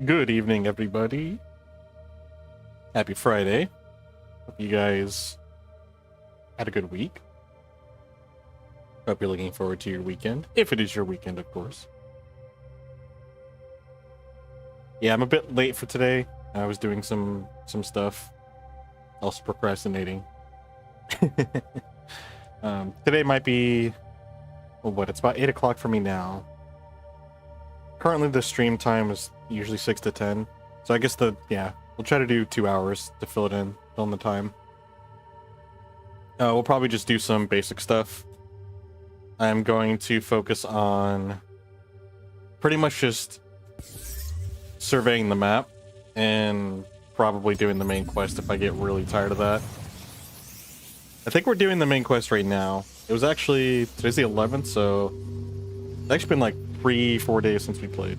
Good evening, everybody. Happy Friday. Hope you guys had a good week. Hope you're looking forward to your weekend, if it is your weekend, of course. Yeah, I'm a bit late for today. I was doing some stuff, also procrastinating. Today might be, well, it's about 8 o'clock for me now. Currently, the stream time is usually 6 to 10. So I guess we'll try to do 2 hours to fill in the time. We'll probably just do some basic stuff. I'm going to focus on pretty much just surveying the map and probably doing the main quest if I get really tired of that. I think we're doing the main quest right now. It was actually, today's the 11th, so it's actually been like 3-4 days since we played.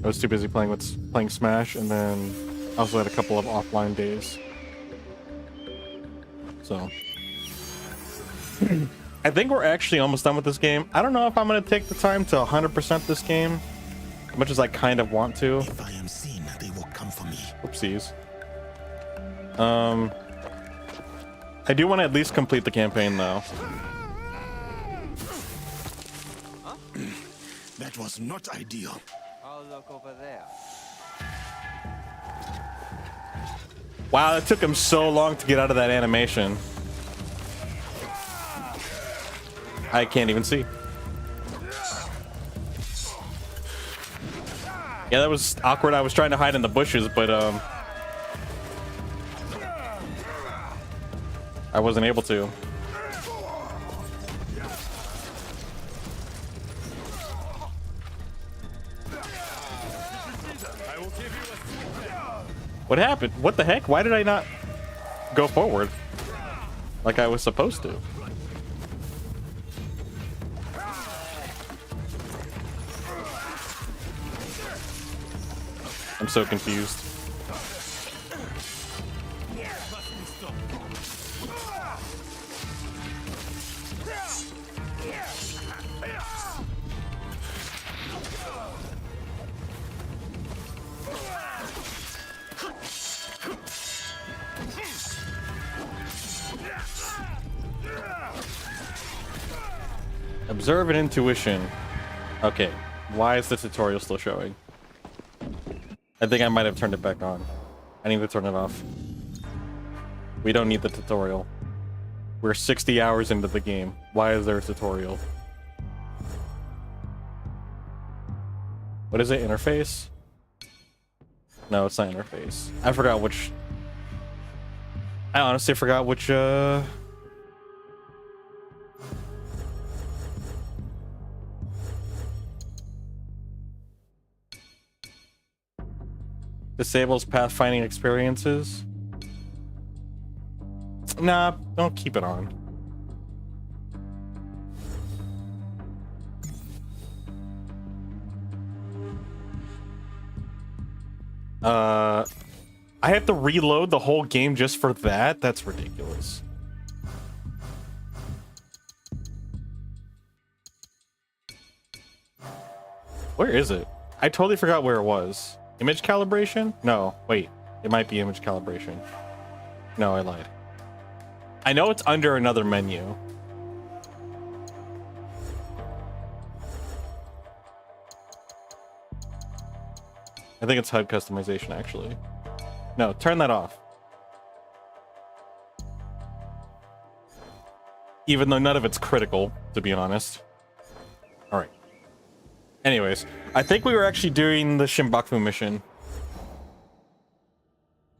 I was too busy playing Smash, and then I also had a couple of offline days. So I think we're actually almost done with this game. I don't know if I'm going to take the time to 100% this game, as much as I kind of want to. If I am seen, they will come for me. Oopsies. I do want to at least complete the campaign, though. That was not ideal. I'll look over there. Wow, it took him so long to get out of that animation. I can't even see. Yeah, that was awkward. I was trying to hide in the bushes, but I wasn't able to. What happened? What the heck? Why did I not go forward like I was supposed to? I'm so confused. Observe and intuition. Okay, why is the tutorial still showing? I think I might have turned it back on. I need to turn it off. We don't need the tutorial. We're 60 hours into the game. Why is there a tutorial? What is it? Interface? No, it's not interface. I forgot which... I honestly forgot which, Disables pathfinding experiences. Nah, don't keep it on. I have to reload the whole game just for that? That's ridiculous. Where is it? I totally forgot where it was. Image calibration? No, wait. It might be image calibration. No, I lied. I know it's under another menu. I think it's HUD customization, actually. No, turn that off. Even though none of it's critical, to be honest. All right. Anyways, I think we were actually doing the Shimbaku mission.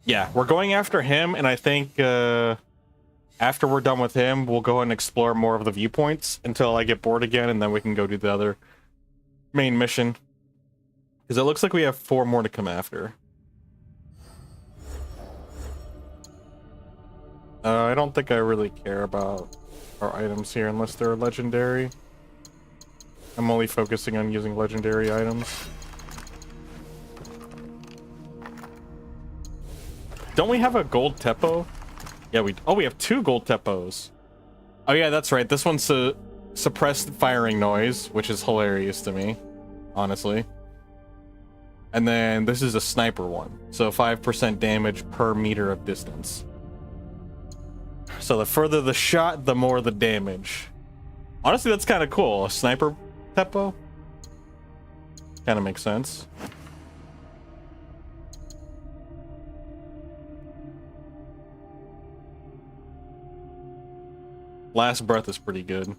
Yeah, we're going after him, and I think after we're done with him, we'll go and explore more of the viewpoints until I get bored again, and then we can go do the other main mission. Because it looks like we have 4 more to come after. I don't think I really care about our items here unless they're legendary. I'm only focusing on using legendary items. Don't we have a gold Teppo? Yeah, we have 2 gold Teppos. Oh yeah, that's right. This one's suppressed firing noise, which is hilarious to me, honestly. And then this is a sniper one. So 5% damage per meter of distance. So the further the shot, the more the damage. Honestly, that's kind of cool. A sniper Teppo? Kind of makes sense. Last breath is pretty good.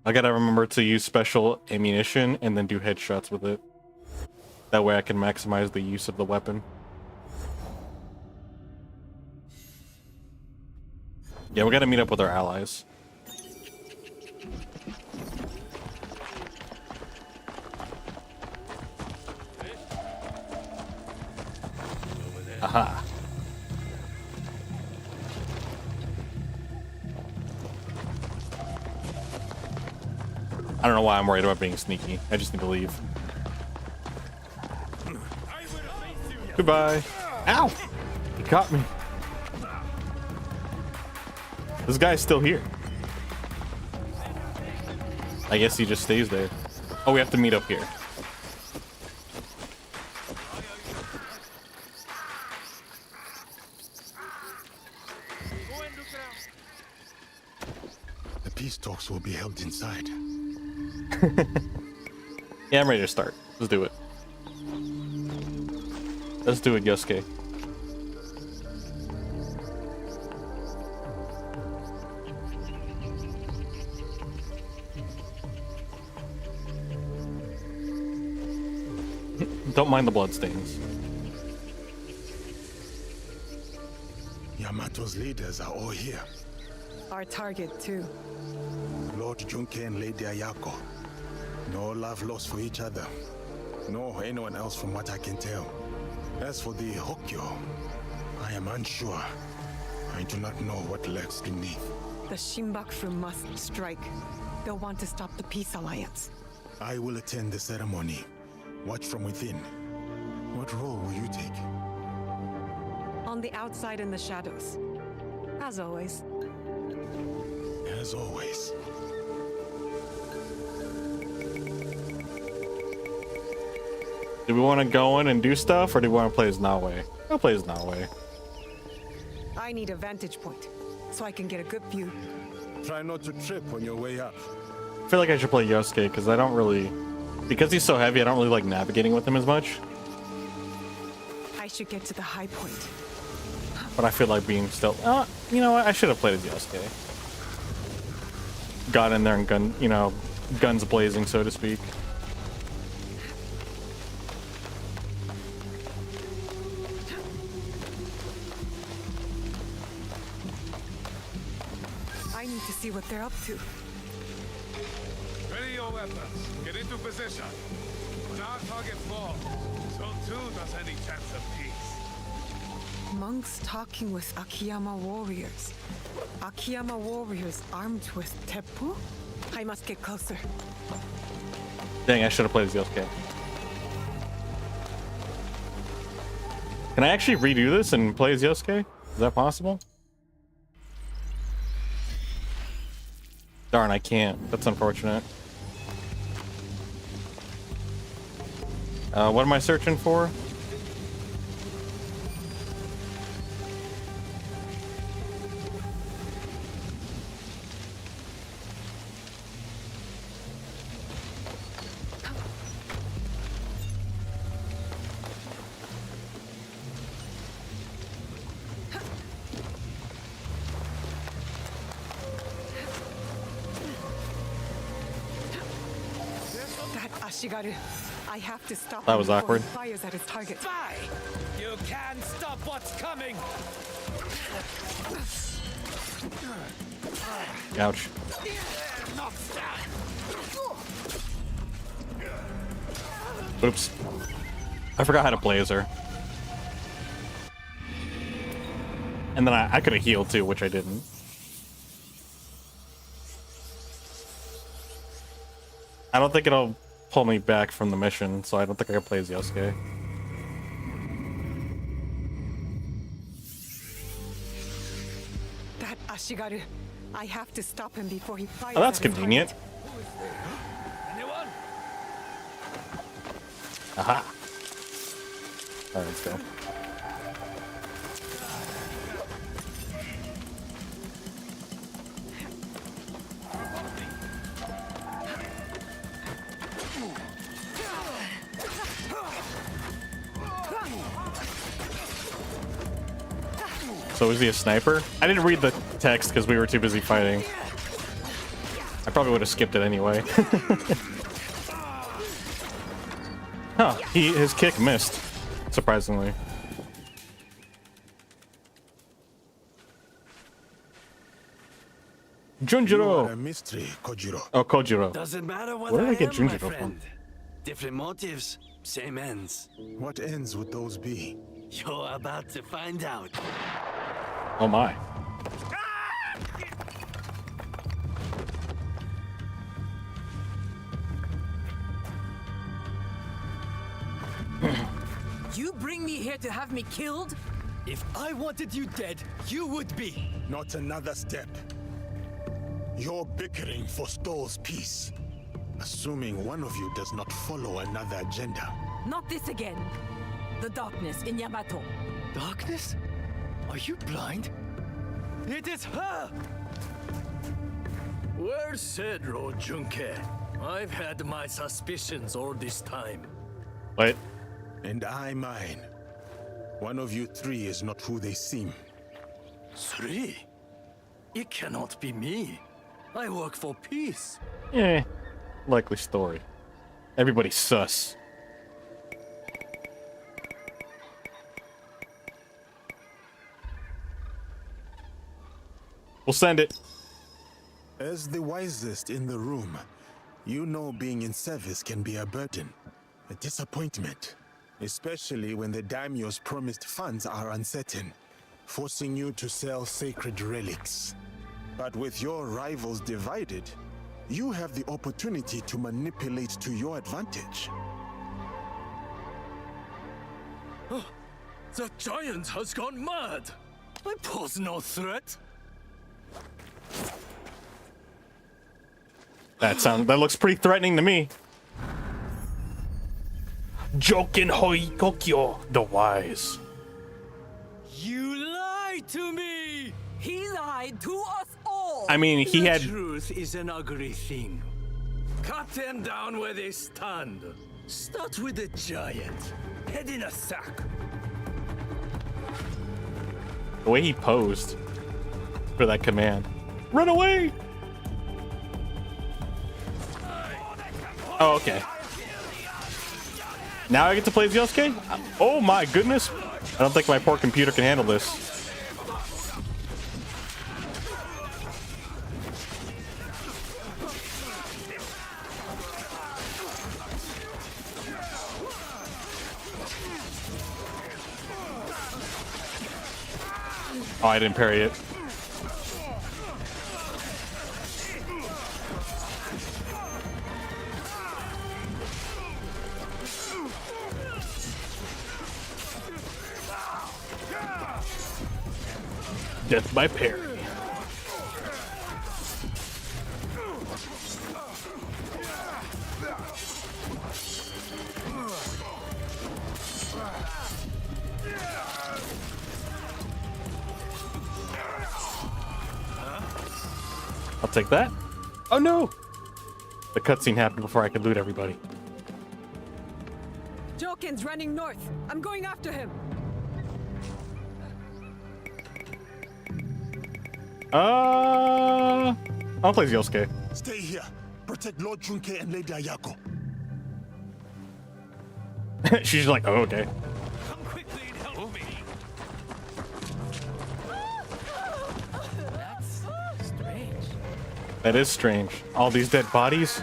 I gotta remember to use special ammunition and then do headshots with it. That way I can maximize the use of the weapon. Yeah, we gotta meet up with our allies. Aha. I don't know why I'm worried about being sneaky. I just need to leave. Goodbye. Ow! He caught me. This guy's still here. I guess he just stays there. Oh, we have to meet up here. The peace talks will be held inside. Yeah, I'm ready to start. Let's do it. Let's do it, Yosuke. Don't mind the bloodstains. Yamato's leaders are all here. Our target, too. Lord Junke and Lady Ayako. No love lost for each other. No anyone else from what I can tell. As for the Hokyo, I am unsure. I do not know what lurks beneath. The Shinbakufu must strike. They'll want to stop the Peace Alliance. I will attend the ceremony. Watch from within. What role will you take? On the outside in the shadows. As always. As always. Do we want to go in and do stuff, or do we want to play as Nawe? I'll play as Nawe. I need a vantage point, so I can get a good view. Try not to trip on your way up. I feel like I should play Yosuke, because I don't really... Because he's so heavy, I don't really like navigating with him as much. I should get to the high point. But I feel like being still... you know what? I should have played as Yosuke. Got in there and guns blazing, so to speak. I need to see what they're up to. Ready your weapons. Get into position. When our target falls, so too does any chance of peace. Monks talking with Akiyama warriors. Akiyama warriors armed with teppu? I must get closer. Dang, I should have played as Yosuke. Can I actually redo this and play as Yosuke? Is that possible? Darn, I can't. That's unfortunate. What am I searching for? That Ashigaru. I have to stop That him was before awkward. he fires at his target. Spy! You can't stop what's coming! Ouch. Oops. I forgot how to blazer. And then I could have healed too, which I didn't. I don't think it'll pull me back from the mission, so I don't think I can play as Yosuke. That Ashigaru. I have to stop him before he fires Oh, that's at his convenient. target. Anyone? Aha. All right, let's go. So is he a sniper? I didn't read the text because we were too busy fighting. I probably would have skipped it anyway. Huh, his kick missed, surprisingly. You are a Junjiro! mystery, Kojiro. Oh, Kojiro. Doesn't matter what Where did I I get am, my Junjiro from? friend. Different motives, same ends. What ends would those be? You're about to find out. Oh my. You bring me here to have me killed? If I wanted you dead, you would be. Not another step. You're bickering for Stoll's peace. Assuming one of you does not follow another agenda. Not this again. The darkness in Yamato. Darkness? Are you blind? It is her! Well said, Junke. I've had my suspicions all this time. Wait. And I mine. One of you three is not who they seem. 3? It cannot be me. I work for peace. Eh. Likely story. Everybody's sus. We'll send it. As the wisest in the room, you know being in service can be a burden, a disappointment, especially when the daimyo's promised funds are uncertain, forcing you to sell sacred relics. But with your rivals divided, you have the opportunity to manipulate to your advantage. The giant has gone mad. I pose no threat. That looks pretty threatening to me. Jokin hoi kokyo, the wise. You lied to me! He lied to us all! I mean, he The had. truth is an ugly thing. Cut them down where they stand. Start with the giant. Head in a sack. The way he posed for that command. Run away! Oh, okay. Now I get to play as Yosuke? Oh my goodness. I don't think my poor computer can handle this. Oh, I didn't parry it. Death by parry. I'll take that. Oh no! The cutscene happened before I could loot everybody. Jokin's running north. I'm going after him. I'll play Yosuke. Stay here. Protect Lord Junke and Lady Ayako. She's like, oh, okay. Come quickly and help me. That's strange. That is strange. All these dead bodies.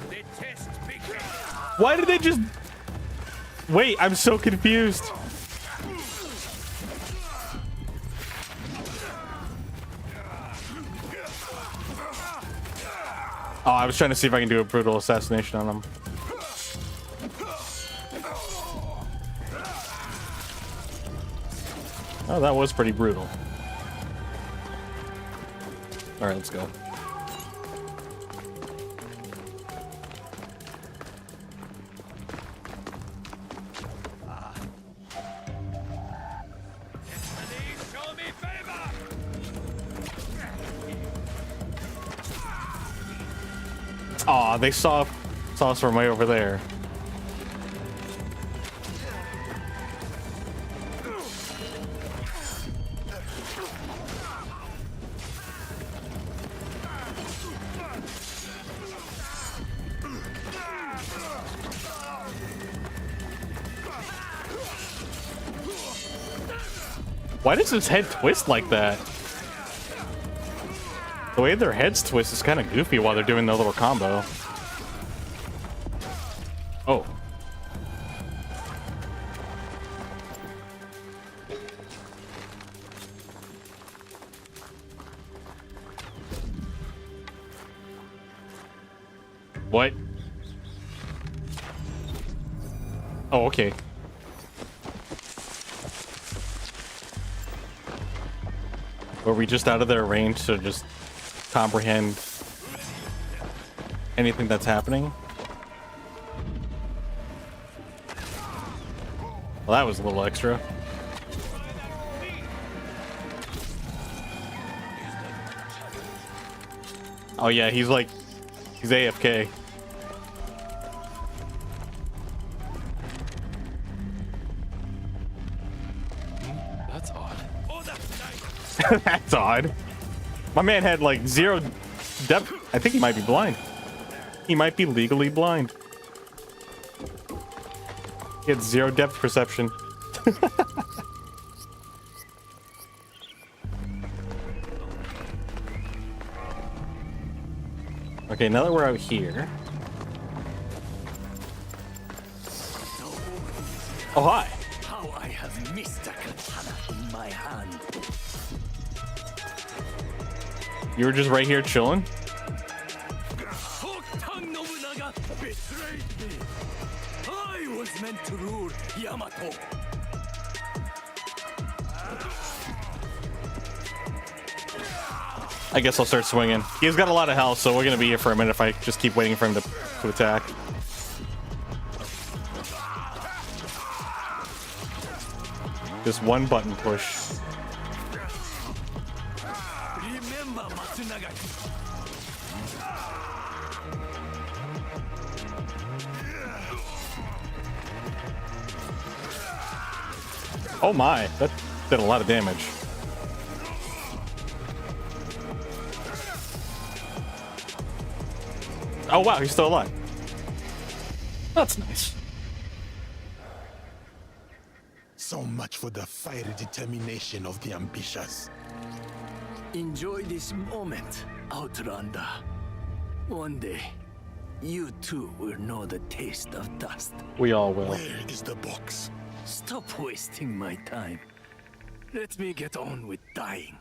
They test picking. Why did they just... Wait, I'm so confused. Oh, I was trying to see if I can do a brutal assassination on him. Oh, that was pretty brutal. All right, let's go. Aw, they saw us from way over there. Why does his head twist like that? The way their heads twist is kind of goofy while they're doing their little combo. Oh. What? Oh, okay. Were we just out of their range to just comprehend anything that's happening? Well, that was a little extra. Oh yeah, he's AFK. That's odd. That's odd. My man had like 0 depth. I think he might be blind. He might be legally blind. He had 0 depth perception. Okay, now that we're out here. Oh, hi. How I have missed a katana in my hand. You were just right here chilling? Hokuton Nobunaga betrayed me. I was meant to rule Yamato. I guess I'll start swinging. He's got a lot of health, so we're gonna be here for a minute if I just keep waiting for him to attack. Just one button push. Remember Matsunaga. Oh my, that did a lot of damage. Oh wow, he's still alive. That's nice. So much for the fiery determination of the ambitious. Enjoy this moment, Outlander. One day, you too will know the taste of dust. We all will. Where is the box? Stop wasting my time. Let me get on with dying.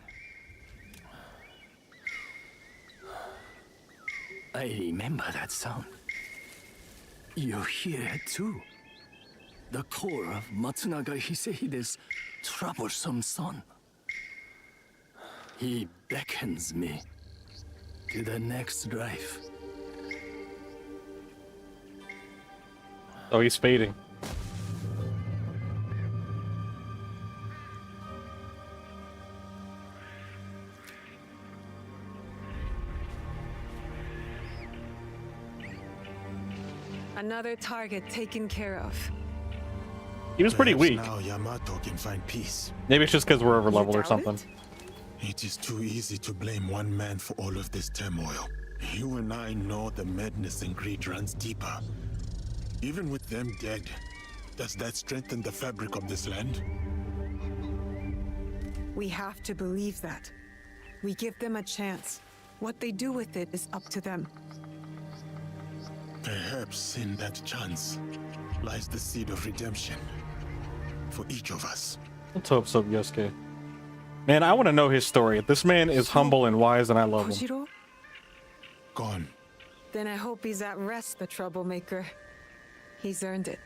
I remember that sound. You hear it too. The core of Matsunaga Hisehide's troublesome son. He beckons me to the next life. Oh, he's fading. Another target taken care of. He was pretty Perhaps weak. now Yamato can find peace. Maybe it's just because we're over leveled or doubt something. it? It is too easy to blame one man for all of this turmoil. You and I know the madness and greed runs deeper. Even with them dead, does that strengthen the fabric of this land? We have to believe that. We give them a chance. What they do with it is up to them. Perhaps in that chance lies the seed of redemption for each of us. Let's hope so, Yosuke. Man, I want to know his story. This man is humble and wise, and I love him. Kojiro? Gone. Then I hope he's at rest, the troublemaker. He's earned it.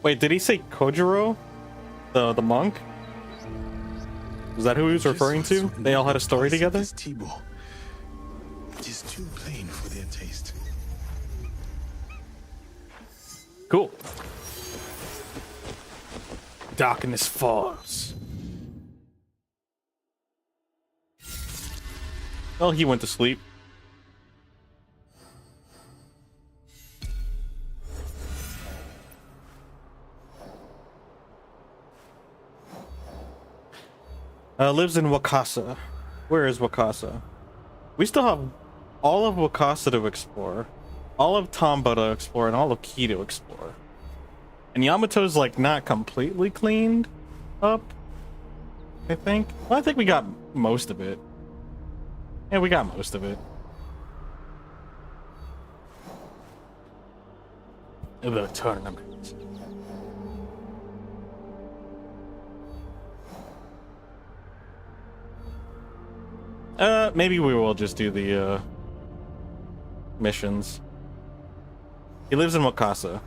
Wait, did he say Kojiro? The monk? Is that who he was referring to? They all had a story together? This Tibo. It is too plain for their taste. Cool. Darkness falls. Well, he went to sleep. Lives in Wakasa. Where is Wakasa? We still have all of Wakasa to explore, all of Tomba to explore, and all of Ki to explore. And Yamato's like not completely cleaned up, I think. Well, I think we got most of it. Yeah, we got most of it. The tournament. Maybe we will just do the missions. He lives in Wakasa.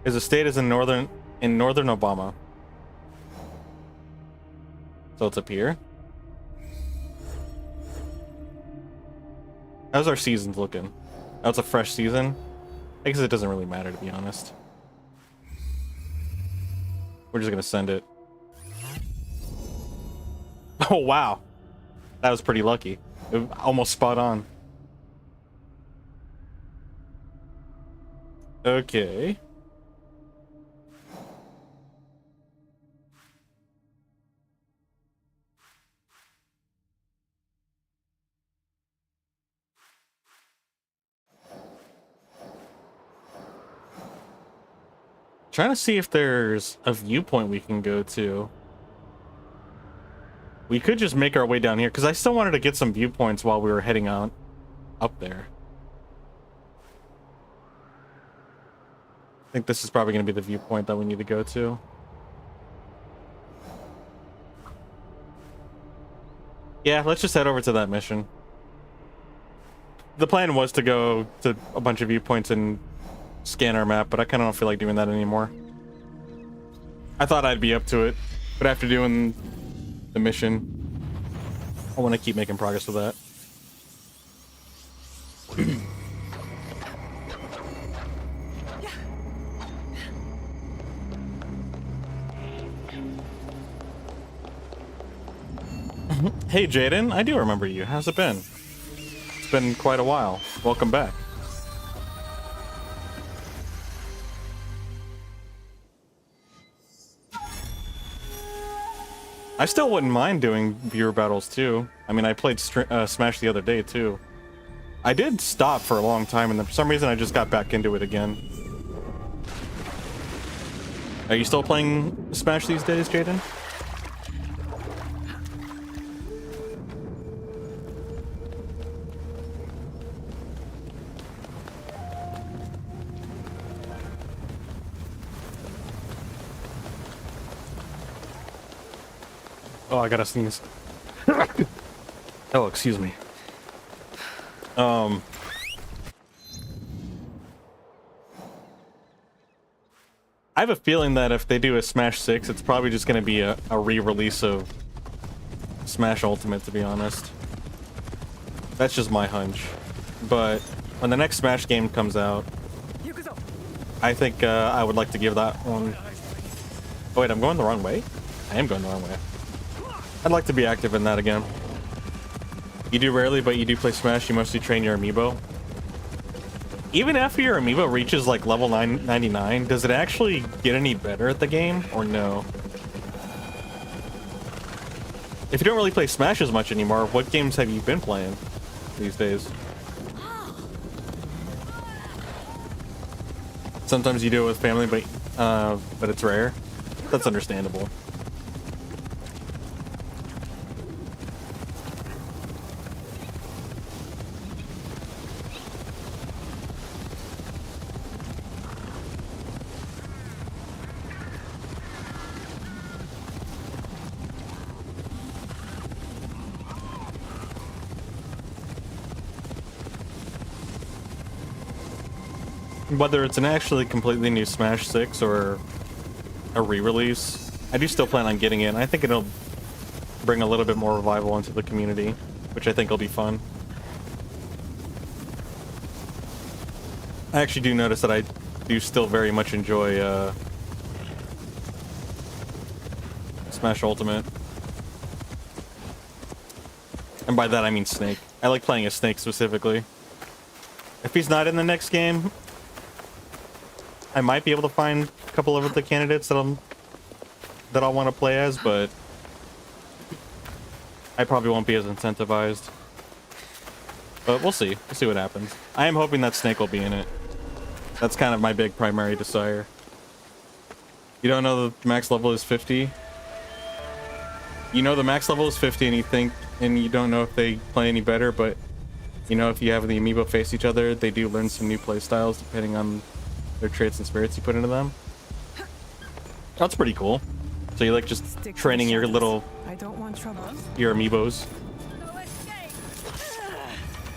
His estate is in northern Obama. So it's up here. How's our seasons looking? Oh, it's a fresh season. I guess it doesn't really matter, to be honest. We're just gonna send it. Oh wow, that was pretty lucky. It was almost spot on. Okay. Trying to see if there's a viewpoint we can go to. We could just make our way down here, because I still wanted to get some viewpoints while we were heading out up there. I think this is probably going to be the viewpoint that we need to go to. Yeah, let's just head over to that mission. The plan was to go to a bunch of viewpoints and scan our map, but I kind of don't feel like doing that anymore. I thought I'd be up to it, but after doing the mission, I want to keep making progress with that. Hey Jaden, I do remember you. How's it been? It's been quite a while. Welcome back. I still wouldn't mind doing viewer battles too. I mean, I played Smash the other day too. I did stop for a long time, and then for some reason I just got back into it again. Are you still playing Smash these days, Jaden? Oh, I gotta sneeze. Oh, excuse me. I have a feeling that if they do a Smash 6, it's probably just gonna be a re-release of Smash Ultimate, to be honest. That's just my hunch. But when the next Smash game comes out, I think I would like to give that one... Oh wait, I'm going the wrong way? I am going the wrong way. I'd like to be active in that again. You do rarely, but you do play Smash. You mostly train your amiibo. Even after your amiibo reaches like level 99, does it actually get any better at the game, or no? If you don't really play Smash as much anymore, what games have you been playing these days? Sometimes you do it with family, but it's rare. That's understandable. Whether it's an actually completely new Smash 6 or a re-release, I do still plan on getting it. I think it'll bring a little bit more revival into the community, which I think will be fun. I actually do notice that I do still very much enjoy Smash Ultimate. And by that I mean Snake. I like playing as Snake specifically. If he's not in the next game, I might be able to find a couple of the candidates that I'll want to play as, but I probably won't be as incentivized. But we'll see. We'll see what happens. I am hoping that Snake will be in it. That's kind of my big primary desire. You don't know the max level is 50? You know the max level is 50 and you don't know if they play any better, but you know if you have the amiibo face each other, they do learn some new play styles depending on their traits and spirits you put into them. That's pretty cool. So you like just Stick to training the your shadows. little I don't want trouble. your amiibos.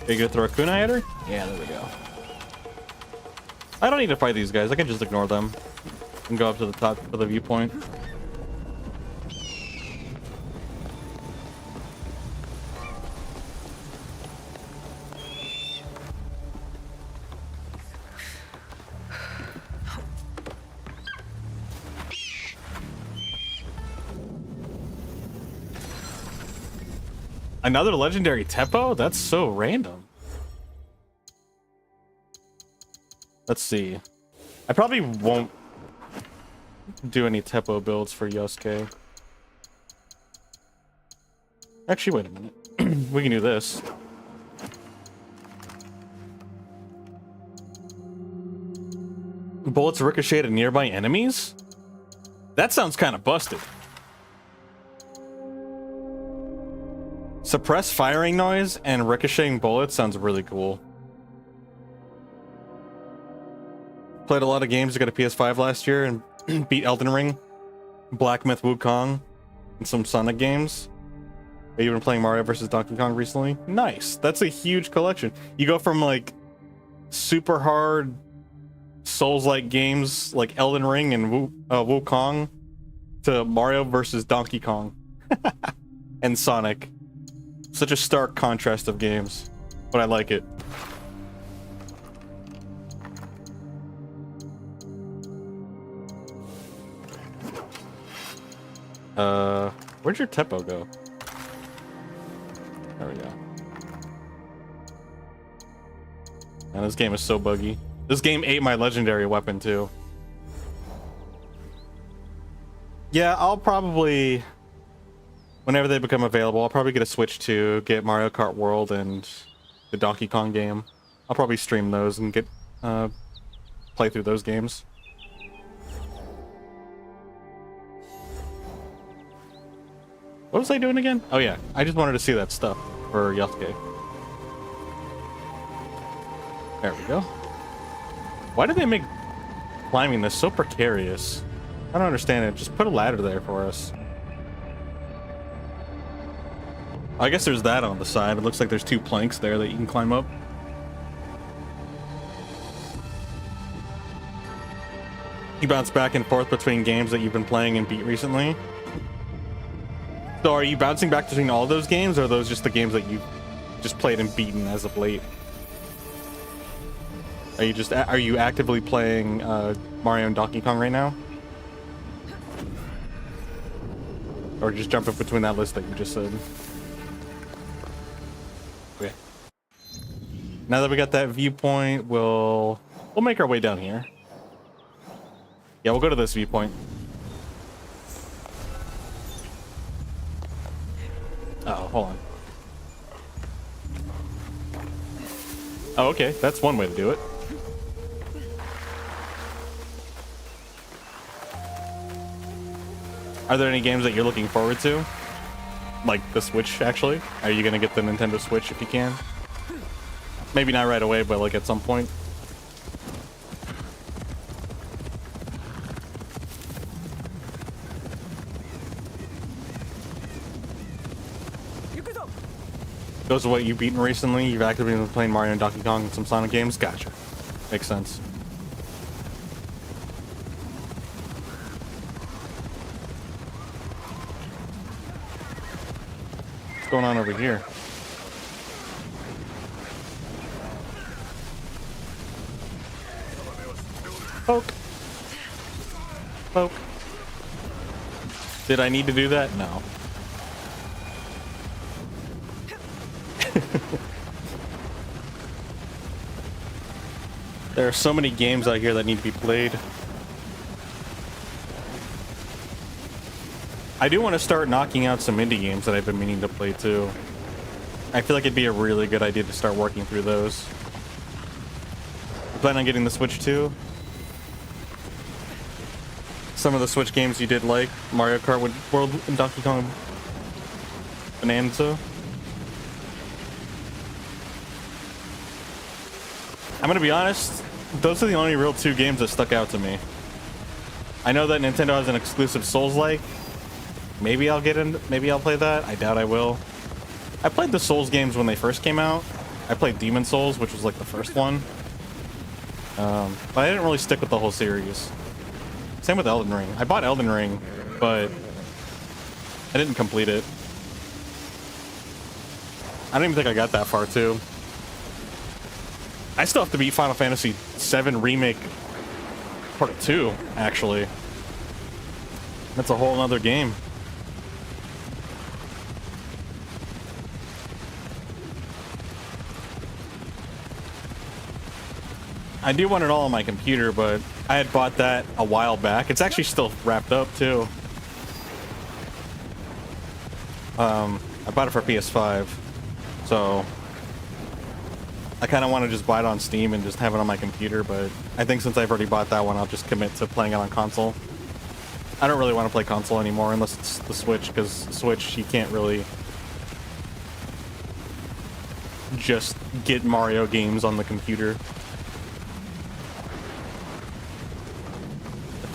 Are you gonna throw a kunai at her? Yeah, there we go. I don't need to fight these guys. I can just ignore them and go up to the top of the viewpoint. Another legendary Teppo? That's so random. Let's see. I probably won't do any Teppo builds for Yosuke. Actually, wait a minute. We can do this. Bullets ricochet at nearby enemies? That sounds kind of busted. Suppress firing noise and ricocheting bullets sounds really cool. Played a lot of games. I got a PS5 last year and beat Elden Ring, Black Myth Wukong, and some Sonic games. Have you been playing Mario vs. Donkey Kong recently? Nice. That's a huge collection. You go from like super hard Souls-like games like Elden Ring and Wukong to Mario vs. Donkey Kong and Sonic. Such a stark contrast of games, but I like it. Where'd your Teppo go? There we go. Man, this game is so buggy. This game ate my legendary weapon too. Yeah, I'll probably, whenever they become available, I'll probably get a Switch 2, get Mario Kart World and the Donkey Kong game. I'll probably stream those and get play through those games. What was I doing again? Oh yeah, I just wanted to see that stuff for Yosuke. There we go. Why did they make climbing this so precarious? I don't understand it. Just put a ladder there for us. I guess there's that on the side. It looks like there's two planks there that you can climb up. You bounce back and forth between games that you've been playing and beat recently. So are you bouncing back between all those games, or are those just the games that you've just played and beaten as of late? Are you actively playing Mario and Donkey Kong right now? Or just jumping between that list that you just said? Okay. Now that we got that viewpoint, we'll make our way down here. Yeah, we'll go to this viewpoint. Uh-oh, hold on. Oh, okay. That's one way to do it. Are there any games that you're looking forward to? Like the Switch, actually? Are you gonna get the Nintendo Switch if you can? Maybe not right away, but like at some point. Those are what you've beaten recently? You've actively been playing Mario and Donkey Kong and some Sonic games? Gotcha. Makes sense. What's going on over here? Poke. Poke. Did I need to do that? No. There are so many games out here that need to be played. I do want to start knocking out some indie games that I've been meaning to play too. I feel like it'd be a really good idea to start working through those. Plan on getting the Switch too? Some of the Switch games you did like Mario Kart World and Donkey Kong Bonanza. I'm gonna be honest, those are the only real two games that stuck out to me. I know that Nintendo has an exclusive Souls-like. Maybe I'll get in, maybe I'll play that. I doubt I will. I played the Souls games when they first came out. I played Demon Souls, which was like the first one. But I didn't really stick with the whole series. Same with Elden Ring. I bought Elden Ring, but I didn't complete it. I don't even think I got that far too. I still have to beat Final Fantasy VII Remake Part 2, actually. That's a whole nother game. I do want it all on my computer, but I had bought that a while back. It's actually still wrapped up too. I bought it for PS5, so I kind of want to just buy it on Steam and just have it on my computer, but I think since I've already bought that one, I'll just commit to playing it on console. I don't really want to play console anymore unless it's the Switch, because Switch, you can't really just get Mario games on the computer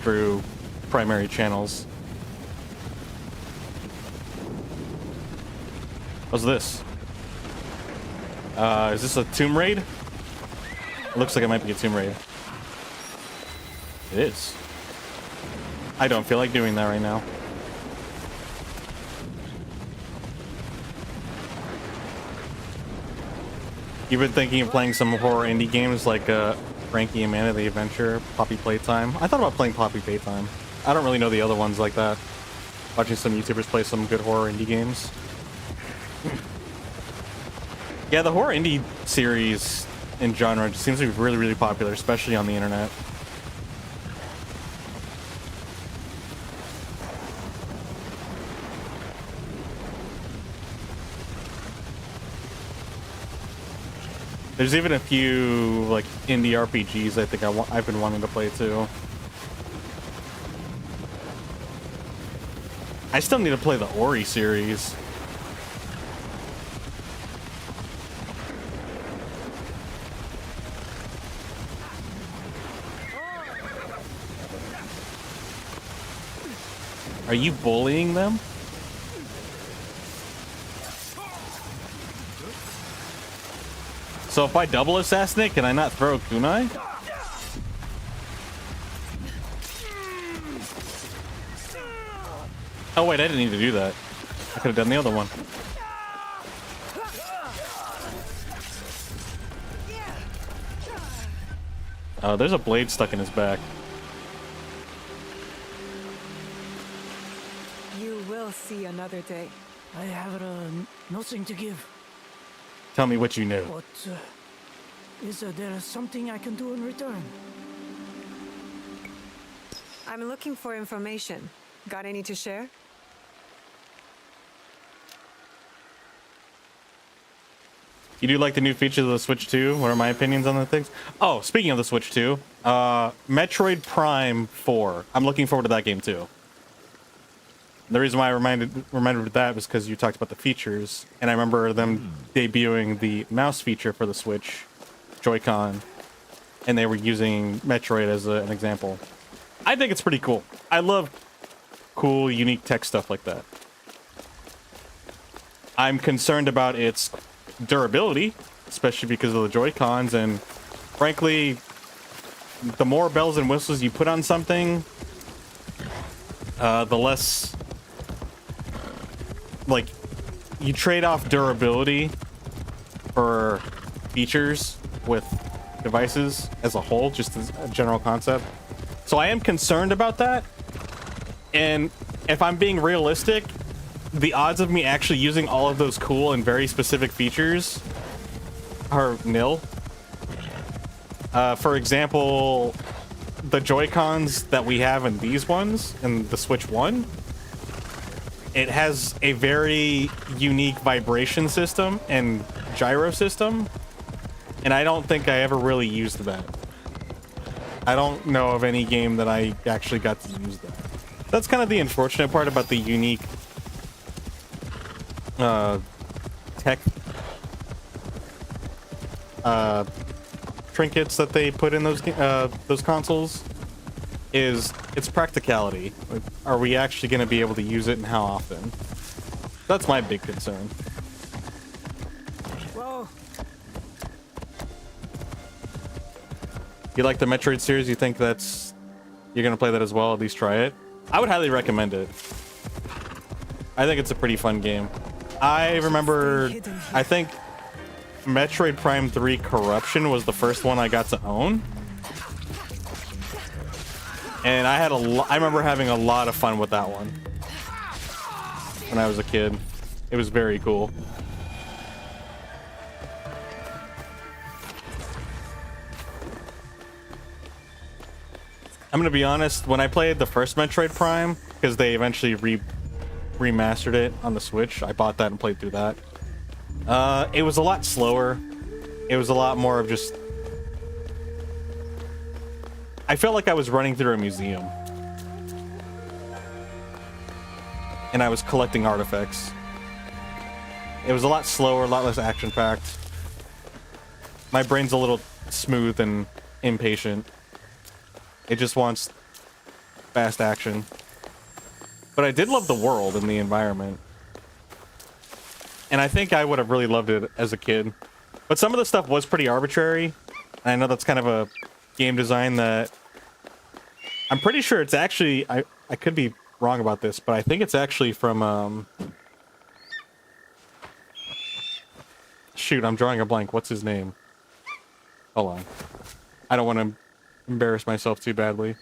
through primary channels. What's this? Is this a tomb raid? It looks like it might be a tomb raid. It is. I don't feel like doing that right now. You've been thinking of playing some horror indie games like Frankie and Man of the Adventure, Poppy Playtime. I thought about playing Poppy Playtime. I don't really know the other ones like that. Watching some YouTubers play some good horror indie games. Yeah, the horror indie series and genre just seems to be really, really popular, especially on the internet. There's even a few like indie RPGs I think I've been wanting to play too. I still need to play the Ori series. Are you bullying them? So if I double assassinate, can I not throw a kunai? Oh wait, I didn't need to do that. I could have done the other one. Oh, there's a blade stuck in his back. You will see another day. I have nothing to give. Tell me what you knew. But is there something I can do in return? I'm looking for information. Got any to share? You do like the new features of the Switch 2? What are my opinions on the things? Oh, speaking of the Switch 2, Metroid Prime 4. I'm looking forward to that game too. The reason why I reminded of that was because you talked about the features, and I remember them debuting the mouse feature for the Switch Joy-Con, and they were using Metroid as an example. I think it's pretty cool. I love cool, unique tech stuff like that. I'm concerned about its durability, especially because of the Joy-Cons, and frankly, the more bells and whistles you put on something, the less, like, you trade off durability for features with devices as a whole, just as a general concept. So I am concerned about that, and if I'm being realistic, the odds of me actually using all of those cool and very specific features are nil. For example, the Joy-Cons that we have in these ones, in the Switch 1, it has a very unique vibration system and gyro system, and I don't think I ever really used that. I don't know of any game that I actually got to use that. That's kind of the unfortunate part about the unique tech trinkets that they put in those consoles, is its practicality. Like, are we actually going to be able to use it, and how often? That's my big concern. Whoa. You like the Metroid series? You think you're going to play that as well? At least try it. I would highly recommend it. I think it's a pretty fun game. I remember, I think Metroid Prime 3 Corruption was the first one I got to own. And I remember having a lot of fun with that one when I was a kid. It was very cool. I'm gonna be honest, when I played the first Metroid Prime, because they eventually remastered it on the Switch, I bought that and played through that. It was a lot slower. It was a lot more of just... I felt like I was running through a museum. And I was collecting artifacts. It was a lot slower, a lot less action-packed. My brain's a little smooth and impatient. It just wants fast action. But I did love the world and the environment. And I think I would have really loved it as a kid. But some of the stuff was pretty arbitrary. And I know that's kind of a game design that... I'm pretty sure it's actually... I could be wrong about this, but I think it's actually from... Shoot, I'm drawing a blank. What's his name? Hold on. I don't want to embarrass myself too badly.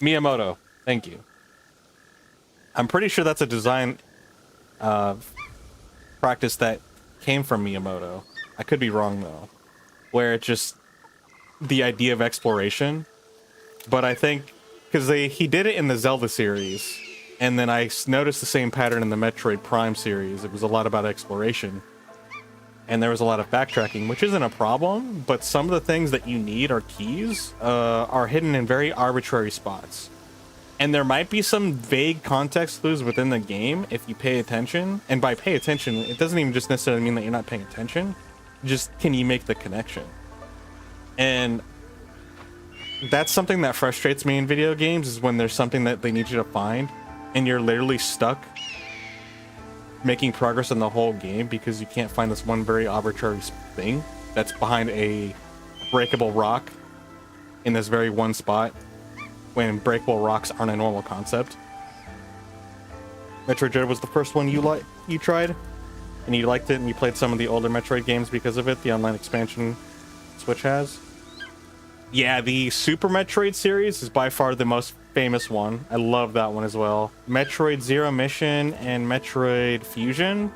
Miyamoto. Thank you. I'm pretty sure that's a design practice that came from Miyamoto. I could be wrong, though. Where it's just the idea of exploration. But I think... because he did it in the Zelda series. And then I noticed the same pattern in the Metroid Prime series. It was a lot about exploration. And there was a lot of backtracking, which isn't a problem. But some of the things that you need are keys, are hidden in very arbitrary spots. And there might be some vague context clues within the game if you pay attention. And by pay attention, it doesn't even just necessarily mean that you're not paying attention. Just, can you make the connection? And that's something that frustrates me in video games, is when there's something that they need you to find, and you're literally stuck making progress in the whole game because you can't find this one very arbitrary thing that's behind a breakable rock in this very one spot, when breakable rocks aren't a normal concept. Metroid Dread was the first one you tried, and you liked it, and you played some of the older Metroid games because of it, the online expansion Switch has. Yeah, the Super Metroid series is by far the most famous one. I love that one as well. Metroid Zero Mission and Metroid Fusion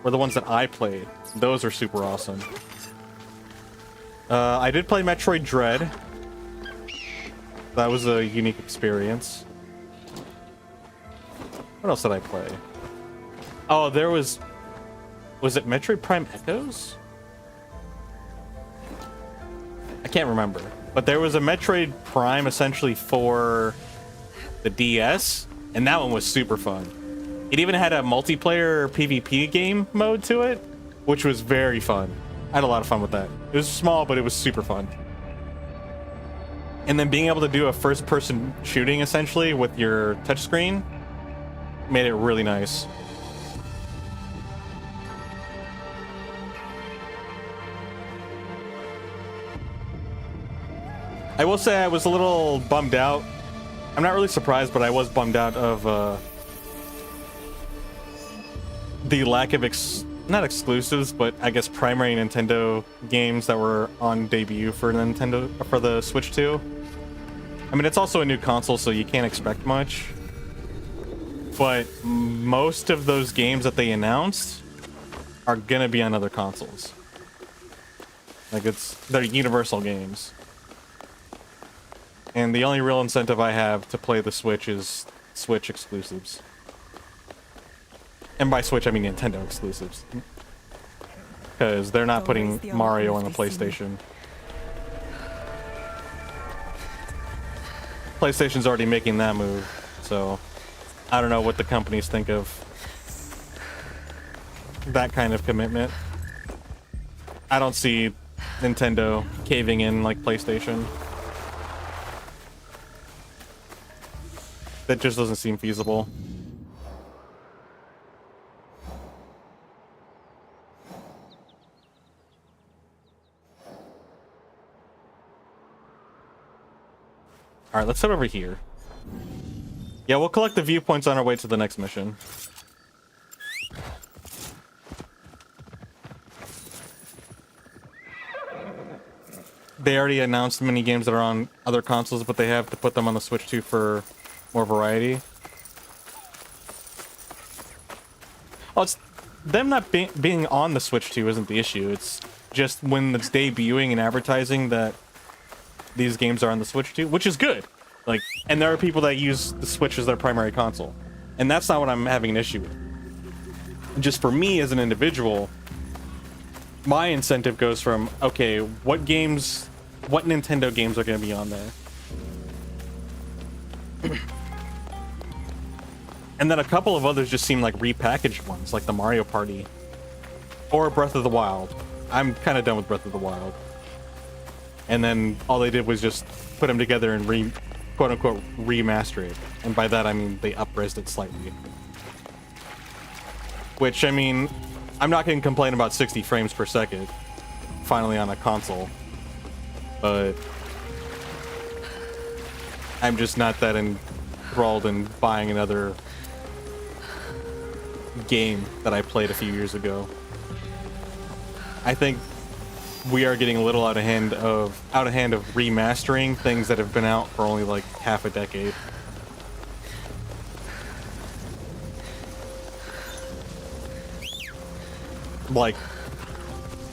were the ones that I played. Those are super awesome. I did play Metroid Dread. That was a unique experience. What else did I play? Oh, there was... Was it Metroid Prime Echoes? I can't remember. But there was a Metroid Prime essentially for the DS, and that one was super fun. It even had a multiplayer PvP game mode to it, which was very fun. I had a lot of fun with that. It was small, but it was super fun. And then being able to do a first-person shooting, essentially, with your touchscreen, made it really nice. I will say I was a little bummed out. I'm not really surprised, but I was bummed out of the lack of not exclusives, but I guess primary Nintendo games that were on debut for the Switch 2. I mean, it's also a new console, so you can't expect much. But most of those games that they announced are gonna be on other consoles. Like, they're universal games. And the only real incentive I have to play the Switch is Switch exclusives. And by Switch, I mean Nintendo exclusives. Because they're not putting Mario on the PlayStation. PlayStation's already making that move, so I don't know what the companies think of that kind of commitment. I don't see Nintendo caving in like PlayStation. That just doesn't seem feasible. All right, let's head over here. Yeah, we'll collect the viewpoints on our way to the next mission. They already announced many games that are on other consoles, but they have to put them on the Switch 2 for more variety. Oh, it's them not being on the Switch 2 isn't the issue. It's just when it's debuting and advertising that these games are on the Switch 2, which is good. Like, and there are people that use the Switch as their primary console, and that's not what I'm having an issue with. Just for me as an individual, my incentive goes from, okay, what Nintendo games are going to be on there? And then a couple of others just seem like repackaged ones, like the Mario Party or Breath of the Wild. I'm kind of done with Breath of the Wild. And then all they did was just put them together and quote-unquote remaster it. And by that I mean they up-resed it slightly. Which, I mean, I'm not going to complain about 60 frames per second finally on a console. But I'm just not that enthralled in buying another game that I played a few years ago. I think we are getting a little out of hand of remastering things that have been out for only like half a decade. Like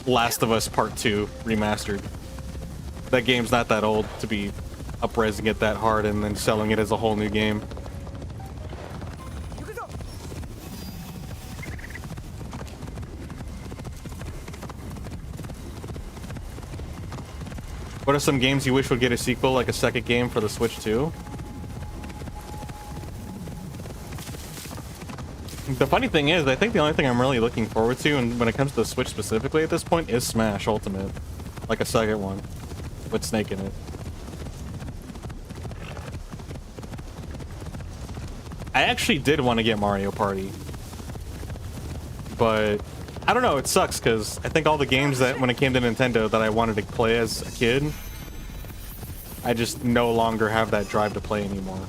Last of Us Part 2 remastered. That game's not that old to be up-resing it that hard and then selling it as a whole new game. What are some games you wish would get a sequel, like a second game for the Switch 2? The funny thing is, I think the only thing I'm really looking forward to, and when it comes to the Switch specifically at this point, is Smash Ultimate. Like a second one. With Snake in it. I actually did want to get Mario Party. But I don't know, it sucks because I think all the games that when it came to Nintendo that I wanted to play as a kid, I just no longer have that drive to play anymore.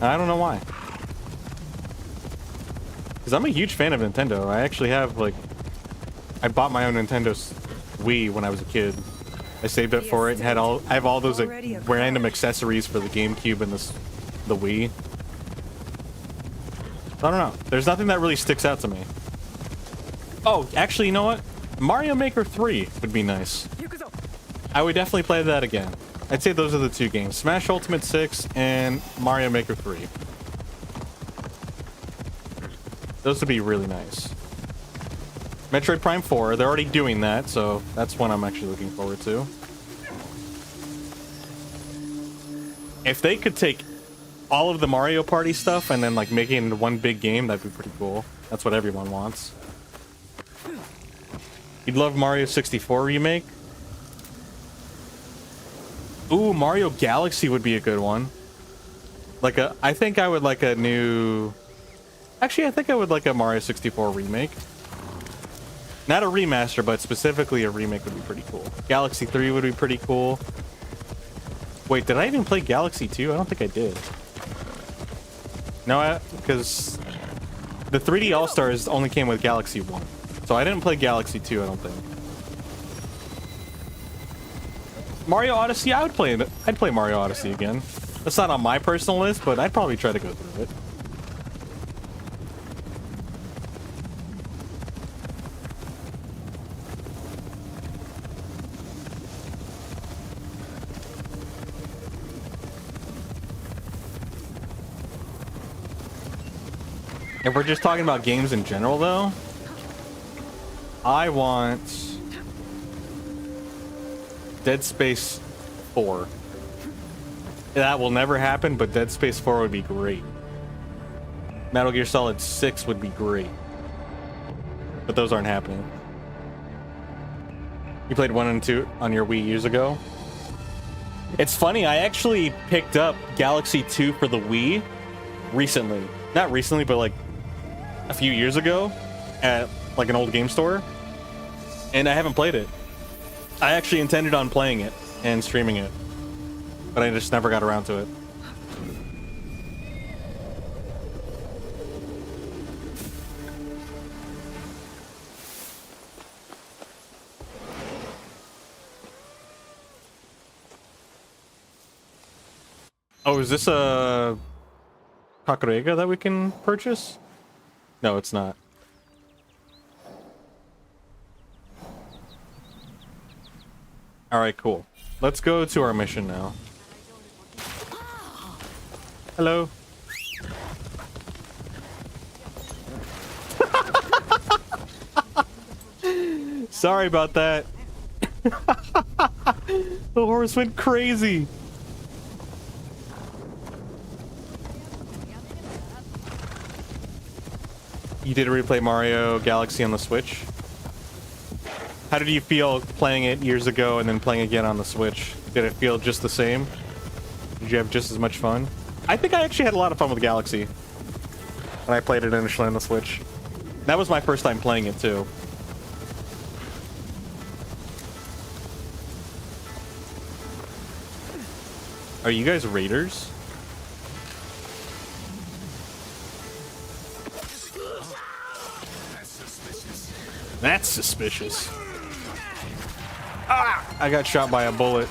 I don't know why. Because I'm a huge fan of Nintendo. I actually have, like, I bought my own Nintendo Wii when I was a kid. I saved up for it and I have all those like, random accessories for the GameCube and the Wii. I don't know. There's nothing that really sticks out to me. Oh, actually, you know what? Mario Maker 3 would be nice. I would definitely play that again. I'd say those are the two games. Smash Ultimate 6 and Mario Maker 3. Those would be really nice. Metroid Prime 4, they're already doing that, so that's one I'm actually looking forward to. If they could take all of the Mario Party stuff and then like make it into one big game, that'd be pretty cool. That's what everyone wants. You'd love Mario 64 remake? Ooh, Mario Galaxy would be a good one. I think I would like a new... Actually, I think I would like a Mario 64 remake. Not a remaster, but specifically a remake would be pretty cool. Galaxy 3 would be pretty cool. Wait, did I even play Galaxy 2? I don't think I did. No, because The 3D All-Stars only came with Galaxy 1. So I didn't play Galaxy 2, I don't think. Mario Odyssey, I would play it. I'd play Mario Odyssey again. That's not on my personal list, but I'd probably try to go through it. If we're just talking about games in general, though, I want Dead Space 4. That will never happen, but Dead Space 4 would be great. Metal Gear Solid 6 would be great. But those aren't happening. You played 1 and 2 on your Wii years ago? It's funny, I actually picked up Galaxy 2 for the Wii recently. Not recently, but like a few years ago at like an old game store. And I haven't played it. I actually intended on playing it and streaming it, but I just never got around to it. Oh, is this a Kakurega that we can purchase? No, it's not. Alright, cool. Let's go to our mission now. Hello. Sorry about that. The horse went crazy. You did replay Mario Galaxy on the Switch? How did you feel playing it years ago and then playing again on the Switch? Did it feel just the same? Did you have just as much fun? I think I actually had a lot of fun with Galaxy when I played it initially on the Switch. That was my first time playing it too. Are you guys raiders? That's suspicious. Ah! I got shot by a bullet.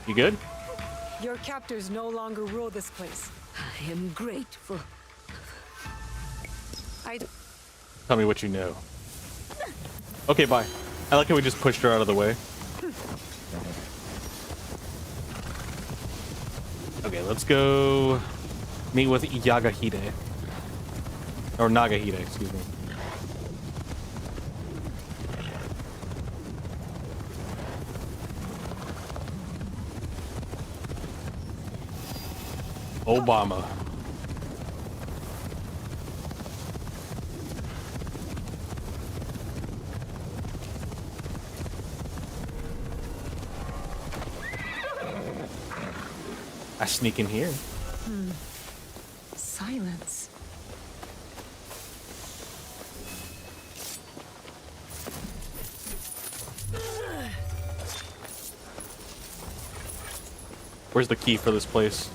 You good? Your captors no longer rule this place. I am grateful. Tell me what you know. Okay, bye. I like how we just pushed her out of the way. Okay, let's go meet with Yagahide. Or Nagahide, excuse me. Obama. I sneak in here. Silence. Where's the key for this place?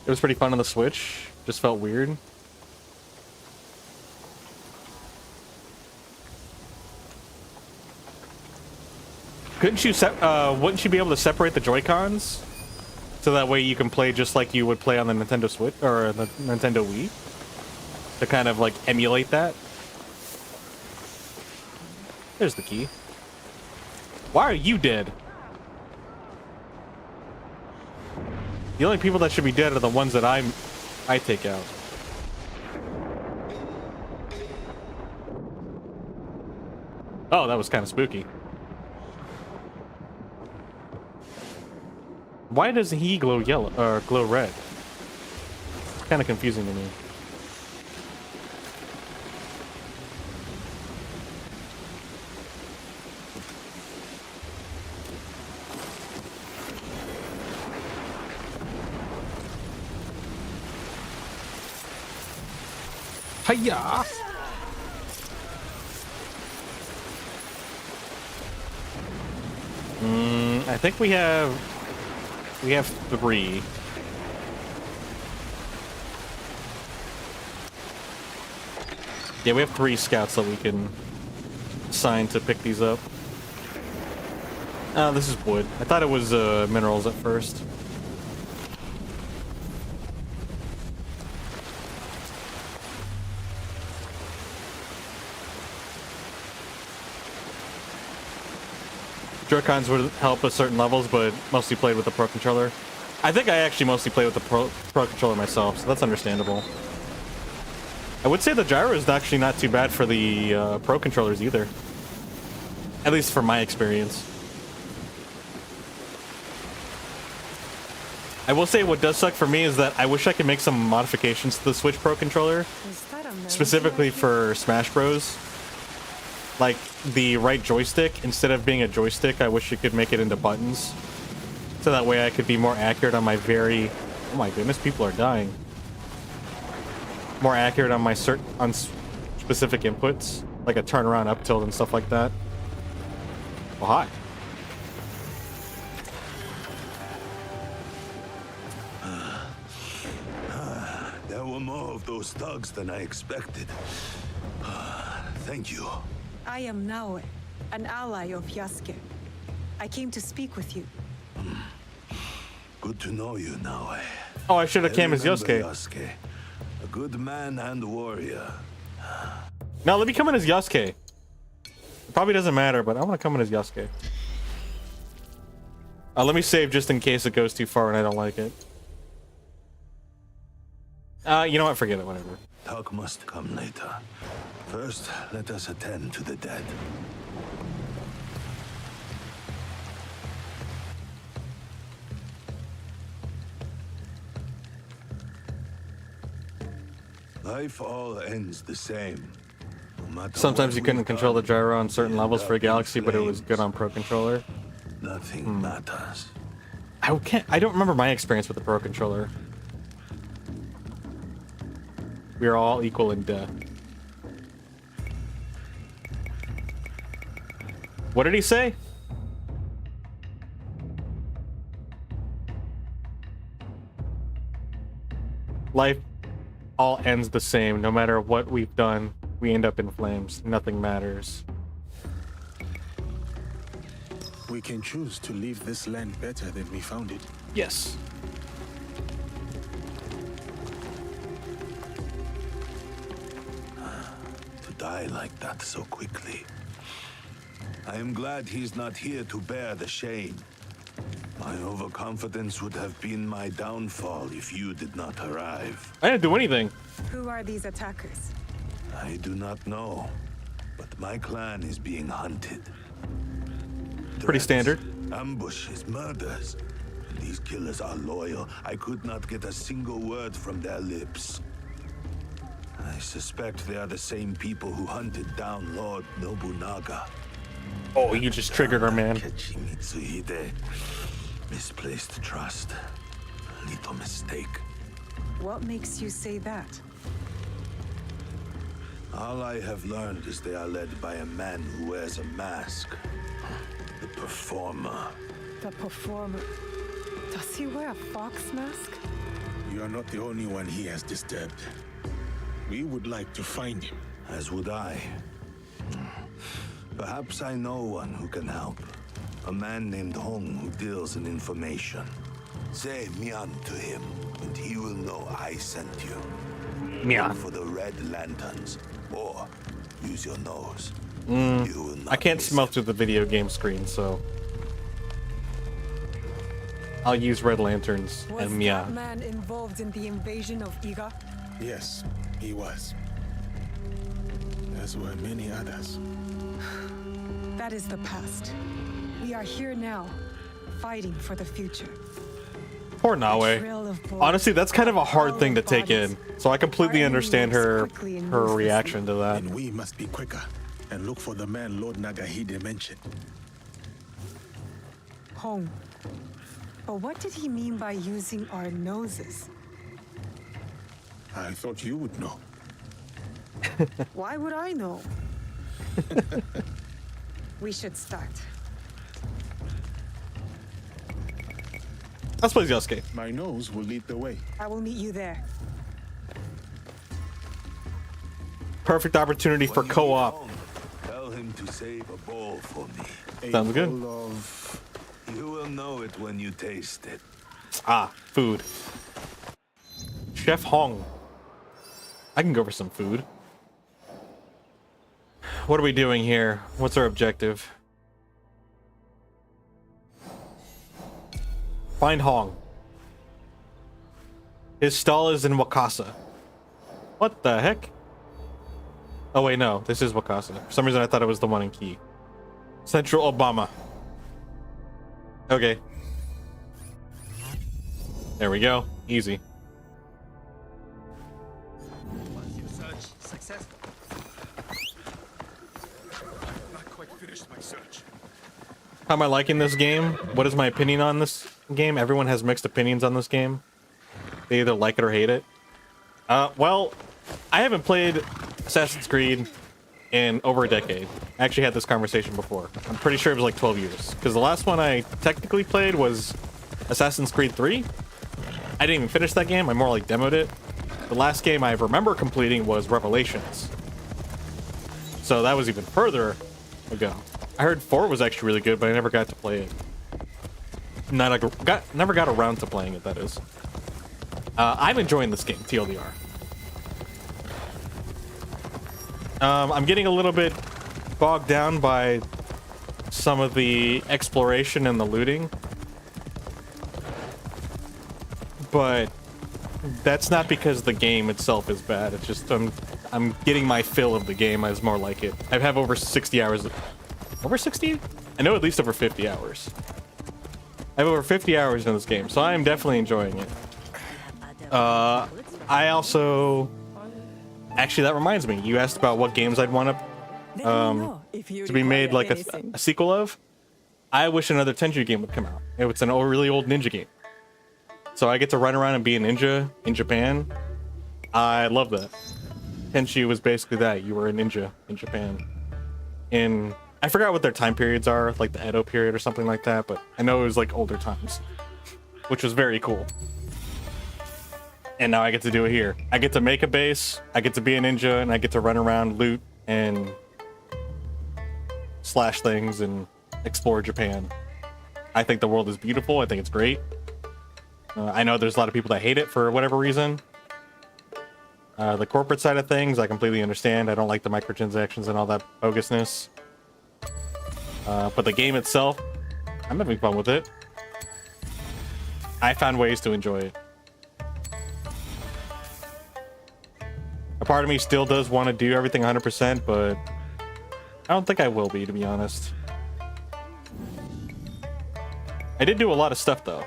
It was pretty fun on the Switch. Just felt weird. Couldn't you wouldn't you be able to separate the Joy-Cons? So that way you can play just like you would play on the Nintendo Switch or the Nintendo Wii? To kind of like emulate that? There's the key. Why are you dead? The only people that should be dead are the ones that I take out. Oh, that was kind of spooky. Why does he glow yellow or glow red? Kind of confusing to me. Hiya! I think we have 3. Yeah, we have 3 scouts that we can assign to pick these up. Oh, this is wood. I thought it was minerals at first. Joy-Cons would help at certain levels, but mostly played with the Pro Controller. I think I actually mostly play with the Pro Controller myself, so that's understandable. I would say the gyro is actually not too bad for the Pro Controllers either. At least from my experience. I will say what does suck for me is that I wish I could make some modifications to the Switch Pro Controller. Specifically for Smash Bros. Like, the right joystick, instead of being a joystick, I wish you could make it into buttons. So that way I could be more accurate on my very... Oh my goodness, people are dying. More accurate on my specific inputs. Like a turnaround, up tilt, and stuff like that. Oh, hi. There were more of those thugs than I expected. Thank you. I am Naoe, an ally of Yasuke. I came to speak with you. Good to know you, Naoe. Oh, I should have came as remember Yasuke. Yasuke. A good man and warrior. Now let me come in as Yasuke. It probably doesn't matter, but I want to come in as Yasuke. Let me save just in case it goes too far and I don't like it. You know what? Forget it. Whatever. Talk must come later. First, let us attend to the dead. Life all ends the same. No matter Sometimes what you couldn't we've control the done, gyro on certain we levels end for up in Galaxy, but it was flames. good on Pro Controller. Nothing matters. I don't remember my experience with the Pro Controller. We are all equal in death. What did he say? Life all ends the same. No matter what we've done, we end up in flames. Nothing matters. We can choose to leave this land better than we found it. Yes. To die like that so quickly. I am glad he's not here to bear the shame. My overconfidence would have been my downfall if you did not arrive. I didn't do anything. Who are these attackers? I do not know, but my clan is being hunted. Pretty standard. Ambushes, murders. These killers are loyal. I could not get a single word from their lips. I suspect they are the same people who hunted down Lord Nobunaga. Oh, you just triggered our man. Kechi Mitsuhide. Misplaced trust. A little mistake. What makes you say that? All I have learned is they are led by a man who wears a mask. The performer. The performer. Does he wear a fox mask? You are not the only one he has disturbed. We would like to find him. As would I. Perhaps I know one who can help. A man named Hong who deals in information. Say Mian to him, and he will know I sent you. Mian. Look for the red lanterns, or use your nose. You will not I can't miss smell him. through the video game screen, so I'll use red lanterns Was and that Mia. man involved in the invasion of Iga? Yes, he was. As were many others. That is the past. We are here now, fighting for the future. Poor Naoe. Trail of blood, Honestly, that's kind of a hard pile thing to of take bodies. in. So I completely Our enemy understand moves her quickly and her ruthlessly. reaction to that. And we must be quicker and look for the man Lord Nagahide mentioned. Home. But what did he mean by using our noses? I thought you would know. Why would I know? We should start. Let's play Yosuke. My nose will lead the way. I will meet you there. Perfect opportunity for When you co-op. get home, tell him to save a bowl for me. A Sounds good. bowl of... You will know it when you taste it. Ah, food. Chef Hong. I can go for some food. What are we doing here? What's our objective? Find Hong. His stall is in Wakasa. What the heck? Oh wait, no. This is Wakasa. For some reason I thought it was the one in Key. Central Obama. Okay. There we go. Easy. Was your search successful? I've not quite finished my search. How am I liking this game? What is my opinion on this game? Everyone has mixed opinions on this game. They either like it or hate it. Well, I haven't played Assassin's Creed in over a decade. I actually had this conversation before. I'm pretty sure it was like 12 years. Because the last one I technically played was Assassin's Creed 3. I didn't even finish that game. I more like demoed it. The last game I remember completing was Revelations. So that was even further ago. I heard 4 was actually really good, but I never got to play it. Never got around to playing it, that is. I'm enjoying this game, TLDR. I'm getting a little bit bogged down by some of the exploration and the looting. But that's not because the game itself is bad. It's just I'm getting my fill of the game as more like it. I have over 60 hours. Over 60? I know at least over 50 hours. I have over 50 hours in this game, so I am definitely enjoying it. I also... Actually, that reminds me. You asked about what games I'd want to be made like a sequel of. I wish another Tenchu game would come out. It's an really old ninja game. So I get to run around and be a ninja in Japan. I love that. Tenchu was basically that. You were a ninja in Japan. I forgot what their time periods are, like the Edo period or something like that, but I know it was like older times, which was very cool. And now I get to do it here. I get to make a base, I get to be a ninja, and I get to run around, loot, and slash things and explore Japan. I think the world is beautiful. I think it's great. I know there's a lot of people that hate it for whatever reason. The corporate side of things, I completely understand. I don't like the microtransactions and all that bogusness. But the game itself, I'm having fun with it. I found ways to enjoy it. A part of me still does want to do everything 100%, but I don't think I will be, to be honest. I did do a lot of stuff, though.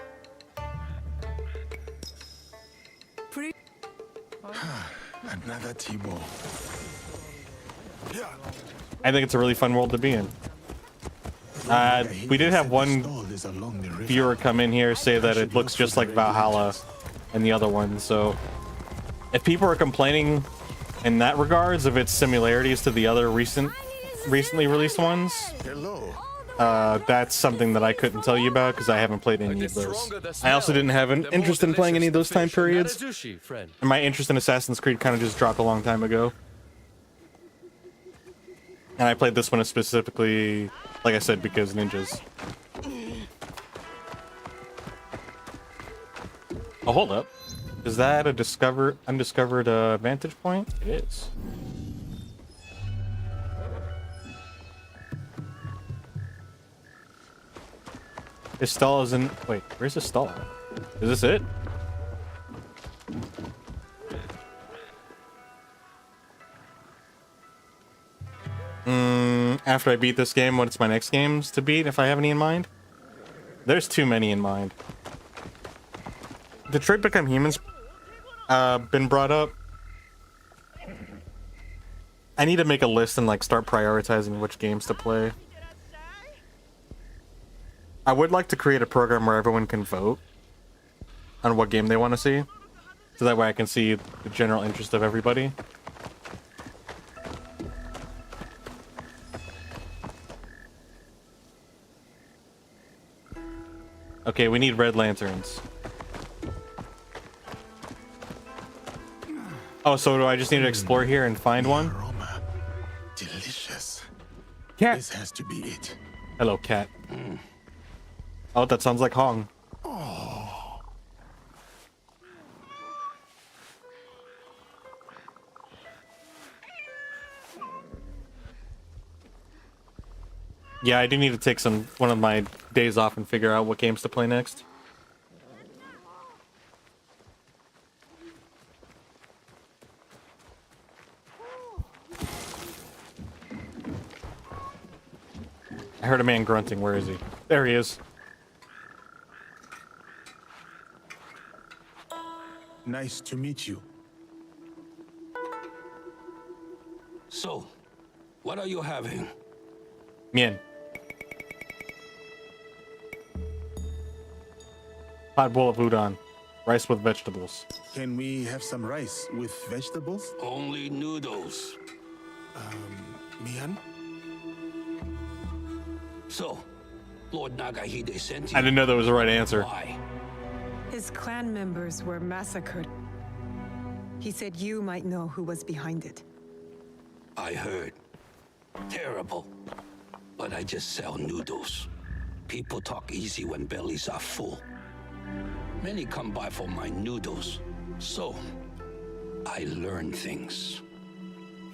Another T-ball. I think it's a really fun world to be in. We did have one viewer come in here say that it looks just like Valhalla and the other one, so if people are complaining in that regards of its similarities to the other recently released ones, that's something that I couldn't tell you about because I haven't played any of those. I also didn't have an interest in playing any of those time periods, and my interest in Assassin's Creed kind of just dropped a long time ago. And I played this one specifically, like I said, because ninjas. Oh, hold up. Is that a undiscovered vantage point? It is. His stall is in... Wait, where's his stall? Is this it? After I beat this game, what's my next games to beat, if I have any in mind? There's too many in mind. Detroit Become Humans been brought up. I need to make a list and like start prioritizing which games to play. I would like to create a program where everyone can vote on what game they want to see, so that way I can see the general interest of everybody. Okay, we need red lanterns. Oh, so do I just need to explore here and find one? Aroma. Delicious. Cat. This has to be it. Hello, cat. Oh, that sounds like Hong. Yeah, I do need to take one of my days off and figure out what games to play next. I heard a man grunting. Where is he? There he is. Nice to meet you. So, what are you having? Mien. Hot bowl of udon. Rice with vegetables. Can we have some rice with vegetables? Only noodles. Mian? So, Lord Nagahide sent you. I didn't know that was the right answer. Why? His clan members were massacred. He said you might know who was behind it. I heard. Terrible. But I just sell noodles. People talk easy when bellies are full. Many come by for my noodles. So, I learn things.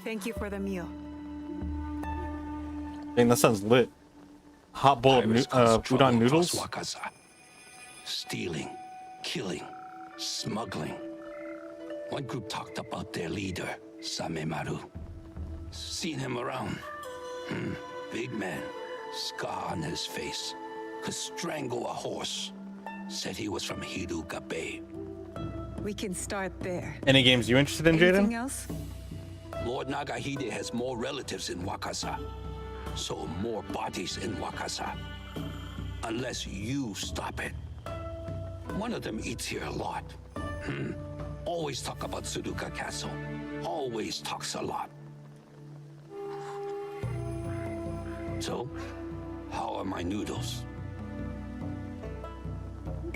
Thank you for the meal. Dang, that sounds lit. Hot bowl of udon noodles? Wakaza. Stealing, killing, smuggling. One group talked about their leader, Samemaru. Seen him around. Big man, scar on his face. Could strangle a horse. Said he was from Hiruka Bay. We can start there. Any games you interested in, Anything Jaden? else? Lord Nagahide has more relatives in Wakasa. So more bodies in Wakasa. Unless you stop it. One of them eats here a lot. Always talk about Suruka Castle. Always talks a lot. So, how are my noodles?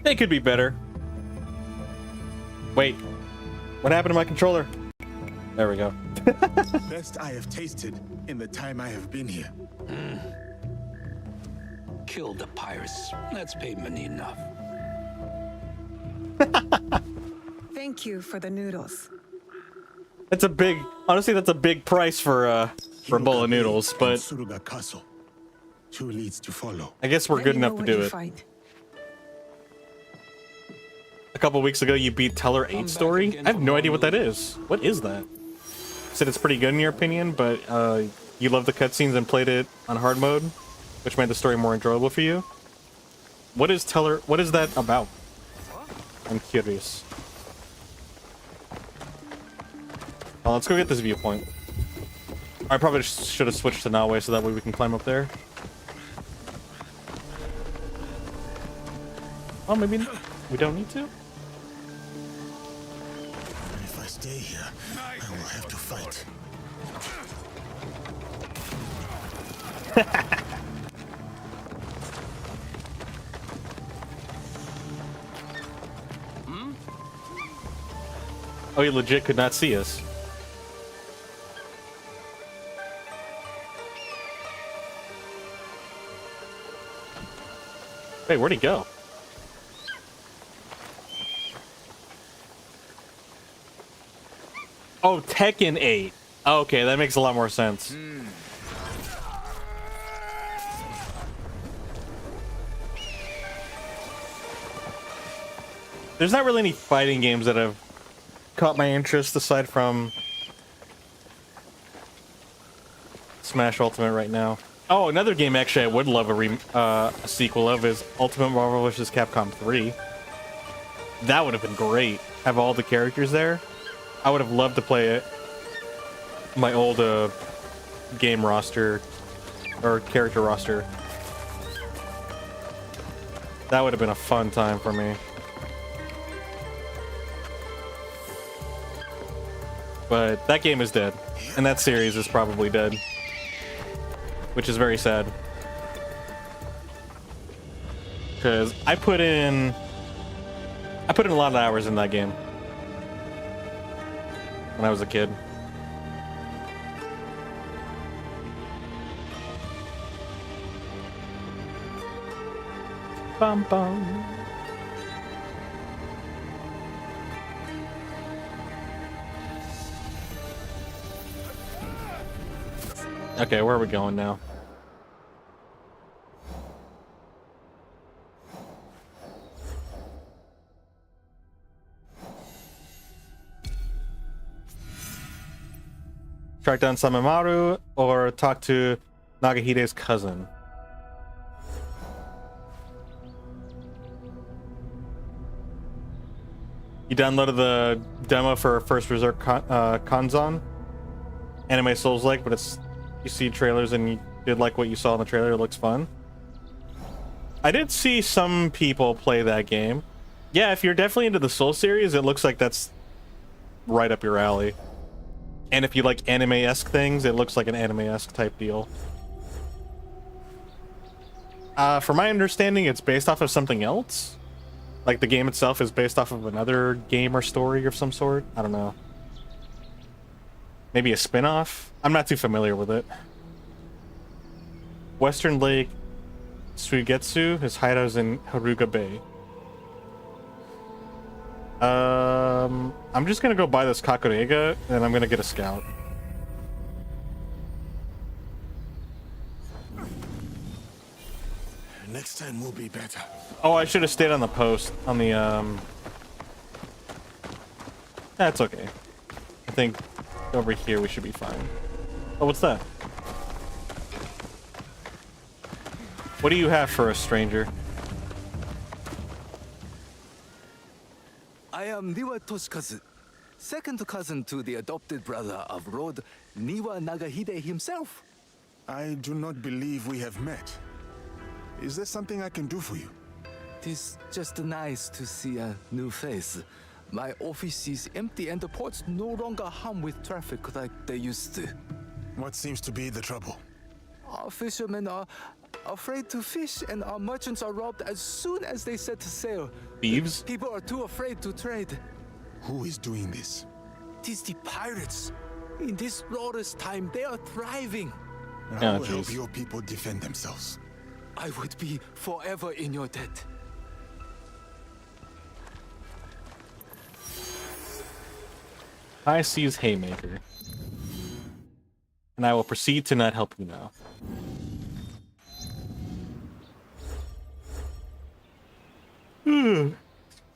They could be better. Wait. What happened to my controller? There we go. Best I have tasted in the time I have been here. Kill the pirates. That's payment enough. Thank you for the noodles. That's a big, honestly, that's a big price for a bowl of noodles, but Suruga Castle. 2 leads to follow. I guess we're Let good me know enough to what do you it. find. A couple weeks ago, you beat Teller 8 back story? again I have for no more idea what that noodles. is. What is that? Said it's pretty good in your opinion, but you love the cutscenes and played it on hard mode, which made the story more enjoyable for you. What is Teller? What is that about? I'm curious. Well, let's go get this viewpoint. I probably should have switched to Nawe so that way we can climb up there. Oh, maybe we don't need to? If I stay here, I will have to fight. Oh, he legit could not see us. Wait, where'd he go? Oh, Tekken 8. Oh, okay, that makes a lot more sense. There's not really any fighting games that have caught my interest aside from Smash Ultimate right now. Oh, another game actually I would love a sequel of is Ultimate Marvel vs. Capcom 3. That would have been great. Have all the characters there. I would have loved to play it. My old game roster or character roster. That would have been a fun time for me. But that game is dead, and that series is probably dead, which is very sad. because I put in a lot of hours in that game when I was a kid. Bum bum. Okay, where are we going now? Track down Samemaru or talk to Nagahide's cousin? You downloaded the demo for First Resort Kanzan? Anime Souls-like, but it's you see trailers and you did like what you saw in the trailer. It looks fun. I did see some people play that game. Yeah, if you're definitely into the Soul series, it looks like that's right up your alley. And if you like anime-esque things, it looks like an anime-esque type deal. From my understanding, it's based off of something else. Like the game itself is based off of another game or story of some sort. I don't know. Maybe a spin-off? I'm not too familiar with it. Western Lake Suigetsu, his hideout is in Haruga Bay. I'm just gonna go buy this Kakurega, and I'm gonna get a scout. Next time will be better. Oh, I should have stayed on the post, on the, That's okay. I think over here we should be fine. Oh, what's that? What do you have for a stranger? I am Niwa Toshikazu, second cousin to the adopted brother of Lord Niwa Nagahide himself. I do not believe we have met. Is there something I can do for you? Tis just nice to see a new face. My office is empty and the ports no longer hum with traffic like they used to. What seems to be the trouble? Our fishermen are afraid to fish and our merchants are robbed as soon as they set sail. Thieves? People are too afraid to trade. Who is doing this? Tis the pirates. In this lawless time, they are thriving. I will jeez. help your people defend themselves. I would be forever in your debt. High Seas Haymaker. And I will proceed to not help you now.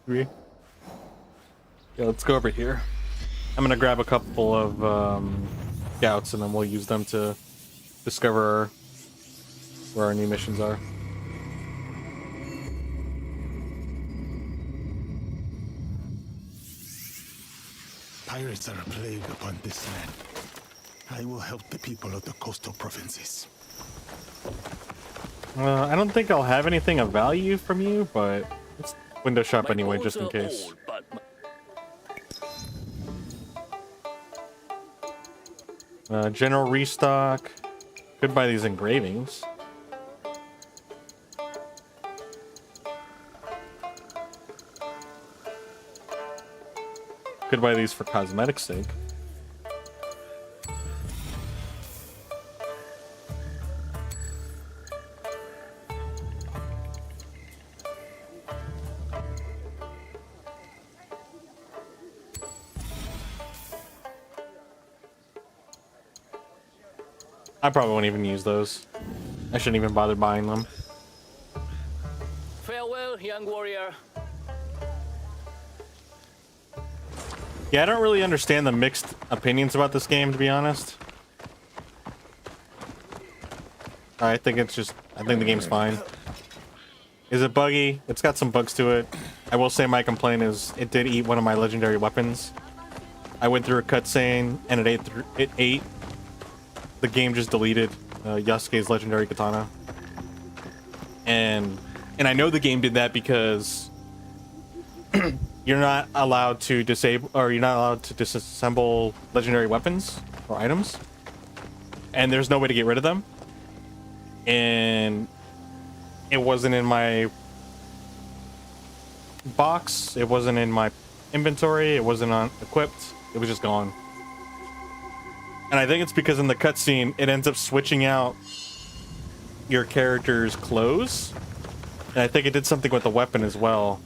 Yeah, let's go over here. I'm gonna grab a couple of scouts and then we'll use them to discover where our new missions are. Pirates are a plague upon this land. I will help the people of the coastal provinces. I don't think I'll have anything of value from you, but let's window shop anyway, just in case. General restock. Could buy these engravings. Could buy these for cosmetic sake. I probably won't even use those. I shouldn't even bother buying them. Farewell, young warrior. Yeah, I don't really understand the mixed opinions about this game, to be honest. I think the game's fine. Is it buggy? It's got some bugs to it. I will say my complaint is it did eat one of my legendary weapons. I went through a cutscene and it ate. The game just deleted Yasuke's legendary katana. And I know the game did that because you're not allowed to disable, or you're not allowed to disassemble legendary weapons or items, and there's no way to get rid of them. And it wasn't in my box. It wasn't in my inventory. It wasn't on equipped. It was just gone. And I think it's because in the cutscene, it ends up switching out your character's clothes. And I think it did something with the weapon as well.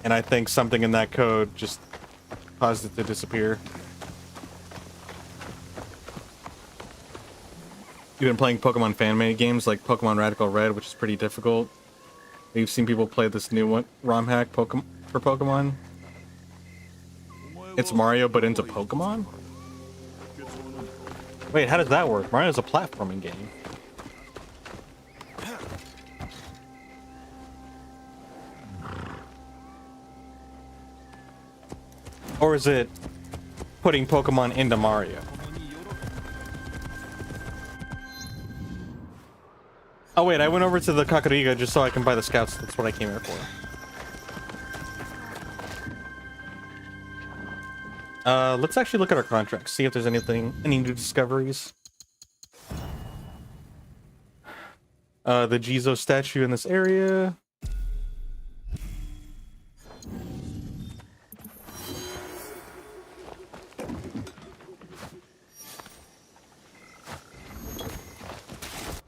And I think something in that code just caused it to disappear. You've been playing Pokemon fan-made games like Pokemon Radical Red, which is pretty difficult. You've seen people play this new one, ROM hack for Pokemon. It's Mario, but into Pokemon? Wait, how does that work? Mario's a platforming game. Or is it putting Pokemon into Mario? Oh wait, I went over to the Kakariko just so I can buy the scouts. That's what I came here for. Let's actually look at our contracts, see if there's any new discoveries. The Jizo statue in this area.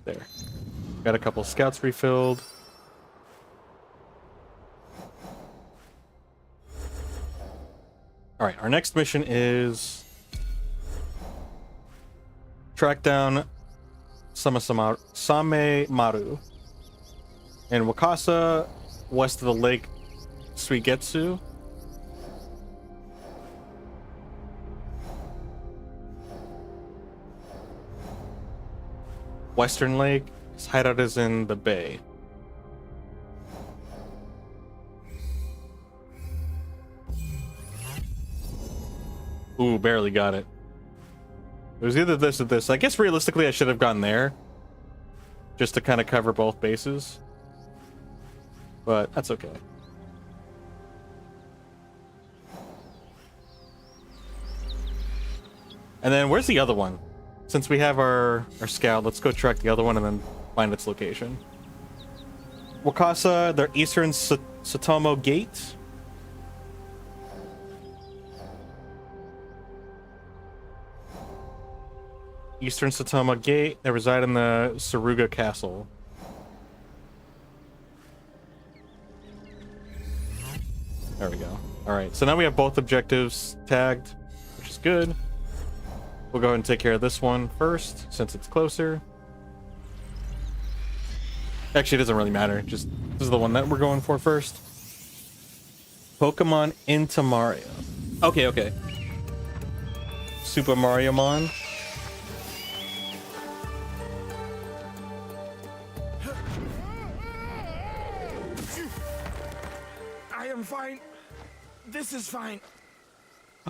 There. Got a couple scouts refilled. All right, our next mission is track down Samemaru in Wakasa, west of the lake Suigetsu. Western Lake. His hideout is in the bay. Ooh, barely got it. It was either this or this. I guess realistically I should have gone there. Just to kind of cover both bases. But that's okay. And then where's the other one? Since we have our scout, let's go track the other one and then find its location. Wakasa, their eastern Satomo Gate. Eastern Satoma Gate. They reside in the Saruga Castle. There we go. Alright, so now we have both objectives tagged, which is good. We'll go ahead and take care of this one first, since it's closer. Actually, it doesn't really matter. Just this is the one that we're going for first. Pokemon into Mario. Okay, okay. Super Mario Mon. I am fine. This is fine.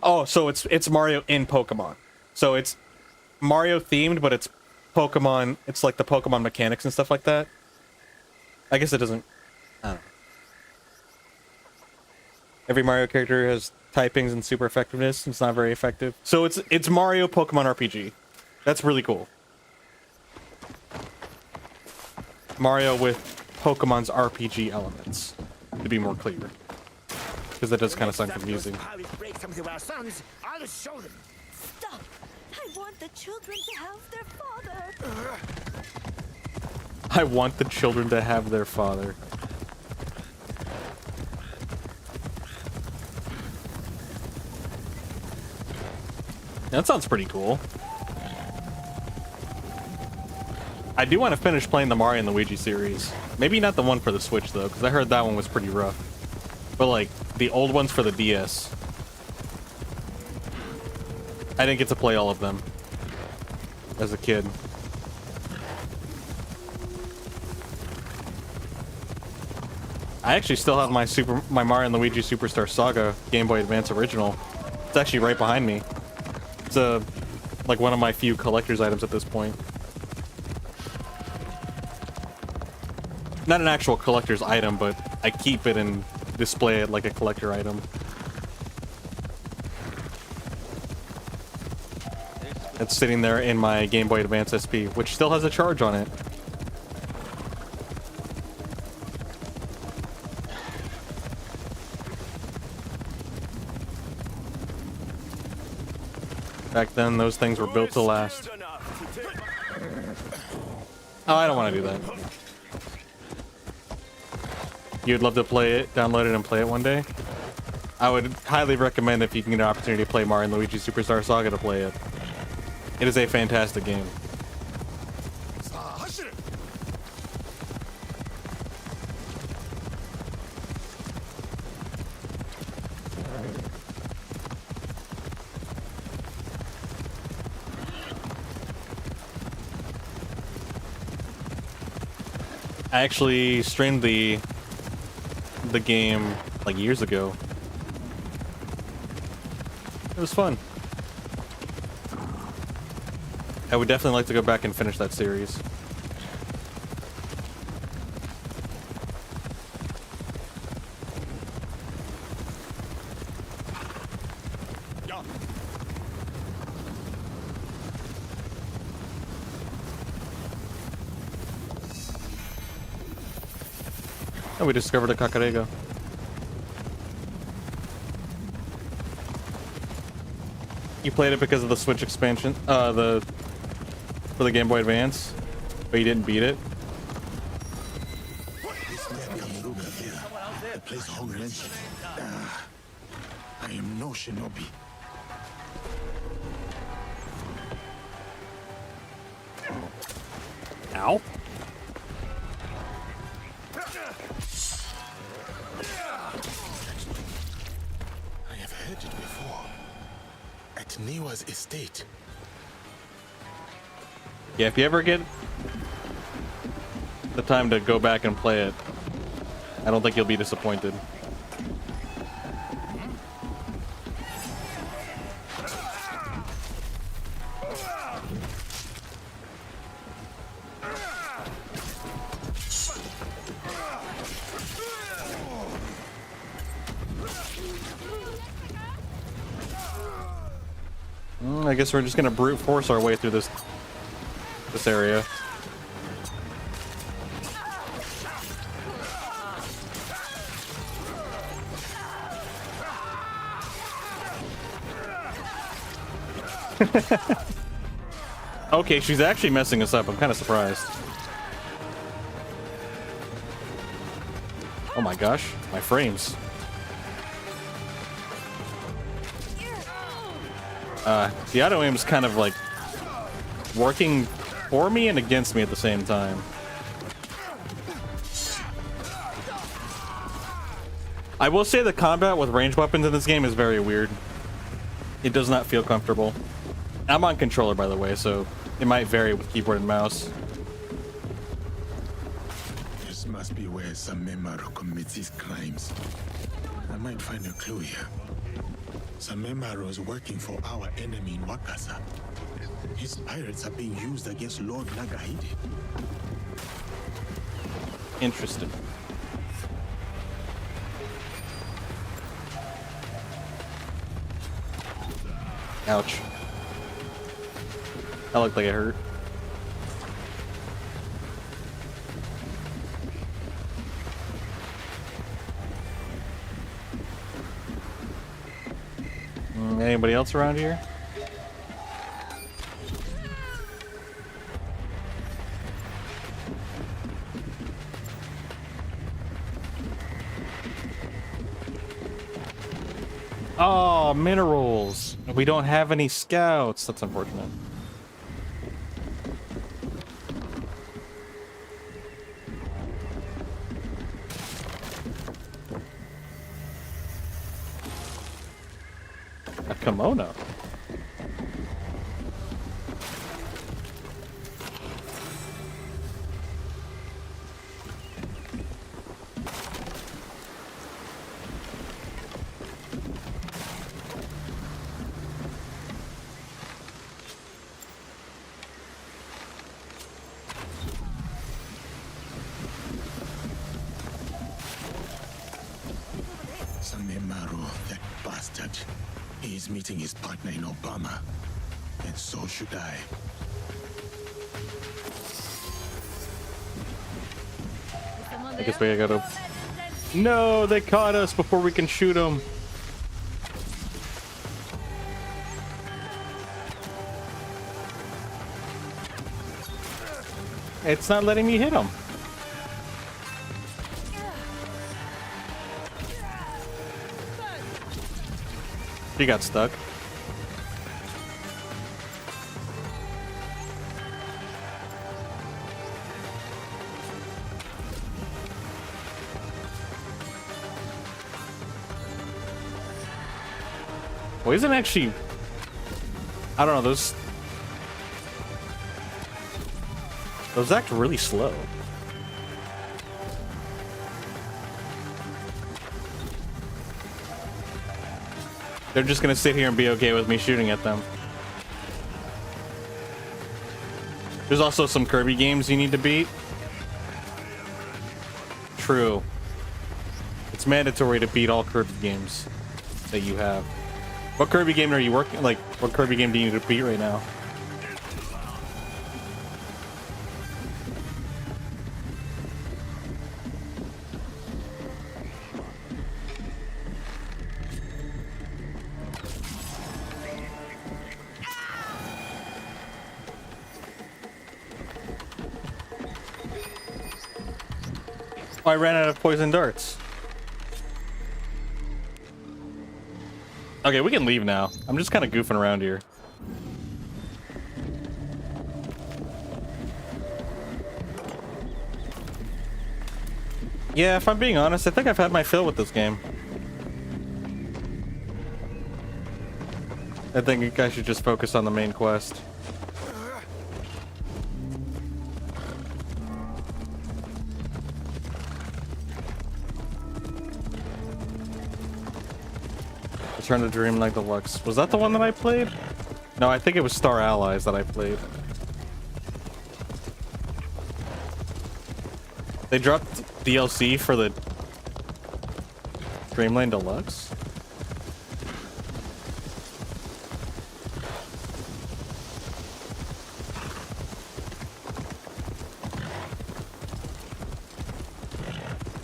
Oh, so it's Mario in Pokemon. So it's Mario themed, but it's Pokemon. It's like the Pokemon mechanics and stuff like that. I guess it doesn't. I don't know. Every Mario character has typings and super effectiveness. It's not very effective. So it's Mario Pokemon RPG. That's really cool. Mario with Pokemon's RPG elements, to be more clear. Because that does kind of sound confusing. I'll show them. Stop! I want the children to have their father. I want the children to have their father. That sounds pretty cool. I do want to finish playing the Mario and Luigi series. Maybe not the one for the Switch though, because I heard that one was pretty rough. But like the old ones for the DS. I didn't get to play all of them as a kid. I actually still have my Mario and Luigi Superstar Saga Game Boy Advance original. It's actually right behind me. It's like one of my few collector's items at this point. Not an actual collector's item, but I keep it and display it like a collector item. It's sitting there in my Game Boy Advance SP, which still has a charge on it. Back then, those things were built to last. Oh, I don't want to do that. You'd love to play it, download it, and play it one day? I would highly recommend, if you can get an opportunity to play Mario & Luigi Superstar Saga, to play it. It is a fantastic game. I actually streamed the game like years ago. It was fun. I would definitely like to go back and finish that series. Oh, we discovered a Kakarego. You played it because of the Switch expansion, for the Game Boy Advance, but you didn't beat it. The place Hong mentioned. I am no shinobi. Ow. I have heard it before. At Niwa's estate. Yeah, if you ever get the time to go back and play it, I don't think you'll be disappointed. I guess we're just gonna brute force our way through this area. Okay, she's actually messing us up. I'm kind of surprised. Oh my gosh, my frames. The auto aim is kind of like working for me and against me at the same time. I will say the combat with ranged weapons in this game is very weird. It does not feel comfortable. I'm on controller, by the way, so it might vary with keyboard and mouse. This must be where Samemaru commits his crimes. I might find a clue here. Samemaru is working for our enemy in Wakasa. His pirates are being used against Lord Nagahide. Interesting. Ouch. That looked like it hurt. Anybody else around here? Oh, minerals. We don't have any scouts. That's unfortunate. A kimono. Samemaru, that bastard. He is meeting his partner in Obama. And so should I. I guess we gotta... No, they caught us before we can shoot them. It's not letting me hit him. He got stuck. Well, isn't actually... I don't know, those act really slow. They're just gonna sit here and be okay with me shooting at them. There's also some Kirby games you need to beat. True. It's mandatory to beat all Kirby games that you have. What Kirby game are you working? Like, what Kirby game do you need to beat right now? Oh, I ran out of poison darts. Okay, we can leave now. I'm just kind of goofing around here. Yeah, if I'm being honest, I think I've had my fill with this game. I think I should just focus on the main quest. Return to Dreamland Deluxe. Was that the one that I played? No, I think it was Star Allies that I played. They dropped DLC for the Dreamland Deluxe?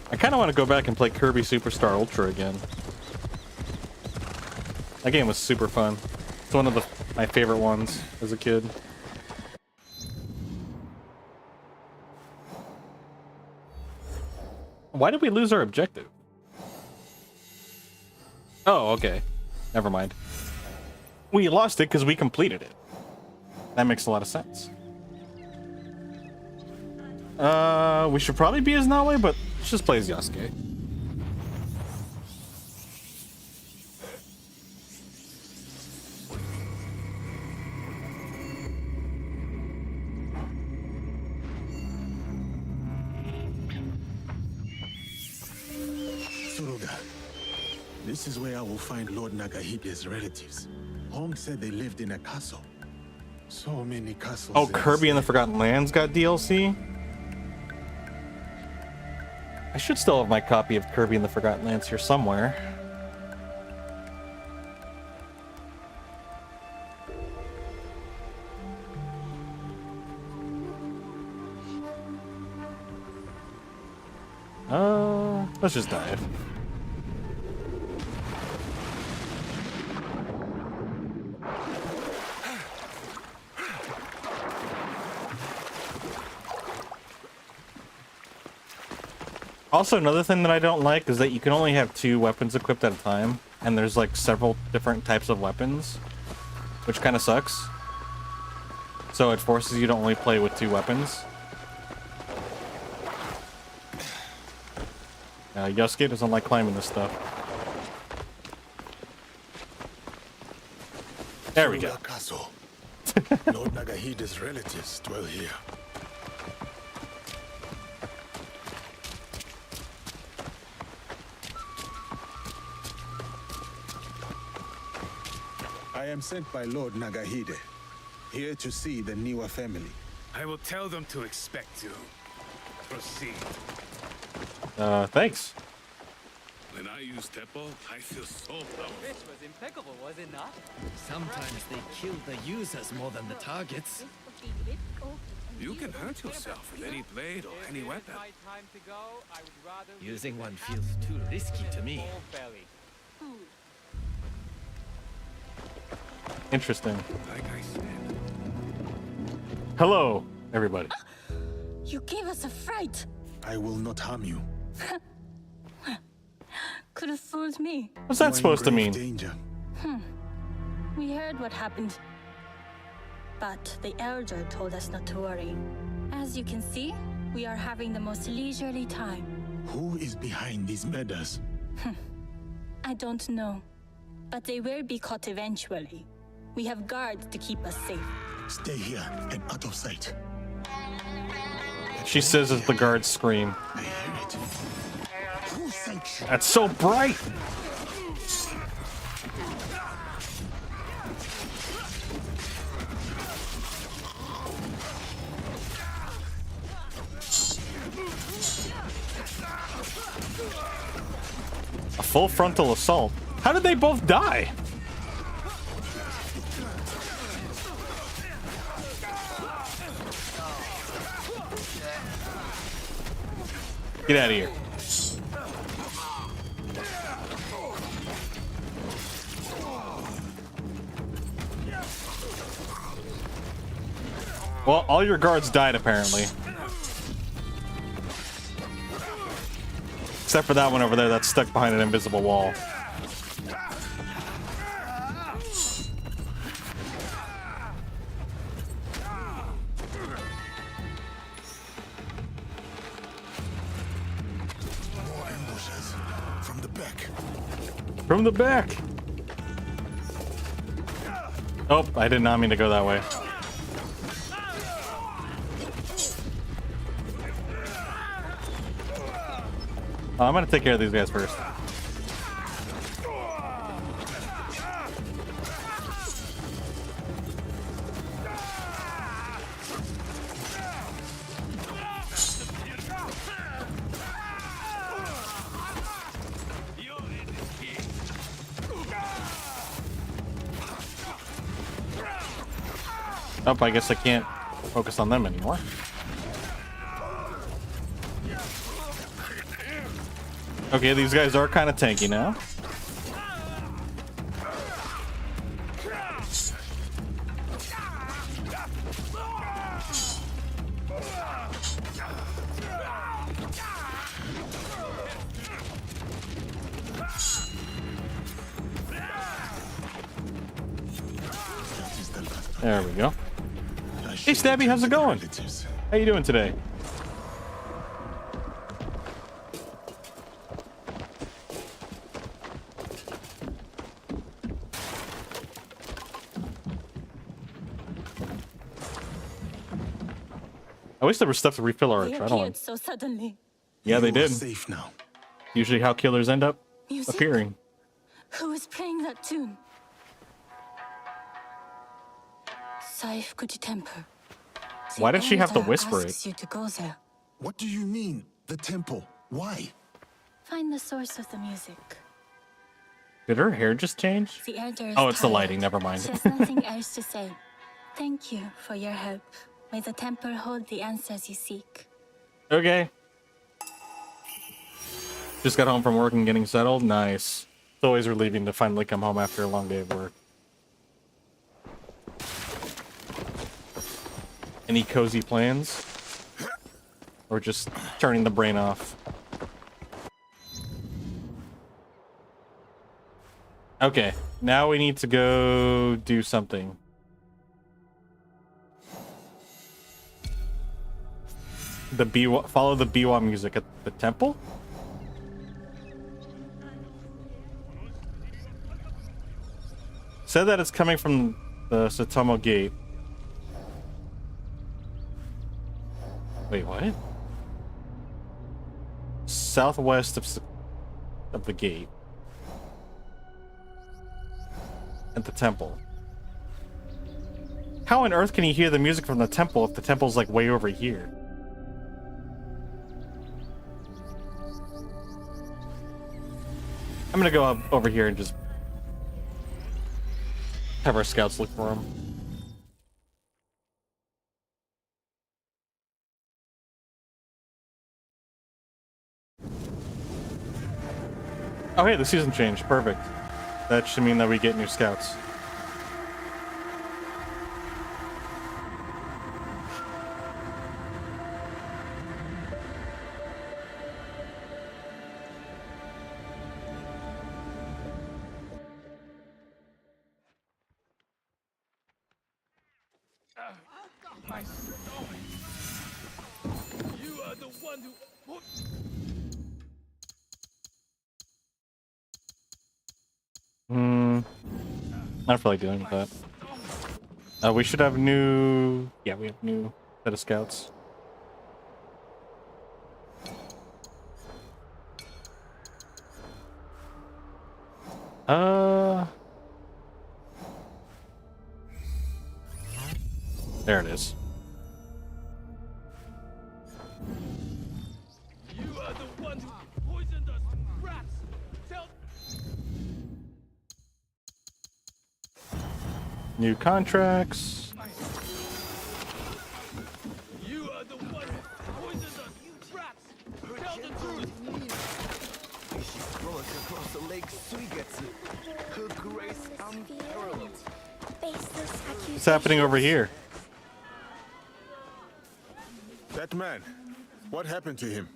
I kind of want to go back and play Kirby Superstar Ultra again. That game was super fun. It's one of my favorite ones as a kid. Why did we lose our objective? Oh, okay. Never mind. We lost it because we completed it. That makes a lot of sense. We should probably be as Nawe, but let's just play as Yasuke. This is where I will find Lord Nagahide's relatives. Hong said they lived in a castle. So many castles. Oh, Kirby and the Forgotten Lands got DLC? I should still have my copy of Kirby and the Forgotten Lands here somewhere. Let's just dive. Also, another thing that I don't like is that you can only have 2 weapons equipped at a time, and there's like several different types of weapons, which kind of sucks. So it forces you to only play with 2 weapons. Yasuke doesn't like climbing this stuff. There we go. Castle. Lord Nagahide's relatives dwell here. I am sent by Lord Nagahide, here to see the Niwa family. I will tell them to expect you. Proceed. Thanks. When I use Teppo, I feel so proud. This was impeccable, was it not? Sometimes they kill the users more than the targets. You can hurt yourself with any blade or any weapon. Using one feels too risky to me. Interesting. Like I said. Hello, everybody. You gave us a fright. I will not harm you. Could have fooled me. What's that supposed to mean? Danger. We heard what happened. But the elder told us not to worry. As you can see, we are having the most leisurely time. Who is behind these murders? I don't know. But they will be caught eventually. We have guards to keep us safe. Stay here and out of sight. She says as the guards scream. I hear it. Who sent you? That's so bright! A full frontal assault. How did they both die? Get out of here. Well, all your guards died apparently. Except for that one over there that's stuck behind an invisible wall. More ambushes. From the back. From the back. Oh, I did not mean to go that way. I'm gonna take care of these guys first. Oh, I guess I can't focus on them anymore. Okay, these guys are kind of tanky now. There we go. Hey, Stabby, how's it going? How you doing today? I wish there was stuff to refill our They adrenaline. appeared so suddenly. Yeah, they You are did. safe now. Usually how killers end up Music? appearing. Who is playing that tune? Saif Kuti Temple. The Why does she have to elder whisper asks it? you to go there. What do you mean? The temple? Why? Find the source of the music. Did her hair just change? The elder is Oh, it's the tired. lighting. Never mind. She has nothing else to say. Thank you for your help. May the temple hold the answers you seek. Okay. Just got home from work and getting settled. Nice. It's always relieving to finally come home after a long day of work. Any cozy plans? Or just turning the brain off? Okay, now we need to go do something. The biwa, follow the biwa music at the temple? Said that it's coming from the Satomo gate. Wait, what? Southwest of the gate. At the temple. How on earth can you hear the music from the temple if the temple's like way over here? I'm gonna go up over here and just have our scouts look for him. Oh, hey, the season changed. Perfect. That should mean that we get new scouts. My stomach. You are the one who put. Not really dealing with that. We should have new... Yeah, we have new set of scouts. There it is. You are the one who poisoned us. Rats. Tell. New contracts. You are the one who poisoned us. Rats. Tell the truth. She scrolls across the lake Suigetsu. Her grace unparalleled. What's happening over here? That man, what happened to him?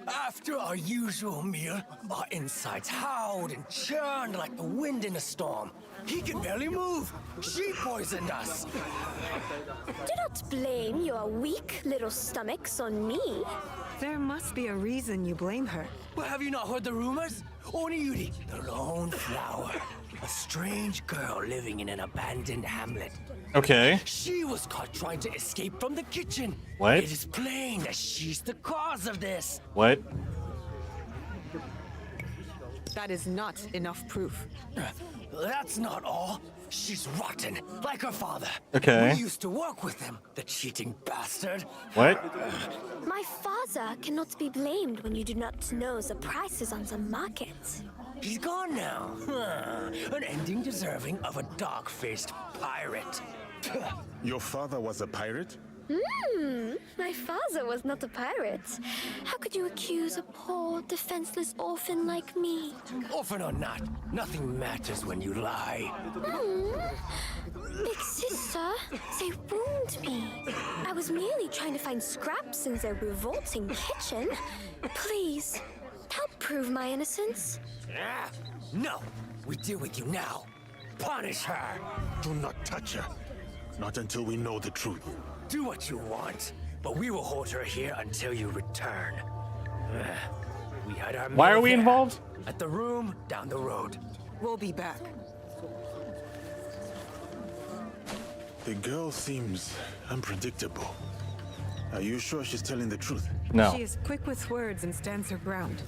After our usual meal, our insides howled and churned like the wind in a storm. He can barely move. She poisoned us. Do not blame your weak little stomachs on me. There must be a reason you blame her. Well, have you not heard the rumors? Oniyuri, the lone flower. A strange girl living in an abandoned hamlet. Okay. She was caught trying to escape from the kitchen. What? It is plain that she's the cause of this. What? That is not enough proof. That's not all. She's rotten, like her father. Okay. We used to work with him, the cheating bastard. What? My father cannot be blamed when you do not know the prices on the market. He's gone now. An ending deserving of a dog-faced pirate. Your father was a pirate? My father was not a pirate. How could you accuse a poor, defenseless orphan like me? Orphan or not, nothing matters when you lie. Big sister, they wound me. I was merely trying to find scraps in their revolting kitchen. Please, help prove my innocence. No, we deal with you now. Punish her. Do not touch her. Not until we know the truth. Do what you want, but we will hold her here until you return. We had our Why meal are we there, involved? at the room down the road. We'll be back. The girl seems unpredictable. Are you sure she's telling the truth? No. She is quick with words and stands her ground.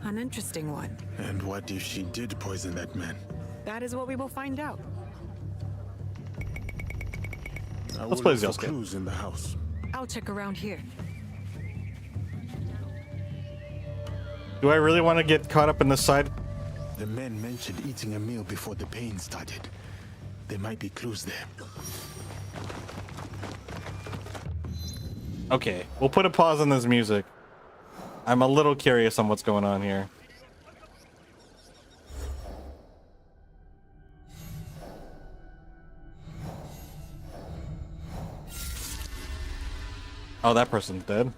An interesting one. And what if she did poison that man? That is what we will find out. Let's play the game. Clues in the house. I'll check around here. Do I really want to get caught up in this side? The men mentioned eating a meal before the pain started. There might be clues there. Okay, we'll put a pause on this music. I'm a little curious on what's going on here. Oh, that person's dead.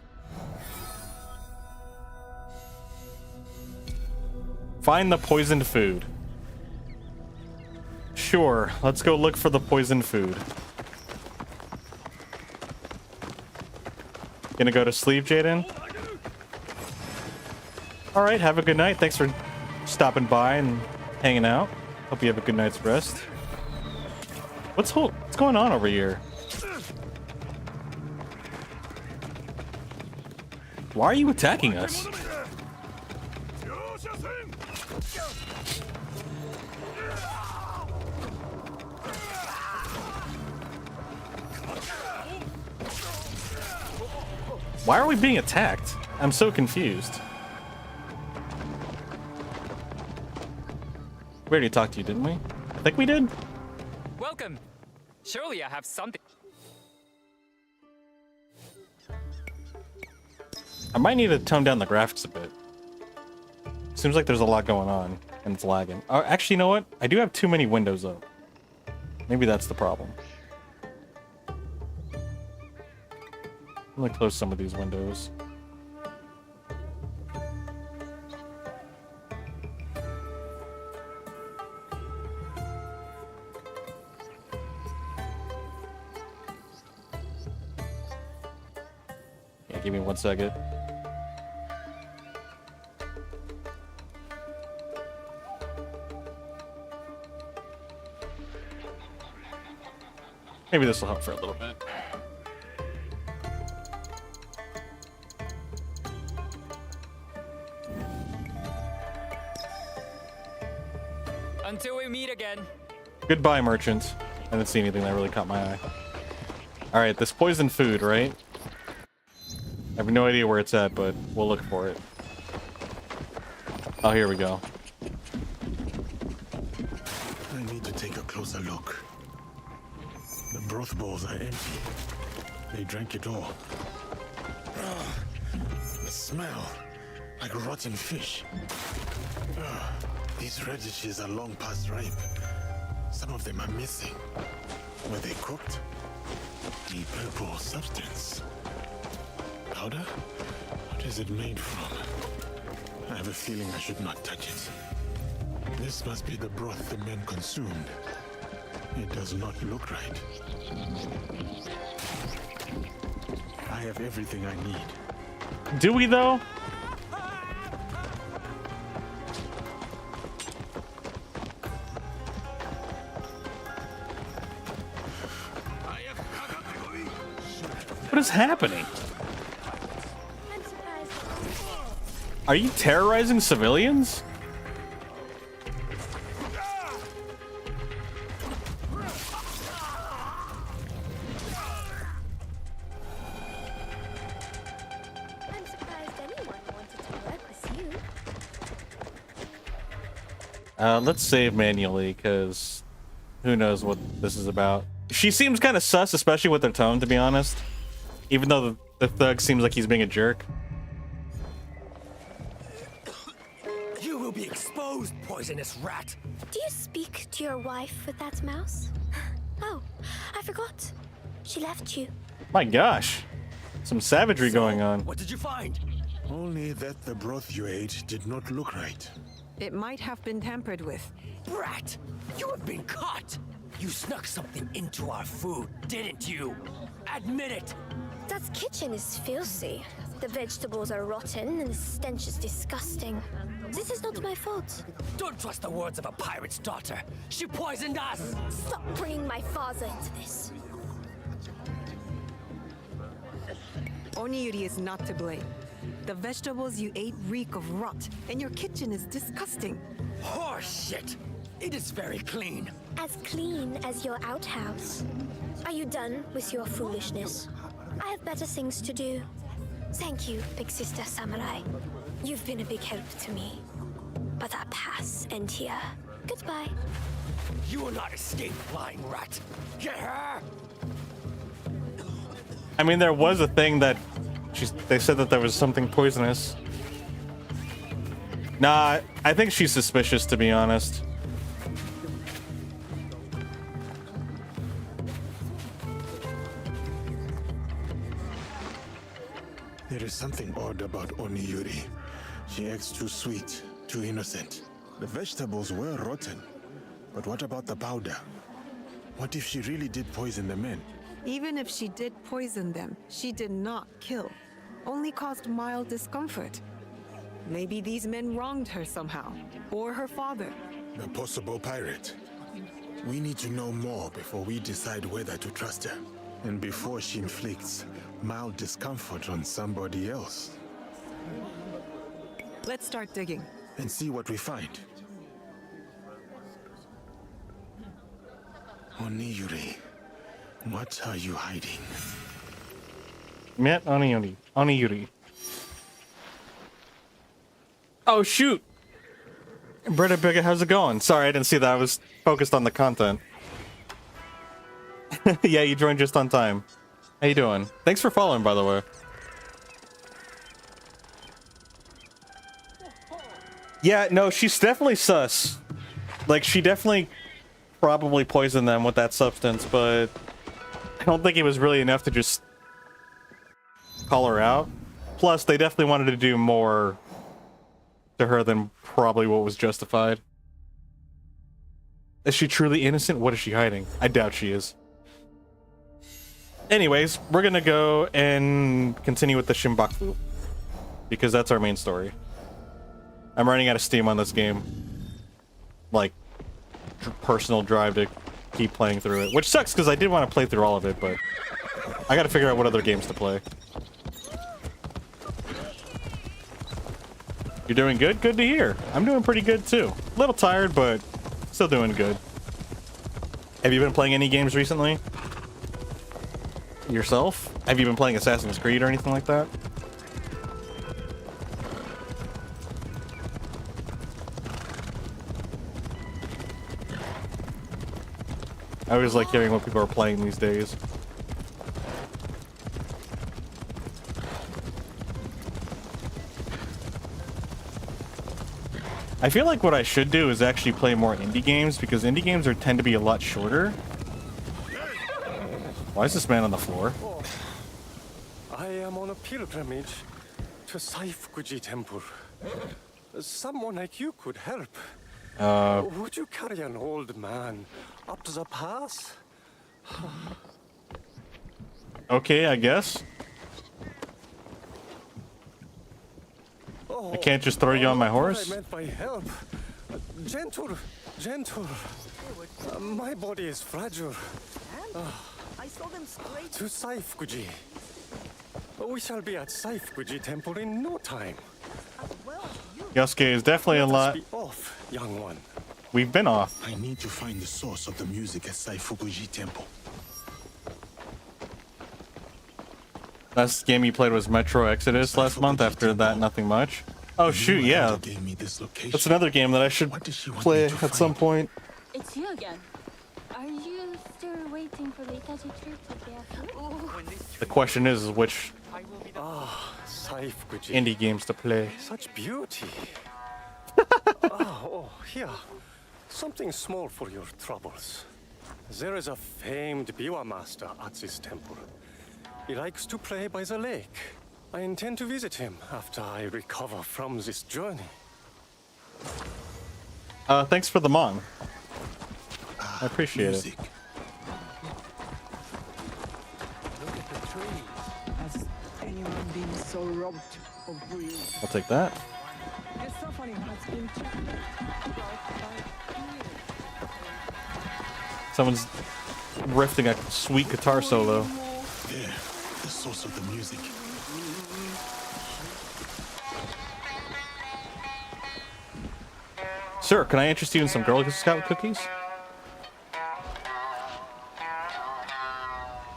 Find the poisoned food. Sure, let's go look for the poisoned food. Gonna go to sleep, Jaden? Alright, have a good night. Thanks for stopping by and hanging out. Hope you have a good night's rest. What's going on over here? Why are you attacking us? Why are we being attacked? I'm so confused. We already talked to you, didn't we? I think we did. Welcome. Surely I have something. I might need to tone down the graphics a bit. Seems like there's a lot going on and it's lagging. Oh, actually, you know what? I do have too many windows up. Maybe that's the problem. I'm gonna close some of these windows. Give me 1 second. Maybe this will help for a little bit. Until we meet again. Goodbye, merchant. I didn't see anything that really caught my eye. Alright, this poisoned food, right? I have no idea where it's at, but we'll look for it. Oh, here we go. I need to take a closer look. The broth bowls are empty. They drank it all. Ah, the smell, like rotten fish. Ah, these radishes are long past ripe. Some of them are missing. Were they cooked? The purple substance. Powder? What is it made from? I have a feeling I should not touch it. This must be the broth the men consumed. It does not look right. I have everything I need. Do we, though? What is happening? Are you terrorizing civilians? Let's save manually, because who knows what this is about. She seems kind of sus, especially with her tone, to be honest. Even though the thug seems like he's being a jerk. You will be exposed, poisonous rat. Do you speak to your wife with that mouse? Oh, I forgot. She left you. My gosh. Some savagery going on. What did you find? Only that the broth you ate did not look right. It might have been tampered with. Brat, you have been caught. You snuck something into our food, didn't you? Admit it. That kitchen is filthy. The vegetables are rotten and the stench is disgusting. This is not my fault. Don't trust the words of a pirate's daughter. She poisoned us. Stop bringing my father into this. Oniyuri is not to blame. The vegetables you ate reek of rot, and your kitchen is disgusting. Horse shit! It is very clean. As clean as your outhouse. Are you done with your foolishness? I have better things to do. Thank you, big sister samurai. You've been a big help to me. But our paths end here. Goodbye. You will not escape, flying rat. Get her! I mean, there was a thing that they said that there was something poisonous. Nah, I think she's suspicious, to be honest. There is something odd about Oniyuri. She acts too sweet, too innocent. The vegetables were rotten. But what about the powder? What if she really did poison the men? Even if she did poison them, she did not kill. Only caused mild discomfort. Maybe these men wronged her somehow. Or her father. The possible pirate. We need to know more before we decide whether to trust her. And before she inflicts mild discomfort on somebody else. Let's start digging. And see what we find. Oniyuri, what are you hiding? Met Oniyuri. Oh shoot! Bretta Bigga, how's it going? Sorry, I didn't see that. I was focused on the content. Yeah, you joined just on time. How you doing? Thanks for following, by the way. Yeah, no, she's definitely sus. Like, she definitely probably poisoned them with that substance, but I don't think it was really enough to just call her out. Plus, they definitely wanted to do more to her than probably what was justified. Is she truly innocent? What is she hiding? I doubt she is. Anyways, we're gonna go and continue with the Shimbaku because that's our main story. I'm running out of steam on this game. Like, personal drive to keep playing through it, which sucks because I did want to play through all of it, but I gotta figure out what other games to play. You're doing good? Good to hear. I'm doing pretty good too. A little tired, but still doing good. Have you been playing any games recently? Yourself? Have you been playing Assassin's Creed or anything like that? I always like hearing what people are playing these days. I feel like what I should do is actually play more indie games because indie games tend to be a lot shorter. Why is this man on the floor? I am on a pilgrimage to Saifukuji Temple. Someone like you could help. Would you carry an old man up the pass? Okay, I guess. I can't just throw you on my horse. I meant by help. Gentle, gentle. My body is fragile. I saw them straight to Saifukuji. We shall be at Saifukuji Temple in no time. Yasuke is definitely a lot. Be off, young one. We've been off. I need to find the source of the music at Saifukuji Temple. Last game you played was Metro Exodus last month. After that, nothing much. Oh shoot, yeah. That's another game that I should play at some point. It's you again. Are you still waiting for the Itachi trip to get The question is which Saifukuji. indie games to play. Such beauty. Oh, here. Something small for your troubles. There is a famed biwa master at this temple. He likes to play by the lake. I intend to visit him after I recover from this journey. Thanks for the mon. I appreciate it. Look at the trees. Has anyone been so robbed of real? I'll take that. The suffering has been Someone's riffing a sweet guitar solo. There, the source of the music. Sir, can I interest you in some Girl Scout cookies?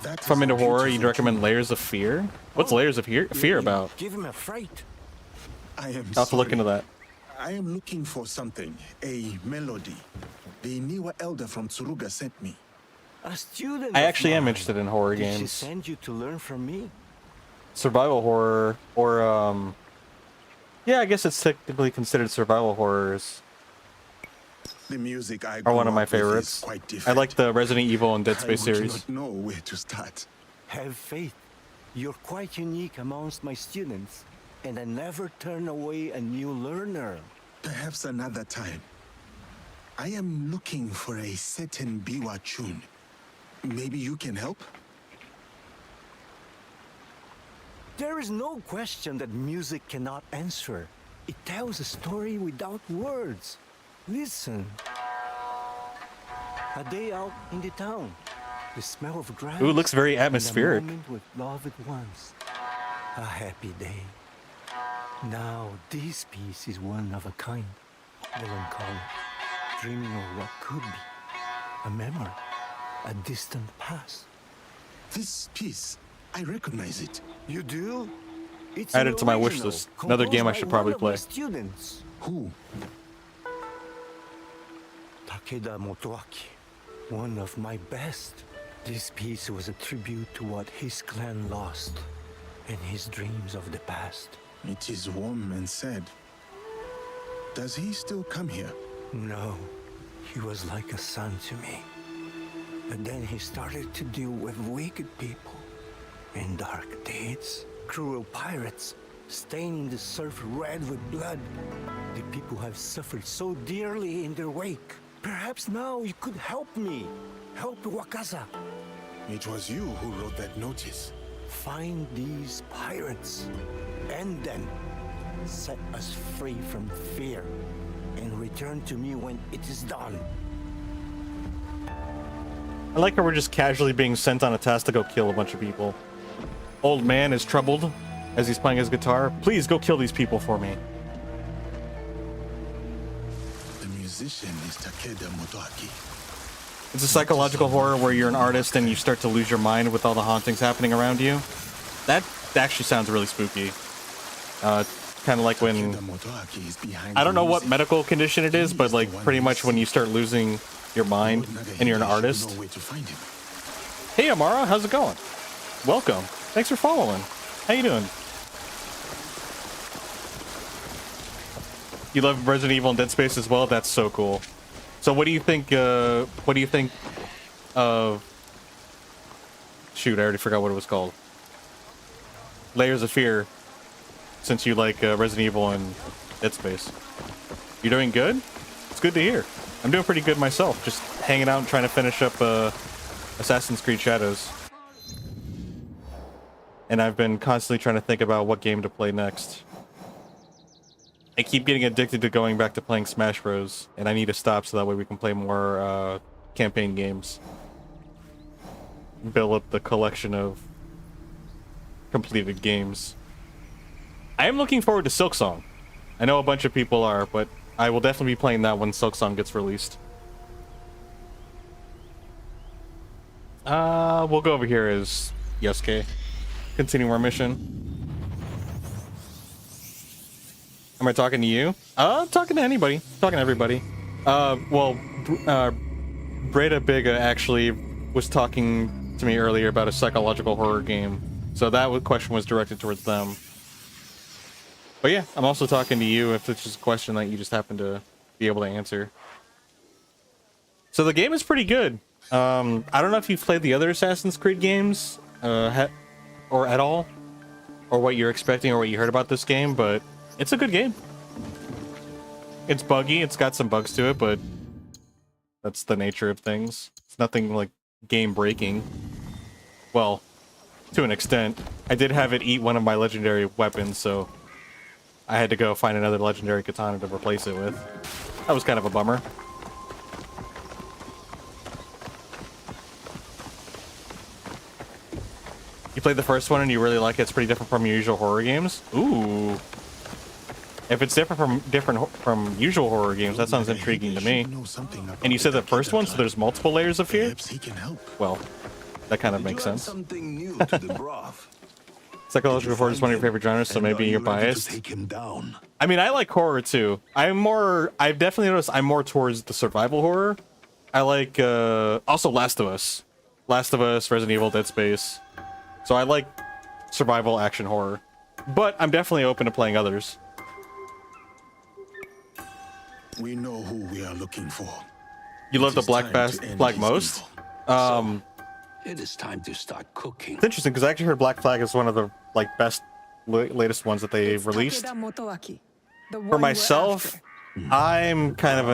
If I'm into horror, you'd recommend Layers of Fear? What's Layers of Fear about? Give him a fright. I am I'll have to look into that. I am looking for something, a melody. The Niwa elder from Tsuruga sent me. A student. I actually am interested in horror Did she games. send you to learn from me? Survival horror, or yeah, I guess it's technically considered survival horrors. The music I Are one of grew my up with is favorites. quite I different. like the Resident Evil and Dead Space I would series. not know where to start. Have faith. You're quite unique amongst my students, and I never turn away a new learner. Perhaps another time. I am looking for a certain biwa tune. Maybe you can help? There is no question that music cannot answer. It tells a story without words. Listen. A day out in the town. The smell of grass. Ooh, looks very and a atmospheric. moment with loved ones. A happy day. Now this piece is one of a kind. Melancholy. Dreaming of what could be. A memory. A distant past. This piece, I recognize it. You do? It's Add an it to my wish original, list. Another game I composed should by probably one of my play. Students. Who? Takeda Motoaki, one of my best. This piece was a tribute to what his clan lost and his dreams of the past. It is warm and sad. Does he still come here? No, he was like a son to me. But then he started to deal with wicked people and dark deeds. Cruel pirates, staining the surf red with blood. The people have suffered so dearly in their wake. Perhaps now you could help me. Help Wakaza. It was you who wrote that notice. Find these pirates, and then set us free from fear, and return to me when it is done. I like how we're just casually being sent on a task to go kill a bunch of people. Old man is troubled as he's playing his guitar. Please go kill these people for me. The musician is Takeda Motoaki. It's a psychological horror where you're an artist and you start to lose your mind with all the hauntings happening around you. That actually sounds really spooky. Kind of like when... I don't know what medical condition it is, but like pretty much when you start losing your mind and you're an artist. Hey Amara, how's it going? Welcome. Thanks for following. How you doing? You love Resident Evil and Dead Space as well? That's so cool. So what do you think of... Shoot, I already forgot what it was called. Layers of Fear, since you like Resident Evil and Dead Space. You're doing good? It's good to hear. I'm doing pretty good myself, just hanging out and trying to finish up Assassin's Creed Shadows. And I've been constantly trying to think about what game to play next. I keep getting addicted to going back to playing Smash Bros. And I need to stop so that way we can play more campaign games. Build up the collection of completed games. I am looking forward to Silksong. I know a bunch of people are, but I will definitely be playing that when Silksong gets released. We'll go over here as Yosuke. Continue our mission. Am I talking to you? Talking to anybody. Talking to everybody. Breda Biga actually was talking to me earlier about a psychological horror game. So that question was directed towards them. But yeah, I'm also talking to you if it's just a question that you just happen to be able to answer. So the game is pretty good. I don't know if you've played the other Assassin's Creed games, or at all, or what you're expecting or what you heard about this game, but it's a good game. It's buggy, it's got some bugs to it, but that's the nature of things. It's nothing like game breaking. Well, to an extent. I did have it eat one of my legendary weapons, so I had to go find another legendary katana to replace it with. That was kind of a bummer. You played the first one and you really like it? It's pretty different from your usual horror games? Ooh. If it's different from usual horror games, that sounds intriguing to me. And you said the first one, so there's multiple layers of fear? Well, that kind of makes sense. Psychological horror is one of your favorite genres, so maybe you're biased. I mean, I like horror too. I've definitely noticed I'm more towards the survival horror. I like, also Last of Us. Last of Us, Resident Evil, Dead Space. So I like survival action horror. But I'm definitely open to playing others. We know who we are looking for. You love the Black most? It is time to start cooking. It's interesting because I actually heard Black Flag is one of the best latest ones that they released. For myself, I'm kind of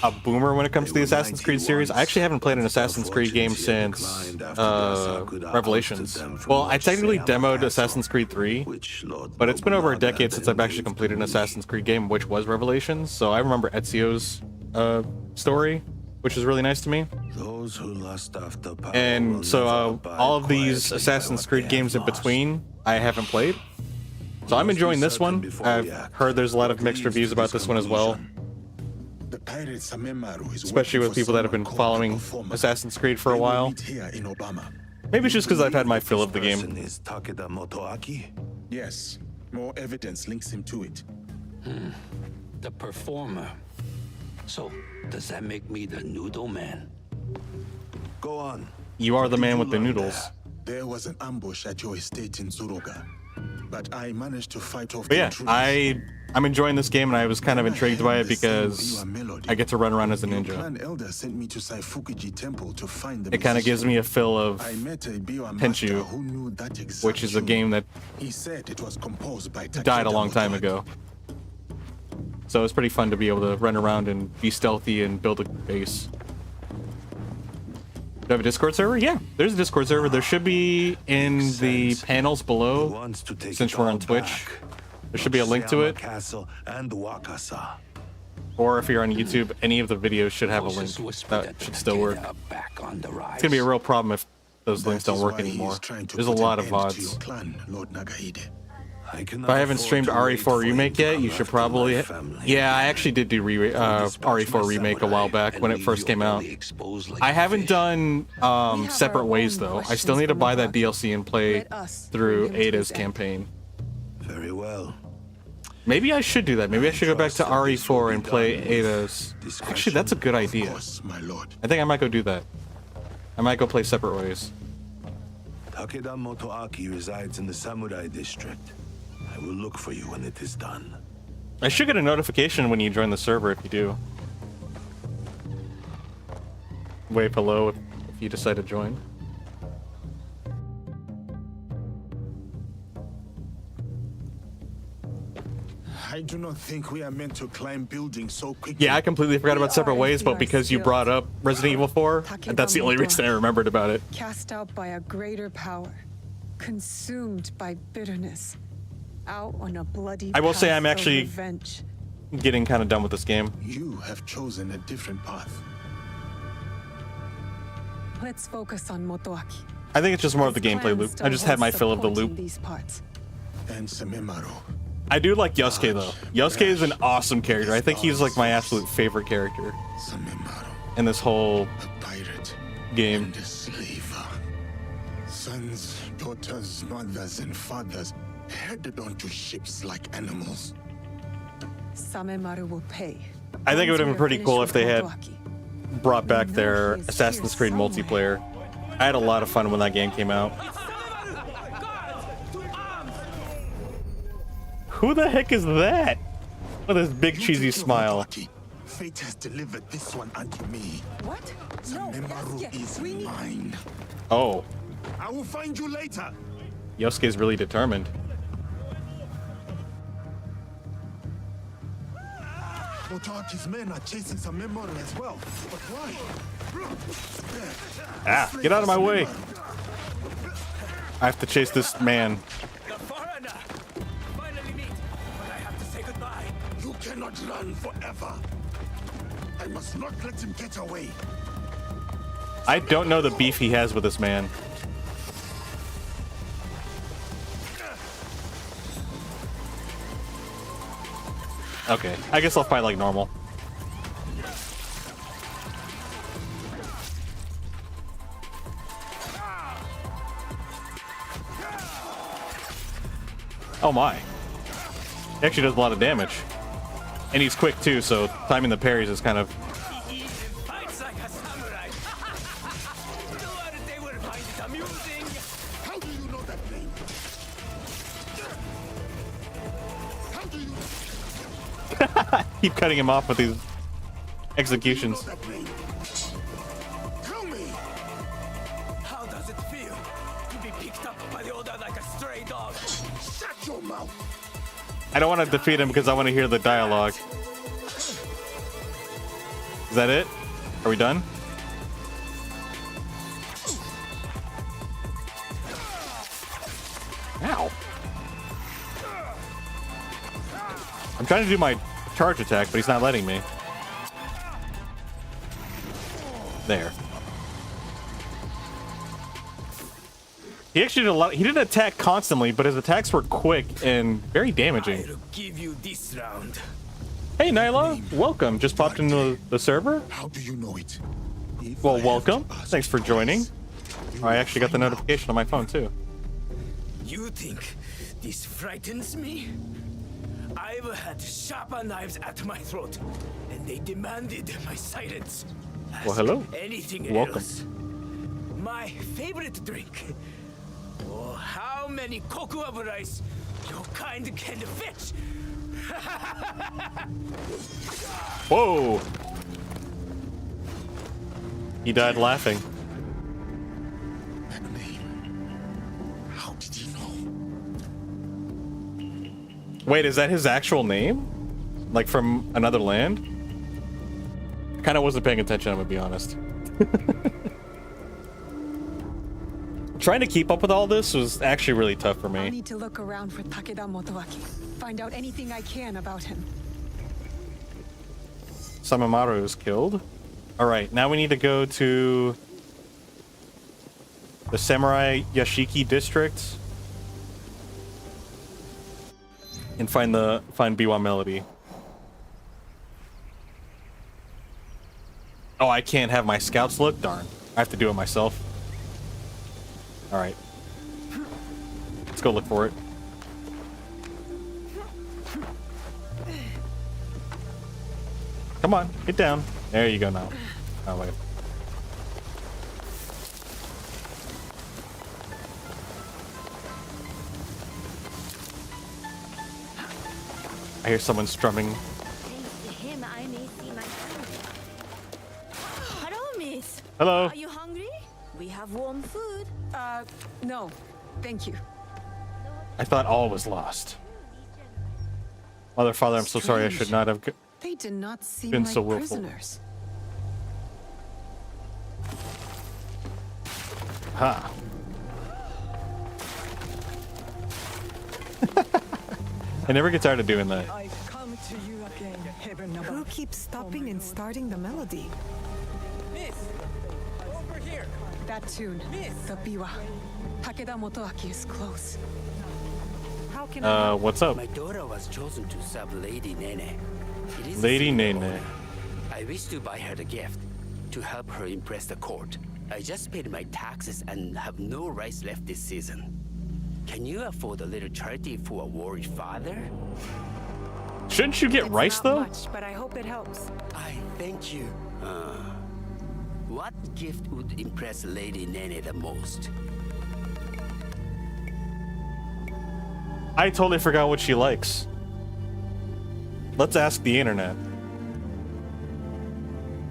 a boomer when it comes to the Assassin's Creed series. I actually haven't played an Assassin's Creed game since Revelations. Well, I technically demoed Assassin's Creed 3, but it's been over a decade since I've actually completed an Assassin's Creed game, which was Revelations. So I remember Ezio's story, which is really nice to me. And so all of these Assassin's Creed games in between, I haven't played. So I'm enjoying this one. I've heard there's a lot of mixed reviews about this one as well. Especially with people that have been following Assassin's Creed for a while. Maybe it's just because I've had my fill of the game. Yes, more evidence links him to it. The performer. So, does that make me the noodle man? Go on. You are the man with the noodles. There was an ambush at your estate in Zuroga, but I managed to fight off the intruders. I'm enjoying this game, and I was kind of intrigued by it because I get to run around as a ninja. It kind of gives me a feel of Tenchu, which is a game that died a long time ago. So it's pretty fun to be able to run around and be stealthy and build a base. Do I have a Discord server? Yeah, there's a Discord server. There should be in the panels below, since we're on Twitch. There should be a link to it. Castle and Wakasa. Or if you're on YouTube, any of the videos should have a link. That should still work. It's gonna be a real problem if those links don't work anymore. There's a lot of VODs. If I haven't streamed RE4 Remake yet, you should probably... Yeah, I actually did do RE4 Remake a while back when it first came out. I haven't done Separate Ways, though. I still need to buy that DLC and play through Ada's campaign. Very well. Maybe I should do that. Maybe I should go back to RE4 and play Ada's. Actually, that's a good idea. I think I might go do that. I might go play Separate Ways. Takeda Motoaki resides in the Samurai District. I will look for you when it is done. I should get a notification when you join the server if you do. Wave hello if you decide to join. I do not think we are meant to climb buildings so quickly. Yeah, I completely forgot about Separate Ways, but because you brought up Resident Evil 4, and that's the only reason I remembered about it. Cast out by a greater power, consumed by bitterness, out on a bloody I will say path I'm of actually revenge. getting kind of done with this game. You have chosen a different path. Let's focus on Motoaki. I think it's just more of the gameplay loop. I just had my fill of the loop. These parts. And Samemaru. I do like Yosuke though. Yosuke is an awesome character. I think he's like my absolute favorite character in this whole game. And a slave. Sons, daughters, mothers, and fathers headed onto ships like animals. Samemaru will pay. I think it would have been pretty cool if they had brought back their Assassin's Creed multiplayer. I had a lot of fun when that game came out. Who the heck is that? With his big cheesy smile. Fate has delivered this one unto me. What? Samemaru is mine. Oh. I will find you later. Yosuke's really determined. Motoaki's men are chasing Samemaru as well. But why? Ah, get out of my way. I have to chase this man. You cannot run forever. I must not let him get away. I don't know the beef he has with this man. Okay, I guess I'll fight like normal. Oh my. He actually does a lot of damage. And he's quick too, so timing the parries is kind of... How do you know that name? How do you... Keep cutting him off with these executions. Tell me. How does it feel to be picked up by the order like a stray dog? Shut your mouth. I don't want to defeat him because I want to hear the dialogue. Is that it? Are we done? Ow. I'm trying to do my charge attack, but he's not letting me. There. He actually did a lot. He didn't attack constantly, but his attacks were quick and very damaging. I'll give you this round. Hey, Nyla, welcome. Just popped into the server. How do you know it? Well, welcome. Thanks for joining. I actually got the notification on my phone too. You think this frightens me? I've had sharper knives at my throat, and they demanded my silence. Well, hello. Anything Welcome. else? My favorite drink. Or how many cocoa rice your kind can fetch? Whoa! He died laughing. That name. How did he know? Wait, is that his actual name? Like from another land? I kind of wasn't paying attention, I'm gonna be honest. Trying to keep up with all this was actually really tough for I'll me. need to look around for Takeda Motoaki. Find out anything I can about him. Samemaru is killed. Alright, now we need to go to the Samurai Yashiki district and find Biwa Melody. Oh, I can't have my scouts look? Darn. I have to do it myself. Alright. Let's go look for it. Come on, get down. There you go now. Oh, wait. I hear someone strumming. Thanks to him, I may see my friend. Hello, miss. Hello. Are you hungry? We have warm food. No. Thank you. I thought all was lost. Mother, father, I'm so sorry. I should not have They did not seem been like so willful. prisoners. Ha. I never get tired of doing that. I've come to you again, heaven above. Who keeps stopping and starting the melody? Miss, over here. That tune, the biwa. Takeda Motoaki is close. How can I What's up? My daughter was chosen to serve Lady Nene. It is a Lady single Nene. honor. I wish to buy her the gift to help her impress the court. I just paid my taxes and have no rice left this season. Can you afford a little charity for a worried father? Shouldn't you get rice not though? much, but I hope it helps. I thank you. What gift would impress Lady Nene the most? I totally forgot what she likes. Let's ask the internet.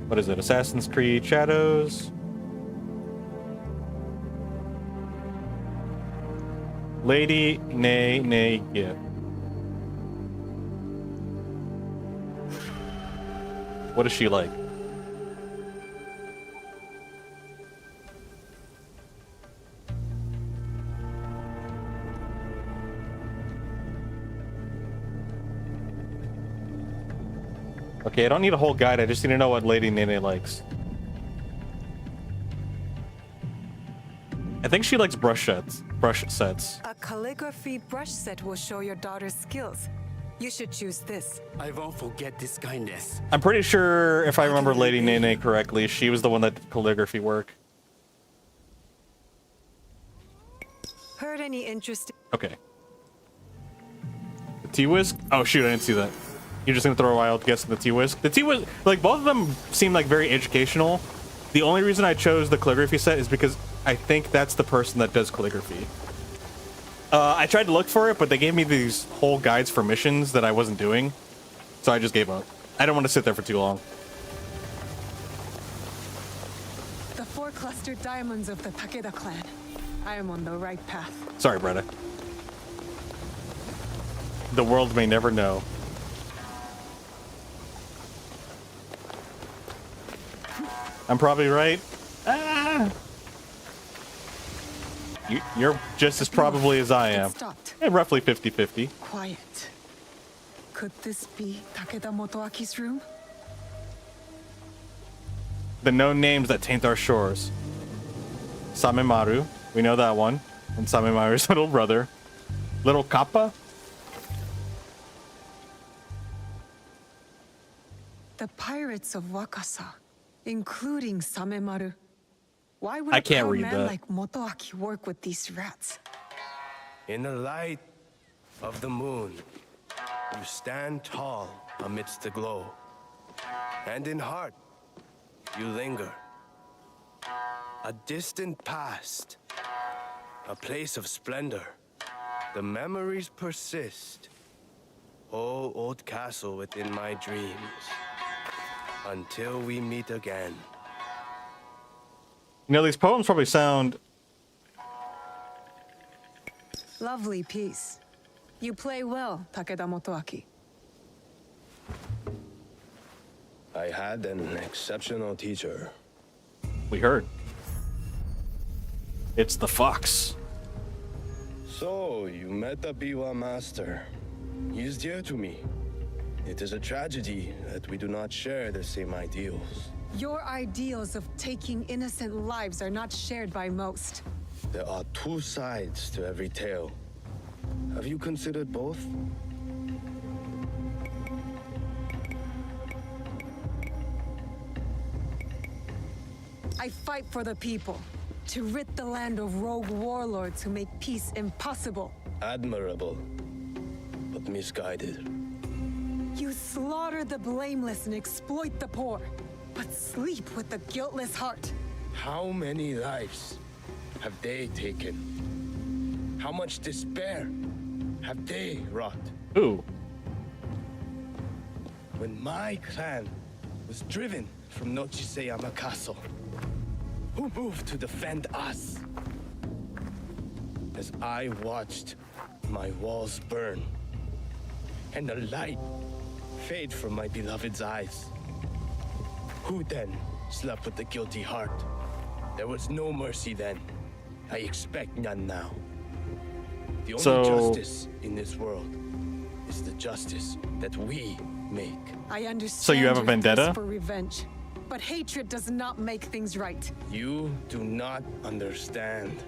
What is it? Assassin's Creed Shadows? Lady Nene gift. What does she like? Okay, I don't need a whole guide. I just need to know what Lady Nene likes. I think she likes brush sets. A calligraphy brush set will show your daughter's skills. You should choose this. I won't forget this kindness. I'm pretty sure, if I remember Lady Nene correctly, she was the one that did calligraphy work. Heard any interesting? Okay. The T-Whisk? Oh shoot, I didn't see that. You're just gonna throw a wild guess at the T-Whisk? The T-Whisk, like both of them seem like very educational. The only reason I chose the calligraphy set is because I think that's the person that does calligraphy. I tried to look for it, but they gave me these whole guides for missions that I wasn't doing. So I just gave up. I don't want to sit there for too long. The 4 clustered diamonds of the Takeda clan. I am on the right path. Sorry, Bretta. The world may never know. I'm probably right. Ah! You're just as probably as I am. Stopped. Yeah, roughly 50-50. Quiet. Could this be Takeda Motoaki's room? The known names that taint our shores. Samemaru, we know that one. And Samemaru's little brother. Little Kappa? The pirates of Wakasa, including Samemaru. Why would I a can't pro read man that. like Motoaki work with these rats? In the light of the moon, you stand tall amidst the glow. And in heart, you linger. A distant past, a place of splendor. The memories persist. Oh, old castle within my dreams. Until we meet again. You know, these poems probably sound... Lovely piece. You play well, Takeda Motoaki. I had an exceptional teacher. We heard. It's the fox. So, you met the Biwa master. He is dear to me. It is a tragedy that we do not share the same ideals. Your ideals of taking innocent lives are not shared by most. There are two sides to every tale. Have you considered both? I fight for the people, to rid the land of rogue warlords who make peace impossible. Admirable, but misguided. You slaughter the blameless and exploit the poor, but sleep with the guiltless heart. How many lives have they taken? How much despair have they wrought? Who? When my clan was driven from Nochiseyama Castle, who moved to defend us? As I watched my walls burn and the light fade from my beloved's eyes, who then slept with the guilty heart? There was no mercy then. I expect none now. The only justice in this world is the justice that we make. I understand. So you have a vendetta? Thirst for revenge, but hatred does not make things right. You do not understand.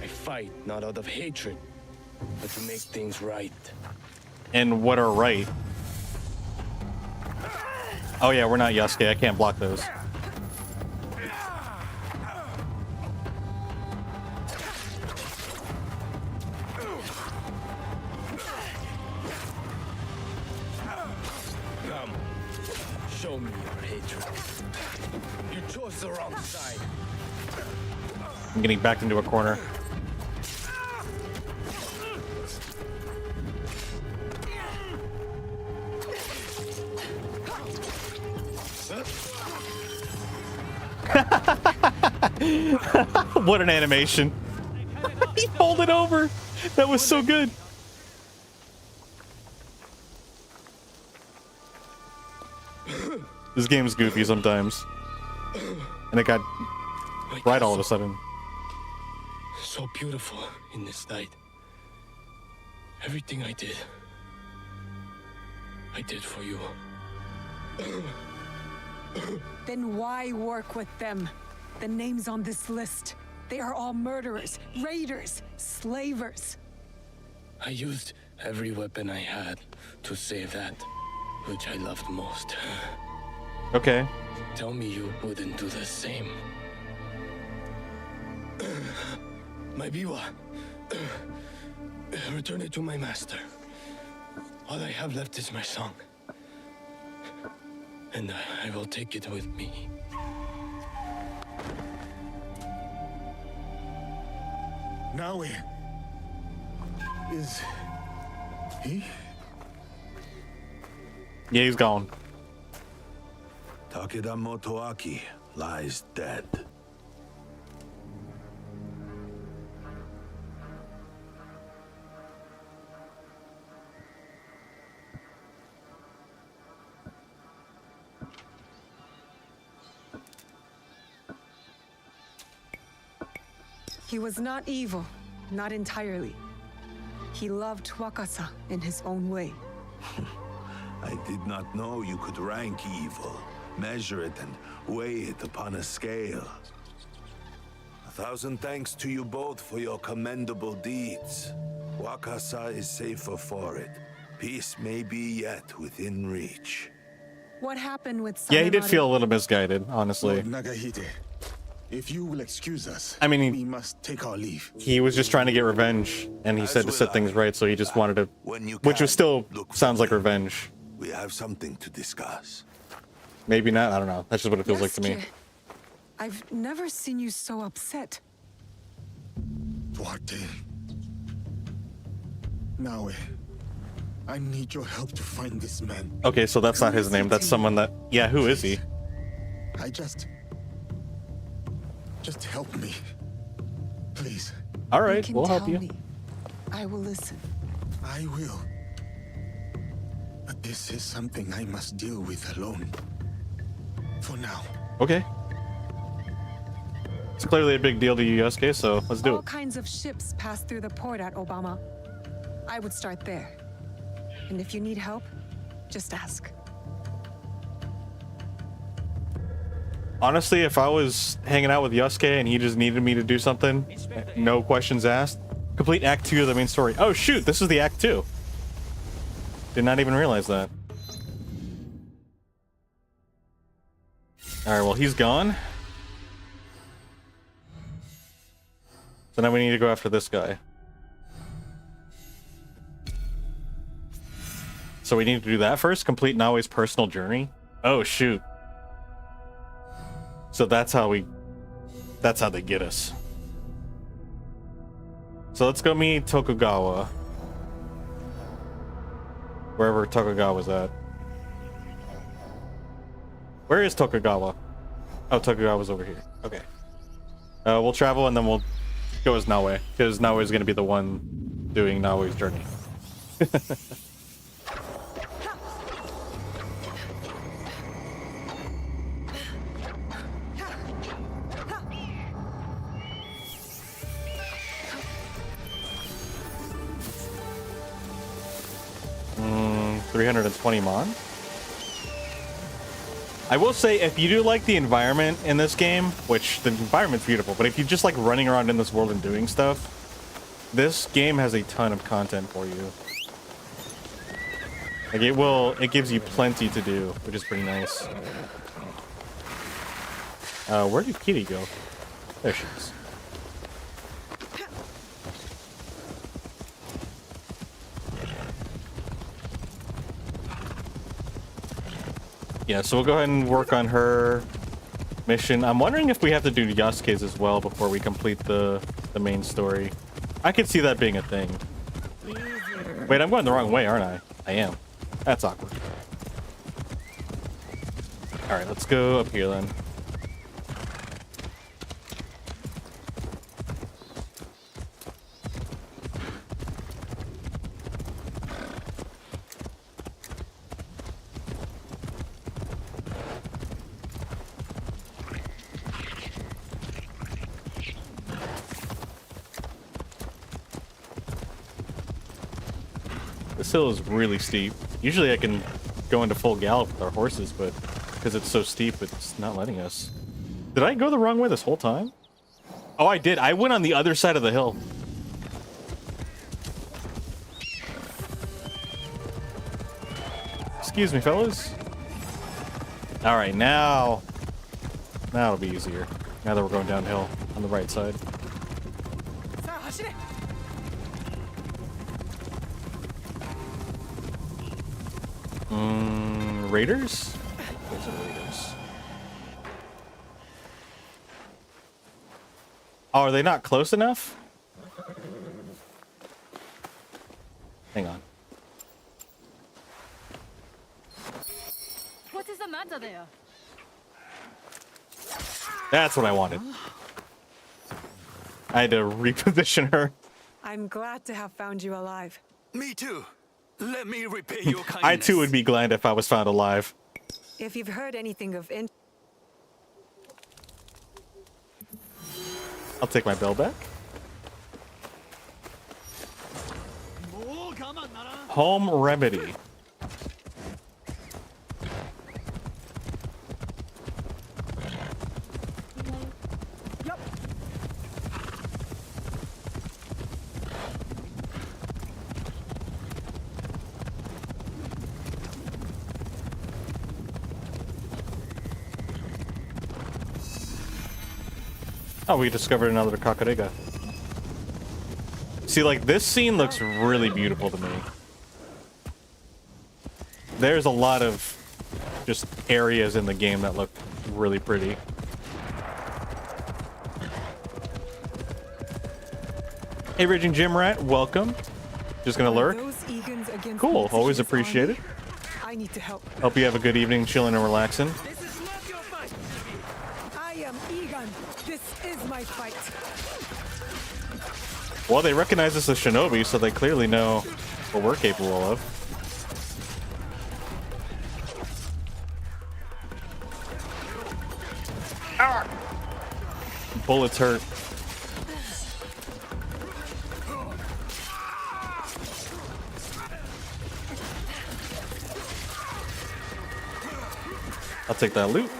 I fight not out of hatred, but to make things right. And what are right? Oh yeah, we're not Yasuke. I can't block those. Come, show me your hatred. You chose the wrong side. I'm getting backed into a corner. What an animation. He folded over. That was so good. This game's goofy sometimes. And it got right all of a sudden. So beautiful in this night. Everything I did for you. Then why work with them? The names on this list, they are all murderers, raiders, slavers. I used every weapon I had to save that which I loved most. Okay. Tell me you wouldn't do the same. My biwa. Return it to my master. All I have left is my song. And I will take it with me. Now is he? Yeah, he's gone. Takeda Motoaki lies dead. He was not evil, not entirely. He loved Wakasa in his own way. I did not know you could rank evil, measure it, and weigh it upon a scale. 1,000 thanks to you both for your commendable deeds. Wakasa is safer for it. Peace may be yet within reach. What happened with Yeah, he did Samemaro? feel a little misguided, honestly. Lord Nagahide, if you will excuse us, I mean, we must take our leave. he was just trying to get revenge, and he said to set things right, so he just wanted to, which was still sounds like revenge. We have something to discuss. Maybe not. I don't know. That's just what it feels like to me. Yasuke, I've never seen you so upset. Duarte. Naue, I need your help to find this man. Okay, so that's not his name. That's someone that. Yeah, who is he? I just help me. Please. All You right, can we'll help tell you. me. I will listen. I will. But this is something I must deal with alone. For now. Okay. It's clearly a big deal to you, Yosuke, so let's do All it. kinds of ships pass through the port at Obama. I would start there. And if you need help, just ask. Honestly, if I was hanging out with Yosuke and he just needed me to do something, no questions asked, complete Act 2 of the main story. Oh shoot, this is the Act 2. Did not even realize that. Alright, well he's gone. So now we need to go after this guy. So we need to do that first? Complete Naoi's personal journey? Oh shoot. So that's how they get us. So let's go meet Tokugawa. Wherever Tokugawa's at. Where is Tokugawa? Oh, Tokugawa's over here. Okay. We'll travel and then we'll go as Naoi, because Naoi is going to be the one doing Naoi's journey. 320 mon. I will say, if you do like the environment in this game, which the environment's beautiful, but if you just like running around in this world and doing stuff, this game has a ton of content for you. Like it gives you plenty to do, which is pretty nice. Where did Kitty go? There she is. Yeah, so we'll go ahead and work on her mission. I'm wondering if we have to do Yasuke's as well before we complete the main story. I could see that being a thing. Wait, I'm going the wrong way, aren't I? I am. That's awkward. Alright, let's go up here then. This hill is really steep. Usually I can go into full gallop with our horses, but because it's so steep, it's not letting us. Did I go the wrong way this whole time? Oh, I did. I went on the other side of the hill. Excuse me, fellas. All right, now it'll be easier. Now that we're going downhill on the right side. Raiders? Where's the raiders? Oh, are they not close enough? Hang on. What is the matter there? That's what I wanted. I had to reposition her. I'm glad to have found you alive. Me too. Let me repay your kindness. I too would be glad if I was found alive. If you've heard anything of I'll take my bell back. Home remedy. Oh, we discovered another Kakarega. See, like, this scene looks really beautiful to me. There's a lot of just areas in the game that look really pretty. Hey, Raging Gym Rat, welcome. Just gonna lurk. Cool, always appreciate it. I need to help. Hope you have a good evening, chilling and relaxing. I am Egan. This is my fight. Well, they recognize us as shinobi, so they clearly know what we're capable of. Bullets hurt. I'll take that loot.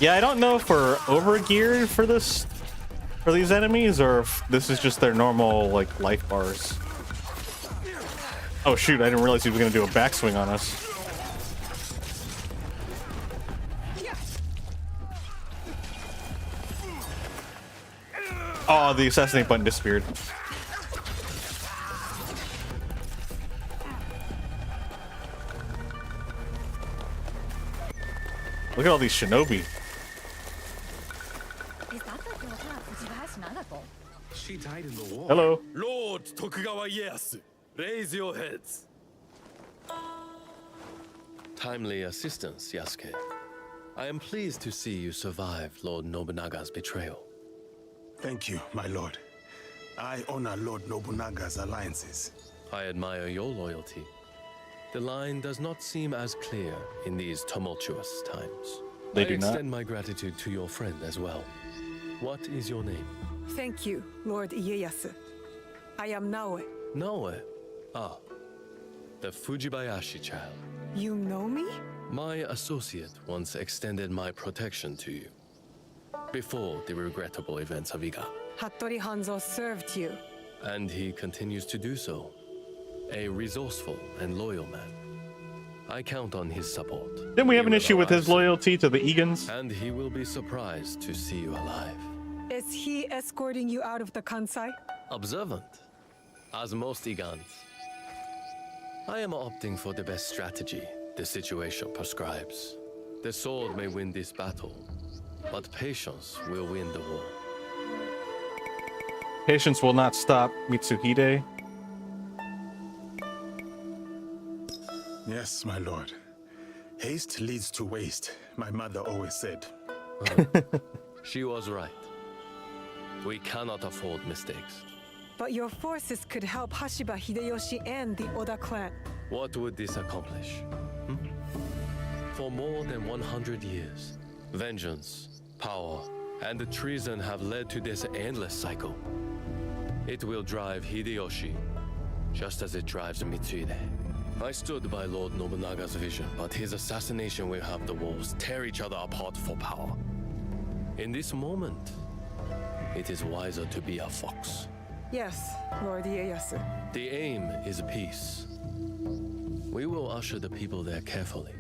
Yeah, I don't know if we're over geared for these enemies, or if this is just their normal like life bars. Oh shoot, I didn't realize he was gonna do a backswing on us. Oh, the assassinate button disappeared. Look at all these shinobi. She died in the war. Hello. Lord Tokugawa Ieyasu, raise your heads. Timely assistance, Yasuke. I am pleased to see you survived Lord Nobunaga's betrayal. Thank you, my lord. I honor Lord Nobunaga's alliances. I admire your loyalty. The line does not seem as clear in these tumultuous times. They I do not. extend my gratitude to your friend as well. What is your name? Thank you, Lord Ieyasu. I am Naoe. Naoe. Ah, the Fujibayashi child. You know me? My associate once extended my protection to you. Before the regrettable events of Iga. Hattori Hanzo served you. And he continues to do so. A resourceful and loyal man. I count on his support. Didn't we have an issue with his loyalty to the Egans? And he will be surprised to see you alive. Is he escorting you out of the Kansai? Observant, as most Egans. I am opting for the best strategy the situation prescribes. The sword may win this battle, but patience will win the war. Patience will not stop Mitsuhide. Yes, my lord. Haste leads to waste, my mother always said. She was right. We cannot afford mistakes. But your forces could help Hashiba Hideyoshi and the Oda clan. What would this accomplish? For more than 100 years, vengeance, power, and treason have led to this endless cycle. It will drive Hideyoshi, just as it drives Mitsuhide. I stood by Lord Nobunaga's vision, but his assassination will have the wolves tear each other apart for power. In this moment, it is wiser to be a fox. Yes, Lord Ieyasu. The aim is peace. We will usher the people there carefully.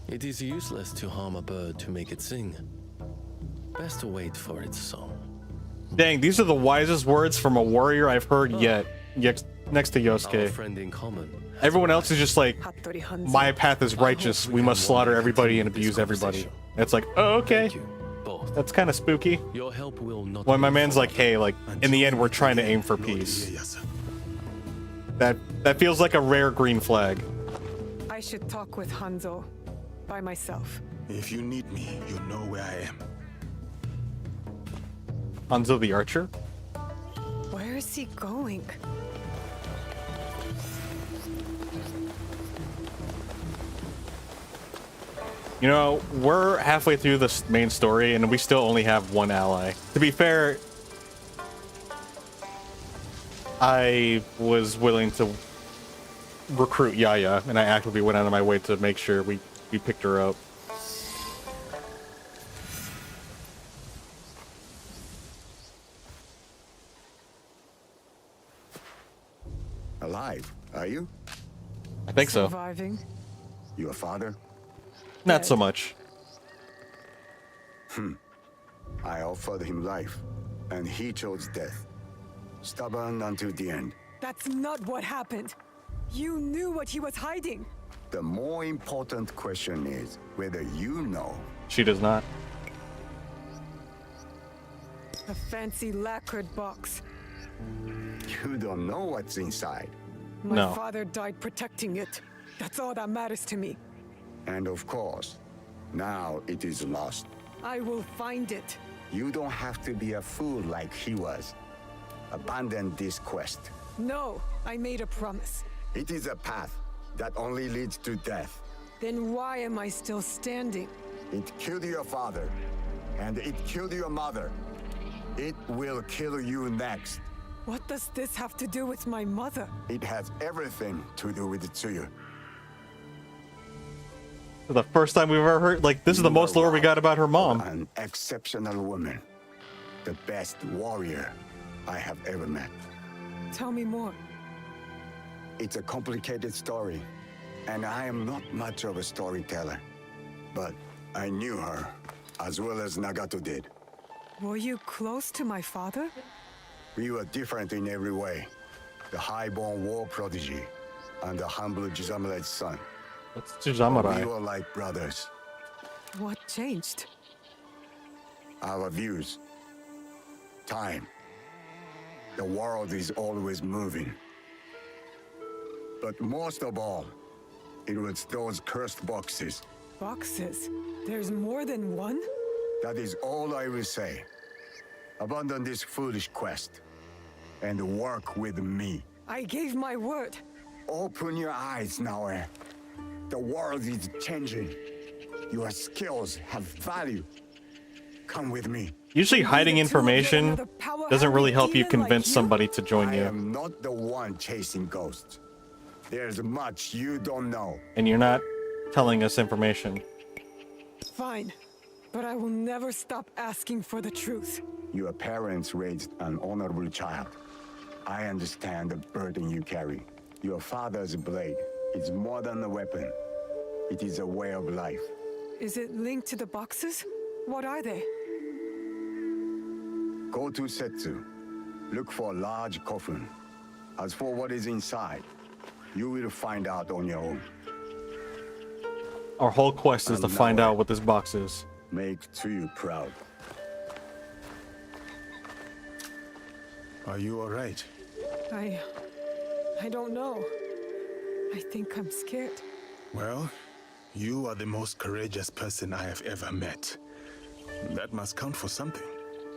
It is useless to harm a bird to make it sing. Best to wait for its song. Dang, these are the wisest words from a warrior I've heard yet. Next to Our Yosuke. friend in common. Everyone else is just like, my path is righteous. We must slaughter everybody and abuse everybody. And it's like, oh, okay. That's kind of spooky. Your help will not When my man's like, hey, like, in the end, we're trying to aim for peace. That feels like a rare green flag. I should talk with Hanzo by myself. If you need me, you know where I am. Hanzo the Archer? Where is he going? You know, we're halfway through this main story and we still only have one ally. To be fair, I was willing to recruit Yaya, and I actively went out of my way to make sure we picked her up. Alive, are you? I think so. Surviving. Your father? Not so much. I offered him life, and he chose death. Stubborn until the end. That's not what happened. You knew what he was hiding. The more important question is whether you know. She does not. A fancy lacquered box. You don't know what's inside. My father died protecting it. That's all that matters to me. And of course, now it is lost. I will find it. You don't have to be a fool like he was. Abandon this quest. No, I made a promise. It is a path that only leads to death. Then why am I still standing? It killed your father, and it killed your mother. It will kill you next. What does this have to do with my mother? It has everything to do with Tsuyu. For the first time we've ever heard, like, this is the most lore we got about her mom. An exceptional woman. The best warrior I have ever met. Tell me more. It's a complicated story, and I am not much of a storyteller. But I knew her as well as Nagato did. Were you close to my father? We were different in every way. The highborn war prodigy and the humble Jizamurei's son. What's Jizamurai? We were like brothers. What changed? Our views. Time. The world is always moving. But most of all, it was those cursed boxes. Boxes? There's more than one? That is all I will say. Abandon this foolish quest and work with me. I gave my word. Open your eyes, Naoe. The world is changing. Your skills have value. Come with me. Usually hiding information doesn't really help you convince somebody to join you. I am not the one chasing ghosts. There's much you don't know. And you're not telling us information. Fine, but I will never stop asking for the truth. Your parents raised an honorable child. I understand the burden you carry. Your father's blade is more than a weapon. It is a way of life. Is it linked to the boxes? What are they? Go to Setsu. Look for a large coffin. As for what is inside, you will find out on your own. Our whole quest is to find out what this box is. Make Tsuyu proud. Are you all right? I don't know. I think I'm scared. Well, you are the most courageous person I have ever met. That must count for something.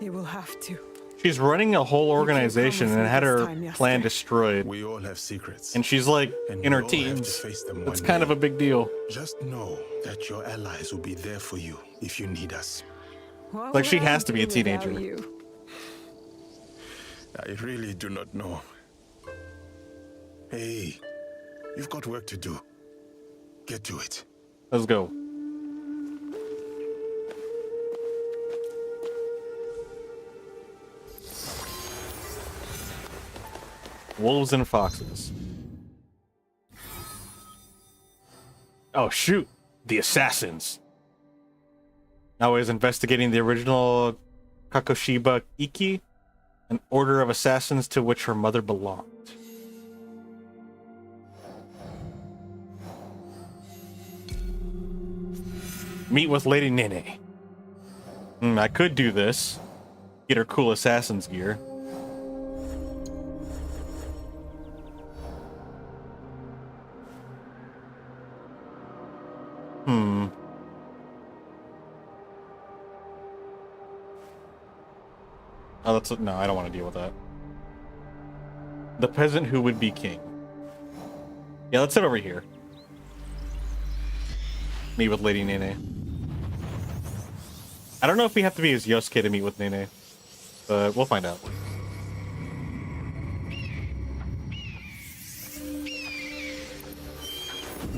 It will have to. She's running a whole organization and had her plan destroyed. We all have secrets. And she's like in her we all have to teens. face them It's one kind day. of a big deal. Just know that your allies will be there for you if you need us. What Like, she would I has to be a do without teenager. you? I really do not know. Hey, you've got work to do. Get to it. Let's go. Wolves and foxes. Oh shoot, the assassins. Now is investigating the original Kakoshiba Iki, an order of assassins to which her mother belonged. Meet with Lady Nene. I could do this. Get her cool assassin's gear. Oh, that's no, I don't want to deal with that. The peasant who would be king. Yeah, let's sit over here. Meet with Lady Nene. I don't know if we have to be as Yosuke to meet with Nene, but we'll find out.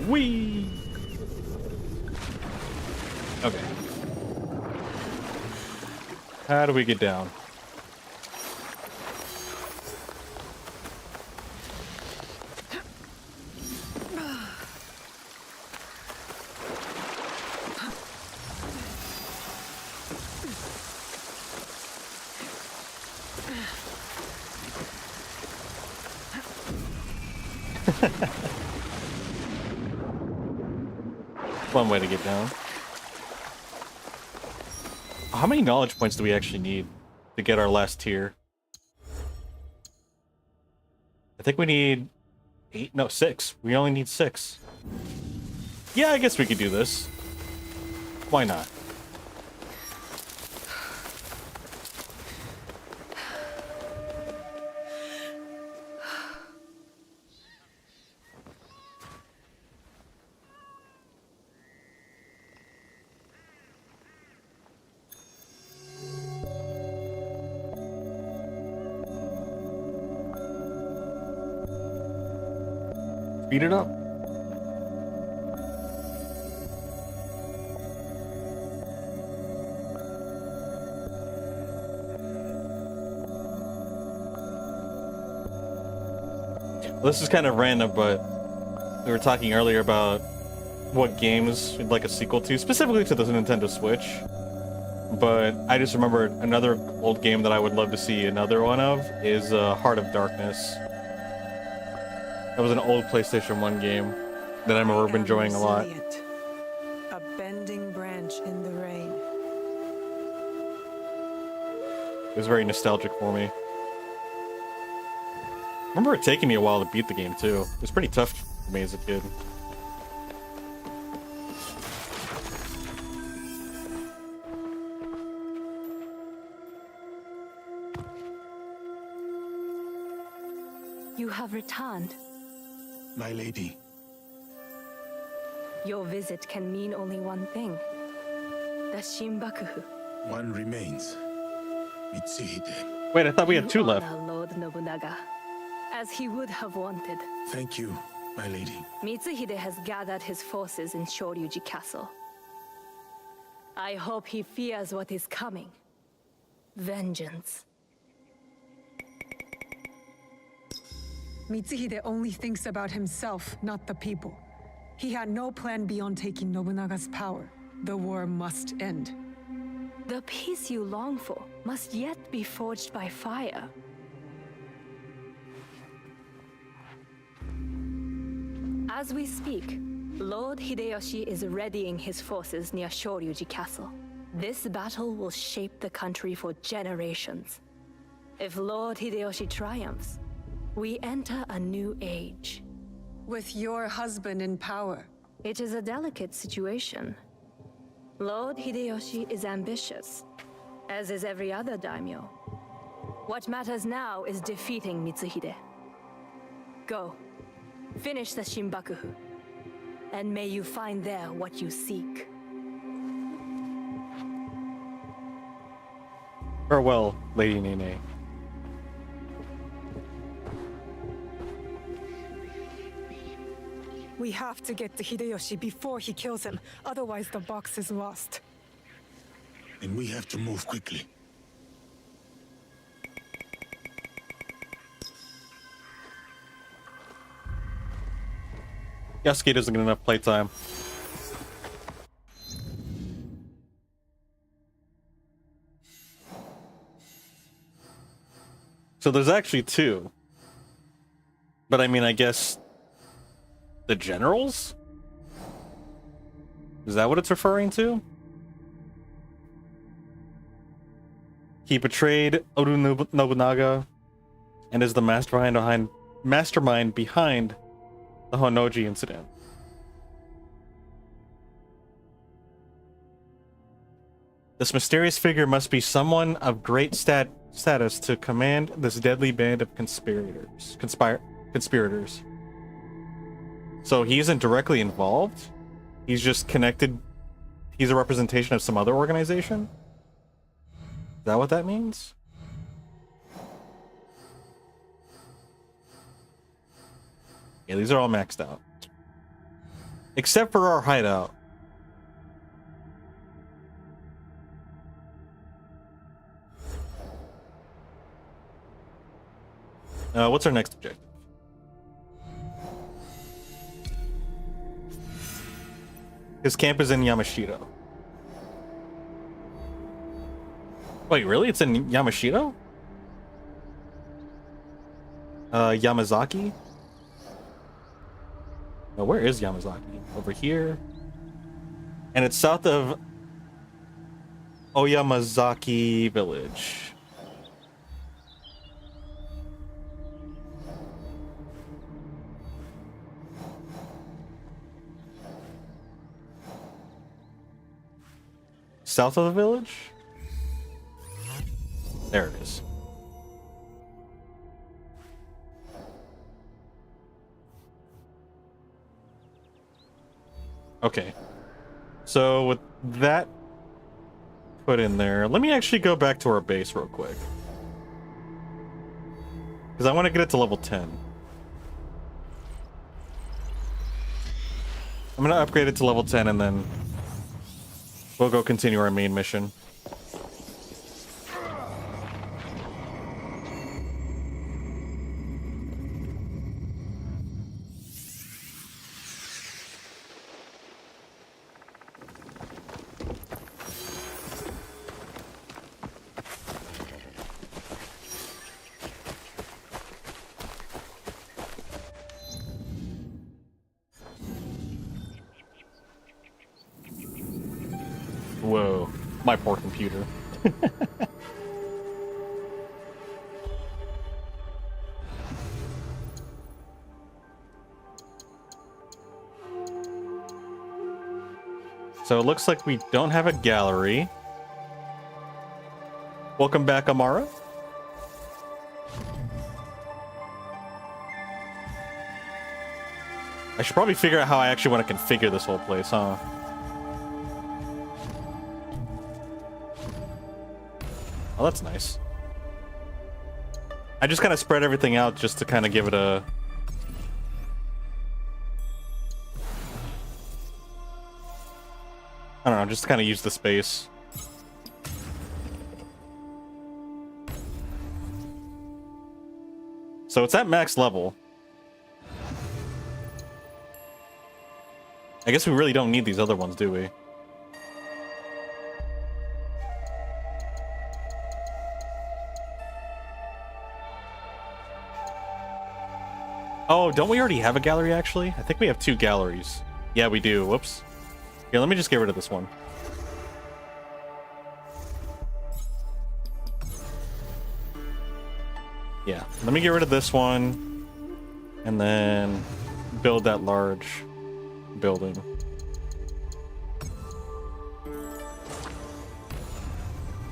Whee! Okay. How do we get down? One way to get down. How many knowledge points do we actually need to get our last tier? I think we need 8, no, 6. We only need 6. Yeah, I guess we could do this. Why not? Beat it up. This is kind of random, but we were talking earlier about what games we'd like a sequel to, specifically to the Nintendo Switch. But I just remembered another old game that I would love to see another one of is Heart of Darkness. That was an old PlayStation 1 game that I remember enjoying a lot. A bending branch in the rain. It was very nostalgic for me. I remember it taking me a while to beat the game too. It was pretty tough for me as a kid. You have returned. My lady. Your visit can mean only one thing. The Shinbakufu. One remains. Mitsuhide. Wait, I thought we had two left. Honor Lord Nobunaga, as he would have wanted. Thank you, my lady. Mitsuhide has gathered his forces in Shoryuji Castle. I hope he fears what is coming. Vengeance. Mitsuhide only thinks about himself, not the people. He had no plan beyond taking Nobunaga's power. The war must end. The peace you long for must yet be forged by fire. As we speak, Lord Hideyoshi is readying his forces near Shoryuji Castle. This battle will shape the country for generations. If Lord Hideyoshi triumphs, we enter a new age. With your husband in power. It is a delicate situation. Lord Hideyoshi is ambitious, as is every other daimyo. What matters now is defeating Mitsuhide. Go, finish the Shinbakufu, and may you find there what you seek. Farewell, Lady Nene. We have to get to Hideyoshi before he kills him, otherwise the box is lost. And we have to move quickly. Yasuke doesn't get enough playtime. So there's actually two. But I mean, I guess the generals? Is that what it's referring to? He betrayed Oda Nobunaga and is the mastermind behind the Honnoji incident. This mysterious figure must be someone of great status to command this deadly band of conspirators. So he isn't directly involved? He's just connected? He's a representation of some other organization? Is that what that means? Yeah, these are all maxed out. Except for our hideout. What's our next objective? His camp is in Yamashita. Wait, really? It's in Yamashita? Yamazaki? Oh, where is Yamazaki? Over here. And it's south of Oyamazaki village. South of the village? There it is. Okay. So with that put in there, let me actually go back to our base real quick. Because I want to get it to level 10. I'm gonna upgrade it to level 10 and then we'll go continue our main mission. Whoa, my poor computer. So it looks like we don't have a gallery. Welcome back, Amara. I should probably figure out how I actually want to configure this whole place, huh? Oh, that's nice. I just kind of spread everything out just to kind of give it a... I don't know, just to kind of use the space. So it's at max level. I guess we really don't need these other ones, do we? Oh, don't we already have a gallery, actually? I think we have 2 galleries. Yeah, we do. Whoops. Here, let me just get rid of this one. Yeah, let me get rid of this one. And then build that large building.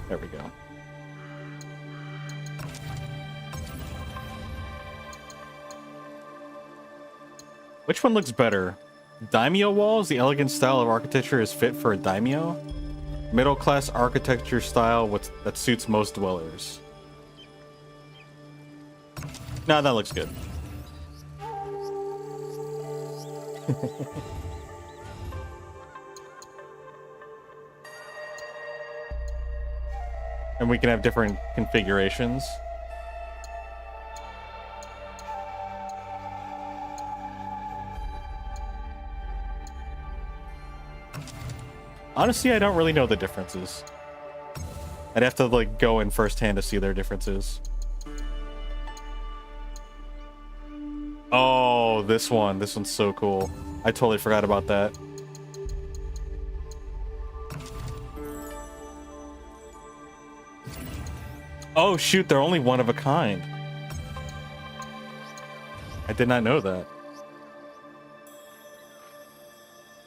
There we go. Which one looks better? Daimyo walls? The elegant style of architecture is fit for a daimyo? Middle class architecture style that suits most dwellers. Nah, that looks good. And we can have different configurations. Honestly, I don't really know the differences. I'd have to like go in firsthand to see their differences. Oh, this one. This one's so cool. I totally forgot about that. Oh, shoot. They're only one of a kind. I did not know that.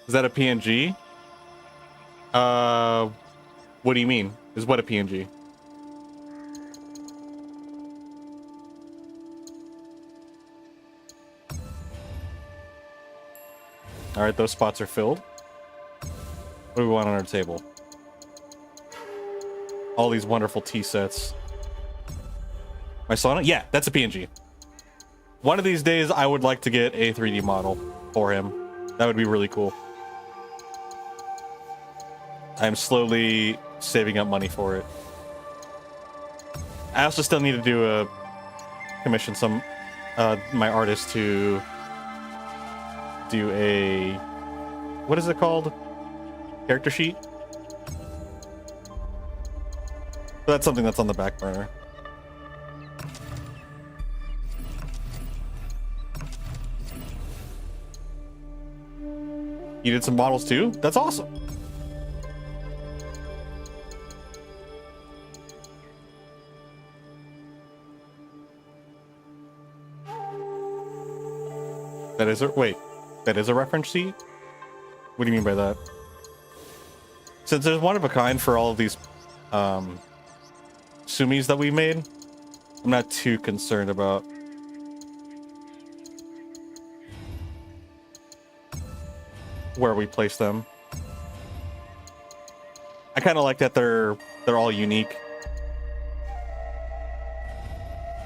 Is that a PNG? What do you mean? Is what a PNG? All right, those spots are filled. What do we want on our table? All these wonderful tea sets. My sauna? Yeah, that's a PNG. One of these days, I would like to get a 3D model for him. That would be really cool. I'm slowly saving up money for it. I also still need to do a commission some my artist to do a, what is it called? Character sheet? But that's something that's on the back burner. You did some models too? That's awesome. That is a, wait, that is a reference sheet? What do you mean by that? Since there's one of a kind for all of these sumis that we made, I'm not too concerned about where we place them. I kind of like that they're all unique,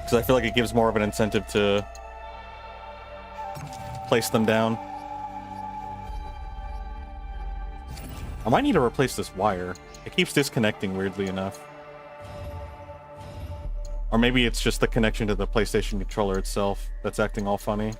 because I feel like it gives more of an incentive to place them down. I might need to replace this wire. It keeps disconnecting weirdly enough. Or maybe it's just the connection to the PlayStation controller itself that's acting all funny.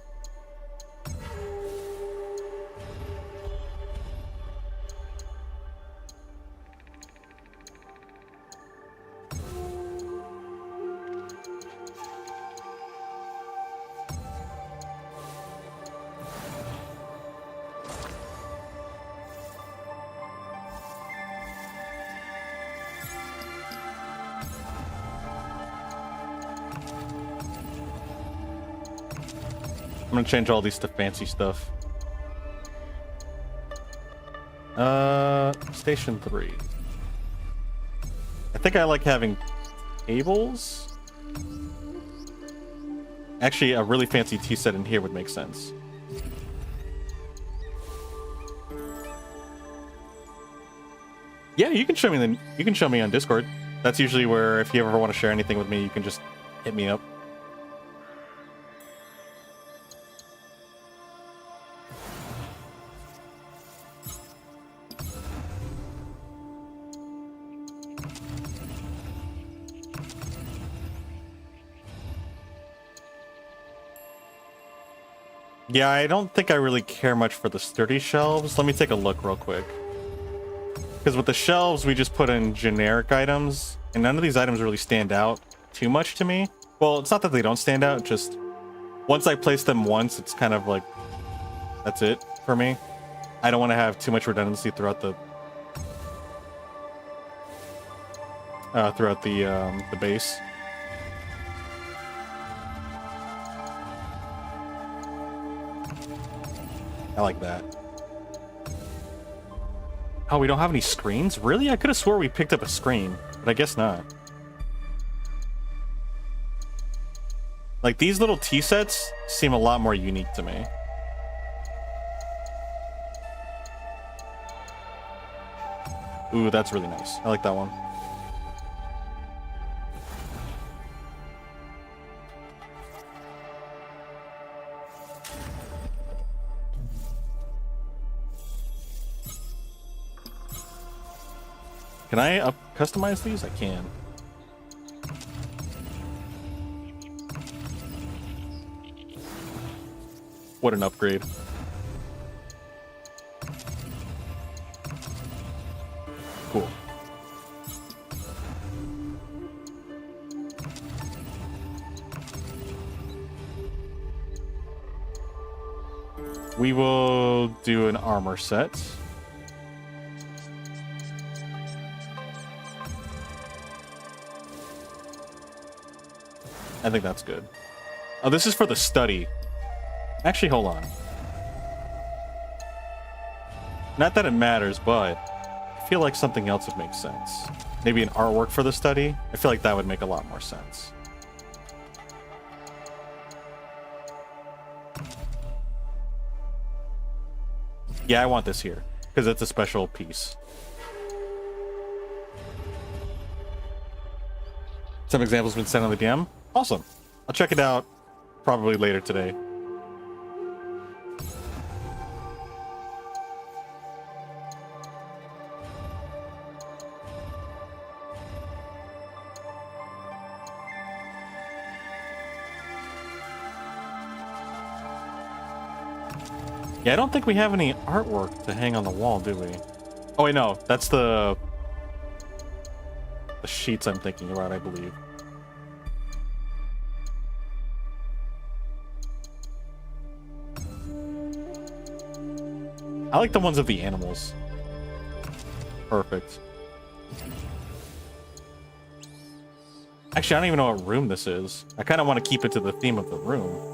I'm gonna change all these to fancy stuff. Station 3. I think I like having tables. Actually, a really fancy tea set in here would make sense. Yeah, you can show me you can show me on Discord. That's usually where if you ever want to share anything with me, you can just hit me up. Yeah, I don't think I really care much for the sturdy shelves. Let me take a look real quick. Because with the shelves, we just put in generic items, and none of these items really stand out too much to me. Well, it's not that they don't stand out, just once I place them once, it's kind of like, that's it for me. I don't want to have too much redundancy throughout the base. I like that. Oh, we don't have any screens? Really? I could have swore we picked up a screen, but I guess not. Like, these little tea sets seem a lot more unique to me. Ooh, that's really nice. I like that one. Can I customize these? I can. What an upgrade. Cool. We will do an armor set. I think that's good. Oh, this is for the study. Actually, hold on. Not that it matters, but I feel like something else would make sense. Maybe an artwork for the study. I feel like that would make a lot more sense. Yeah, I want this here because it's a special piece. Some examples have been sent on the DM. Awesome. I'll check it out probably later today. Yeah, I don't think we have any artwork to hang on the wall, do we? Oh, wait, no. That's the sheets I'm thinking about, I believe. I like the ones of the animals. Perfect. Actually, I don't even know what room this is. I kind of want to keep it to the theme of the room.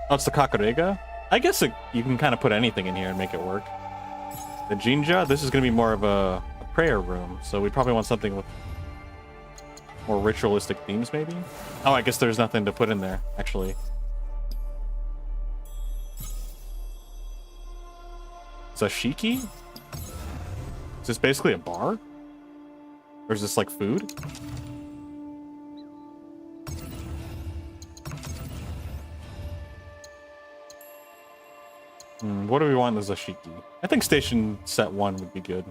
Oh, it's the Kakarega? I guess you can kind of put anything in here and make it work. The Jinja, this is going to be more of a prayer room, so we probably want something with more ritualistic themes, maybe? Oh, I guess there's nothing to put in there, actually. Sashiki? Is this basically a bar? Or is this like food? What do we want as a Zashiki? I think station set 1 would be good.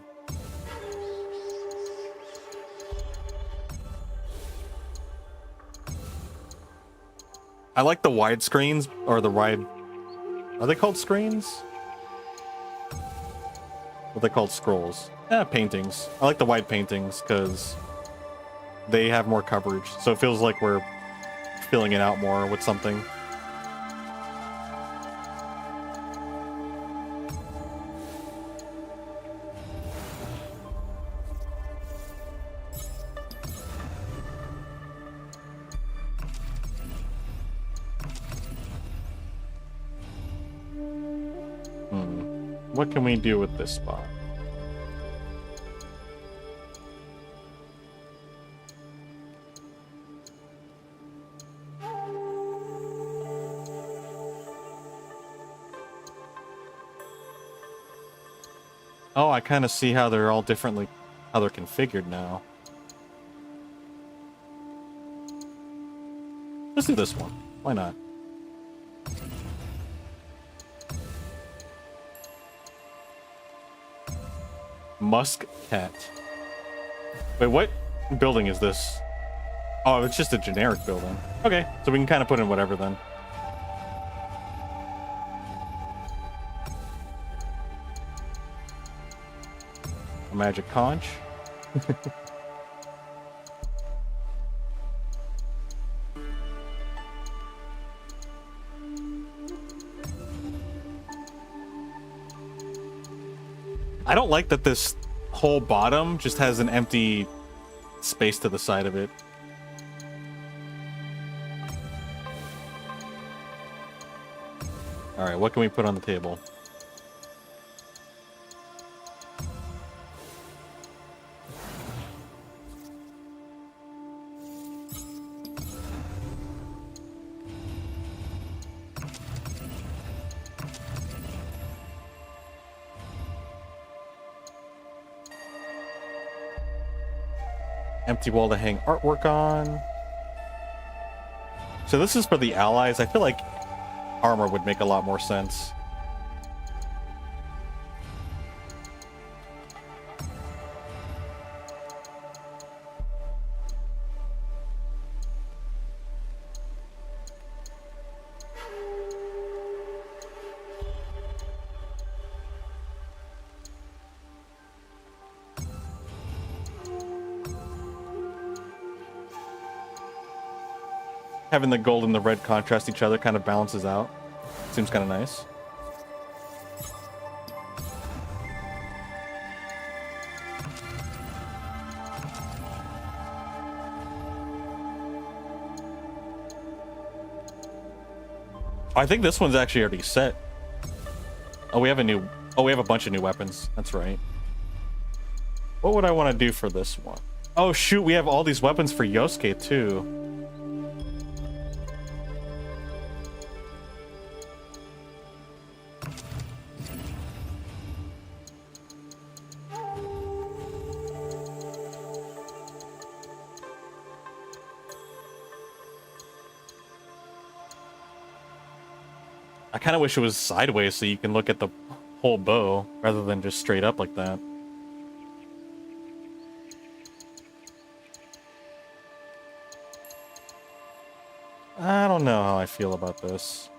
I like the wide screens, or the wide... Are they called screens? What are they called? Scrolls. Paintings. I like the wide paintings, because they have more coverage, so it feels like we're filling it out more with something. What can we do with this spot? Oh, I kind of see how they're all differently, how they're configured now. Let's do this one. Why not? Muscat. Wait, what building is this? Oh, it's just a generic building. Okay, so we can kind of put in whatever then. A magic conch. I don't like that this whole bottom just has an empty space to the side of it. All right, what can we put on the table? Empty wall to hang artwork on. So this is for the allies. I feel like armor would make a lot more sense. Having the gold and the red contrast each other kind of balances out. Seems kind of nice. I think this one's actually already set. Oh, we have a bunch of new weapons. That's right. What would I want to do for this one? Oh shoot, we have all these weapons for Yosuke too. I kind of wish it was sideways so you can look at the whole bow rather than just straight up like that. I don't know how I feel about this.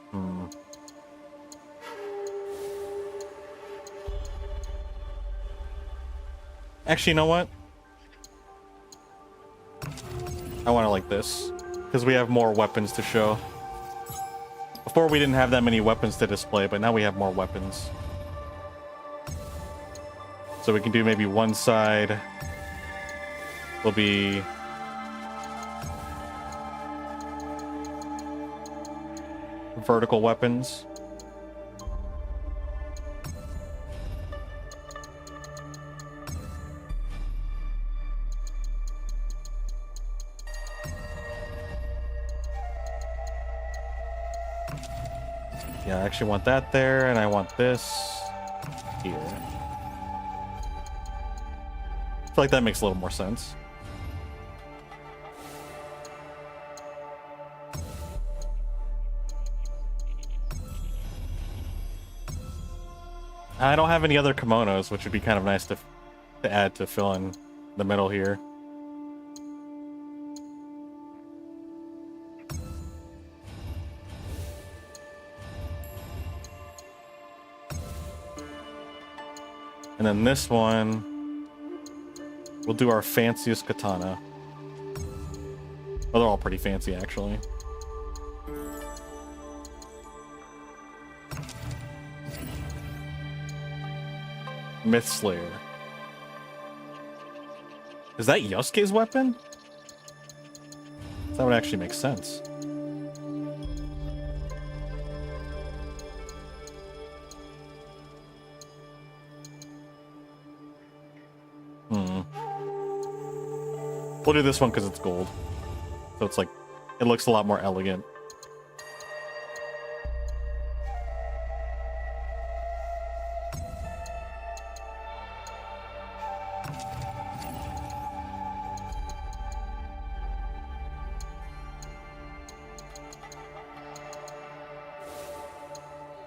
Actually, you know what? I want it like this, because we have more weapons to show. Before we didn't have that many weapons to display, but now we have more weapons. So we can do maybe one side will be vertical weapons. Yeah, I actually want that there, and I want this here. I feel like that makes a little more sense. I don't have any other kimonos, which would be kind of nice to add to fill in the middle here. And then this one, we'll do our fanciest katana. Well, they're all pretty fancy, actually. Myth Slayer. Is that Yosuke's weapon? That would actually make sense. We'll do this one because it's gold. So it's like, it looks a lot more elegant.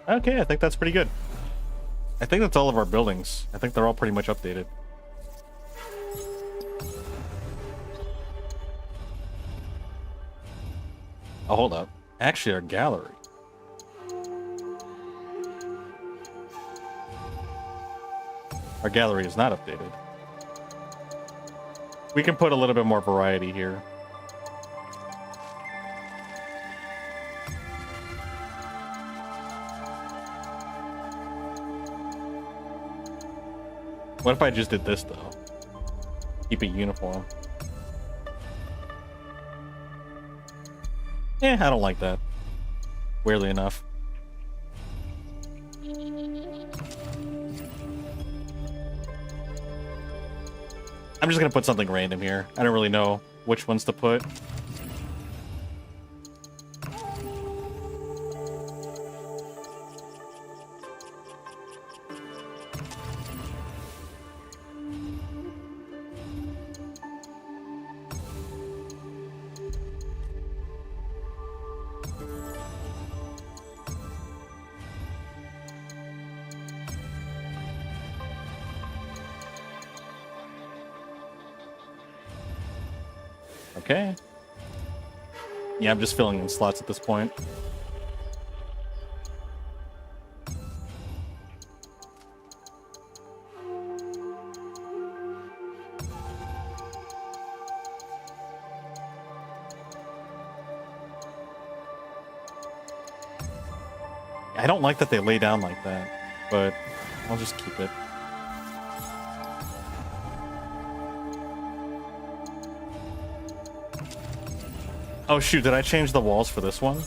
Okay, I think that's pretty good. I think that's all of our buildings. I think they're all pretty much updated. Oh, hold up. Actually, our gallery. Our gallery is not updated. We can put a little bit more variety here. What if I just did this, though? Keep it uniform. I don't like that. Weirdly enough. I'm just gonna put something random here. I don't really know which ones to put. Okay. Yeah, I'm just filling in slots at this point. I don't like that they lay down like that, but I'll just keep it. Oh shoot, did I change the walls for this one?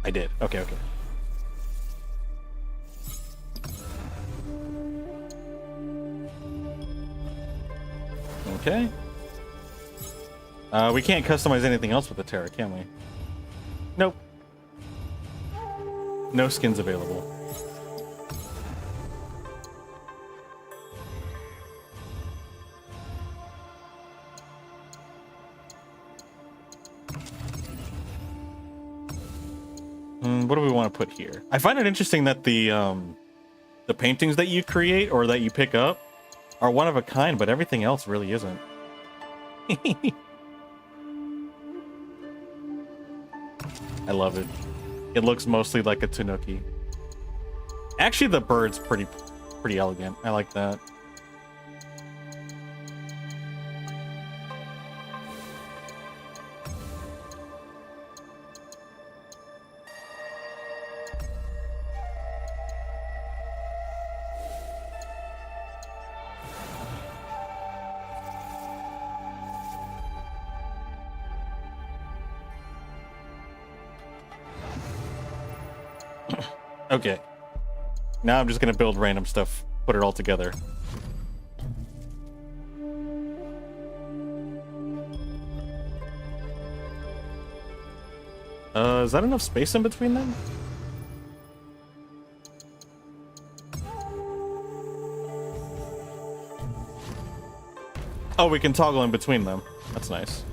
I did. Okay, okay. Okay. We can't customize anything else with the Terra, can we? Nope. No skins available. What do we want to put here? I find it interesting that the paintings that you create or that you pick up are one of a kind, but everything else really isn't. I love it. It looks mostly like a tanuki. Actually, the bird's pretty elegant. I like that. Okay. Now I'm just gonna build random stuff, put it all together. Is that enough space in between them? Oh, we can toggle in between them. That's nice.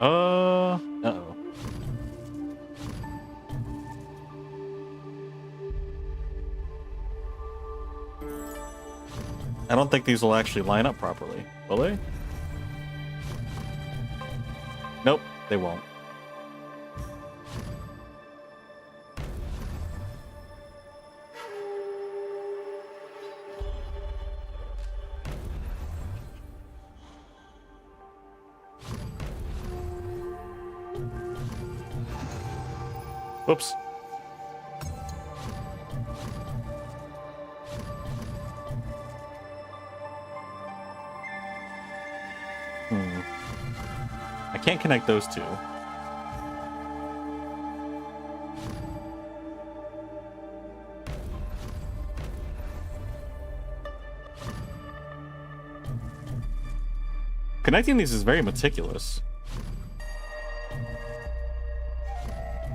Uh-oh. I don't think these will actually line up properly, will they? Nope, they won't. Whoops. I can't connect those two. Connecting these is very meticulous.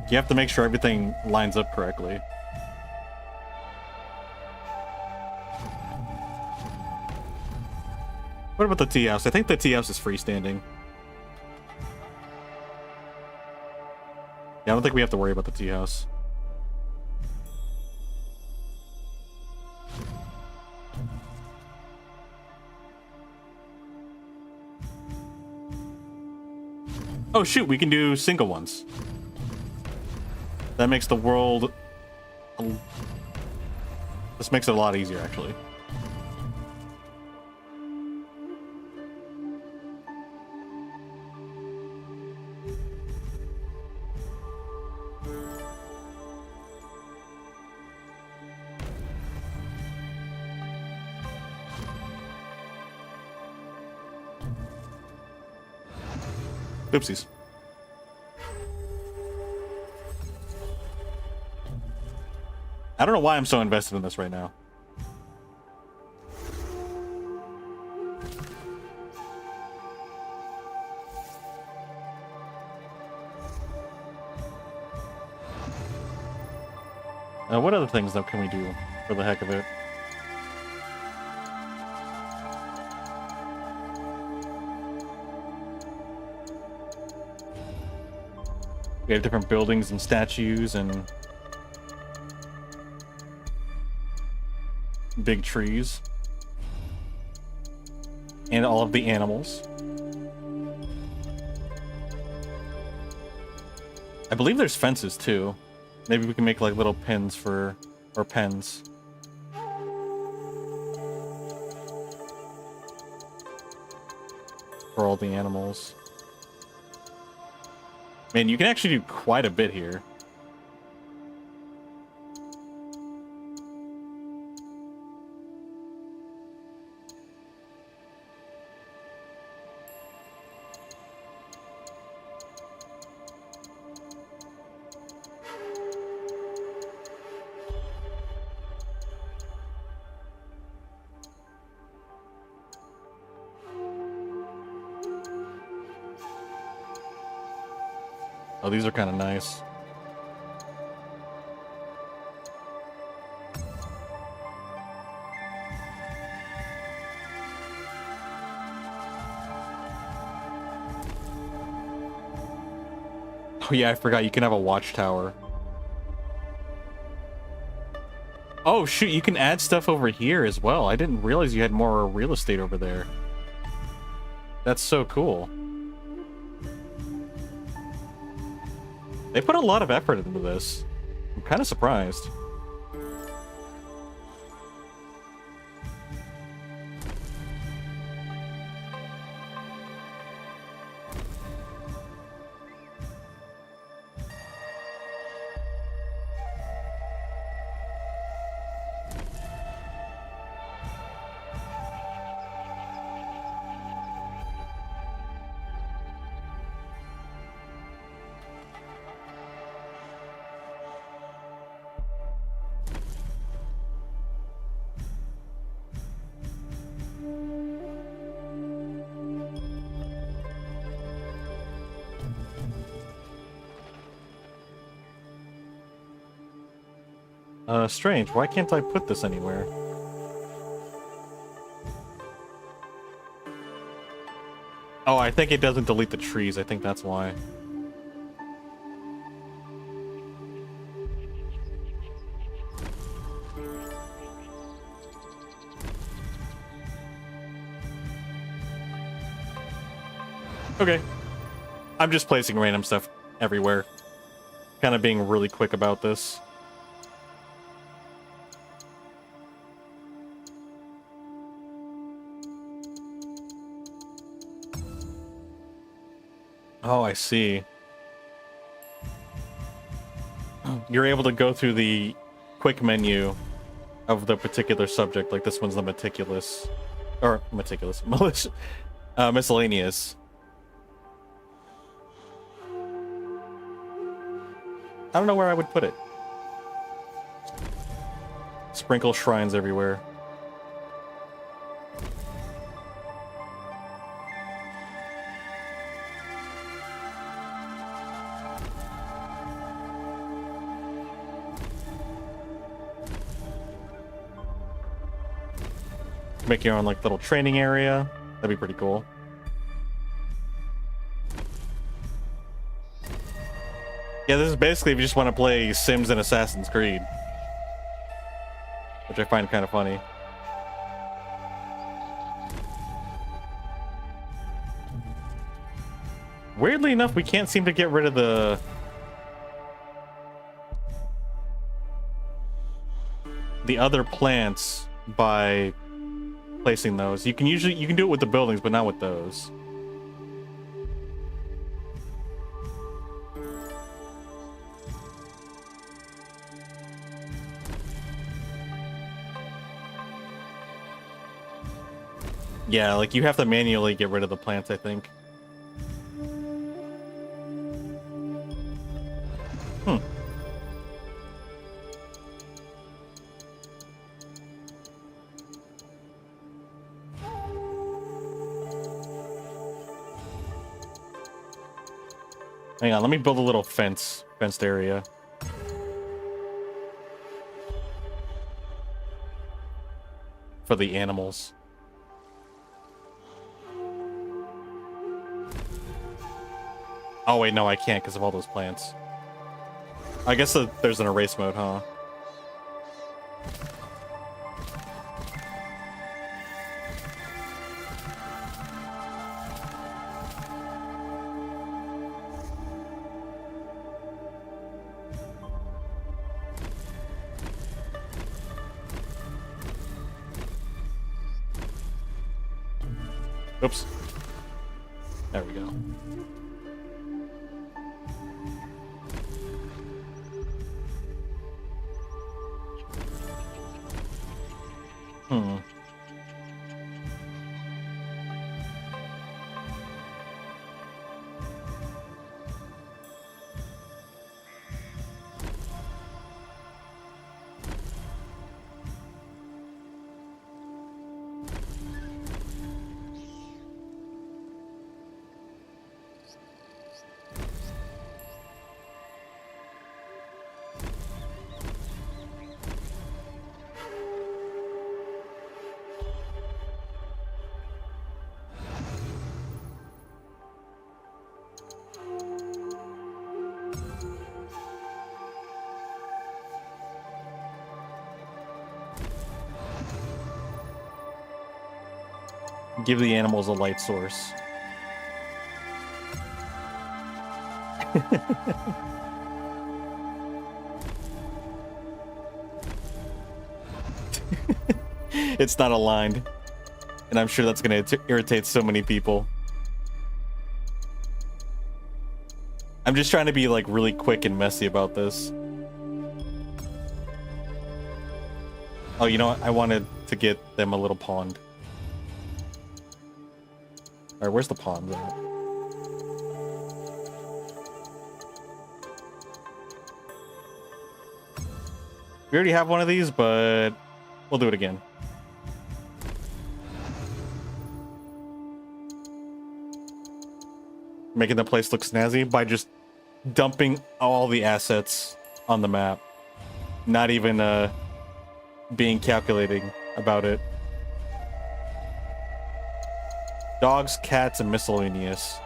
You have to make sure everything lines up correctly. What about the tea house? I think the tea house is freestanding. Yeah, I don't think we have to worry about the tea house. Oh shoot, we can do single ones. That makes the world... This makes it a lot easier, actually. Oopsies. I don't know why I'm so invested in this right now. What other things, though, can we do for the heck of it? We have different buildings and statues and big trees. And all of the animals. I believe there's fences too. Maybe we can make like little pins for, or pens. For all the animals. Man, you can actually do quite a bit here. Oh, these are kind of nice. Oh yeah, I forgot you can have a watchtower. Oh shoot, you can add stuff over here as well. I didn't realize you had more real estate over there. That's so cool. They put a lot of effort into this. I'm kind of surprised. Strange. Why can't I put this anywhere? Oh, I think it doesn't delete the trees. I think that's why. Okay. I'm just placing random stuff everywhere. Kind of being really quick about this. Oh, I see. You're able to go through the quick menu of the particular subject. Like this one's the meticulous. Or meticulous. Miscellaneous. I don't know where I would put it. Sprinkle shrines everywhere. Make your own like little training area. That'd be pretty cool. Yeah, this is basically if you just want to play Sims and Assassin's Creed. Which I find kind of funny. Weirdly enough, we can't seem to get rid of the other plants by placing those. You can do it with the buildings, but not with those. Yeah, like you have to manually get rid of the plants, I think. Hang on, let me build a little fenced area. For the animals. Oh wait, no, I can't because of all those plants. I guess there's an erase mode, huh? Oops. There we go. Give the animals a light source. It's not aligned. And I'm sure that's going to irritate so many people. I'm just trying to be like really quick and messy about this. Oh, you know what? I wanted to get them a little pond. Alright, where's the pond at? We already have one of these, but we'll do it again. Making the place look snazzy by just dumping all the assets on the map. Not even being calculating about it. Dogs, cats, and miscellaneous.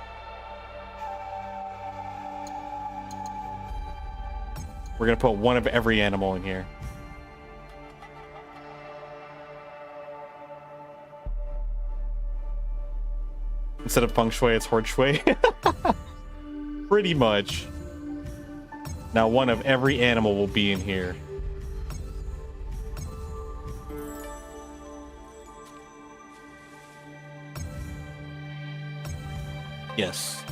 We're gonna put one of every animal in here. Instead of feng shui, it's horde shui. Pretty much. Now one of every animal will be in here. Yes.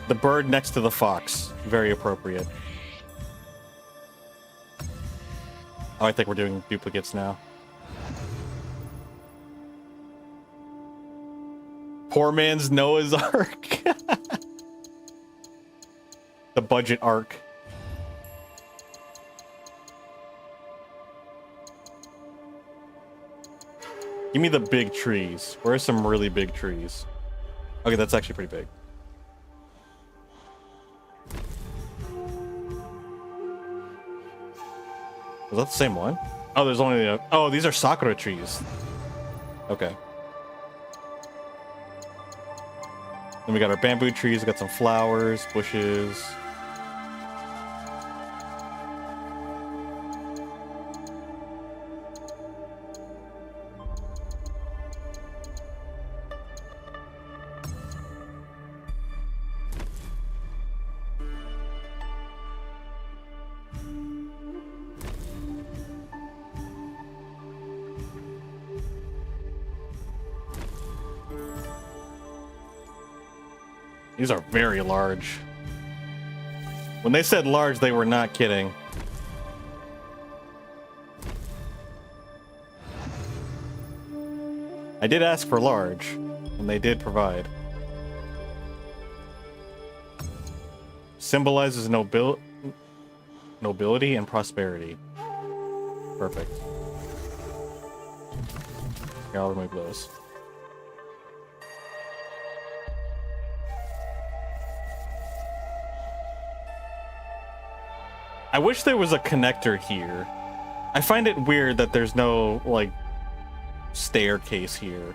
The bird next to the fox. Very appropriate. Oh, I think we're doing duplicates now. Poor man's Noah's Ark. The budget ark. Give me the big trees. Where are some really big trees? Okay, that's actually pretty big. Was that the same one? Oh, there's only oh, these are sakura trees. Okay. Then we got our bamboo trees, we got some flowers, bushes. These are very large. When they said large, they were not kidding. I did ask for large, and they did provide. Symbolizes nobility and prosperity. Perfect. Here, I'll remove those. I wish there was a connector here. I find it weird that there's no, like, staircase here.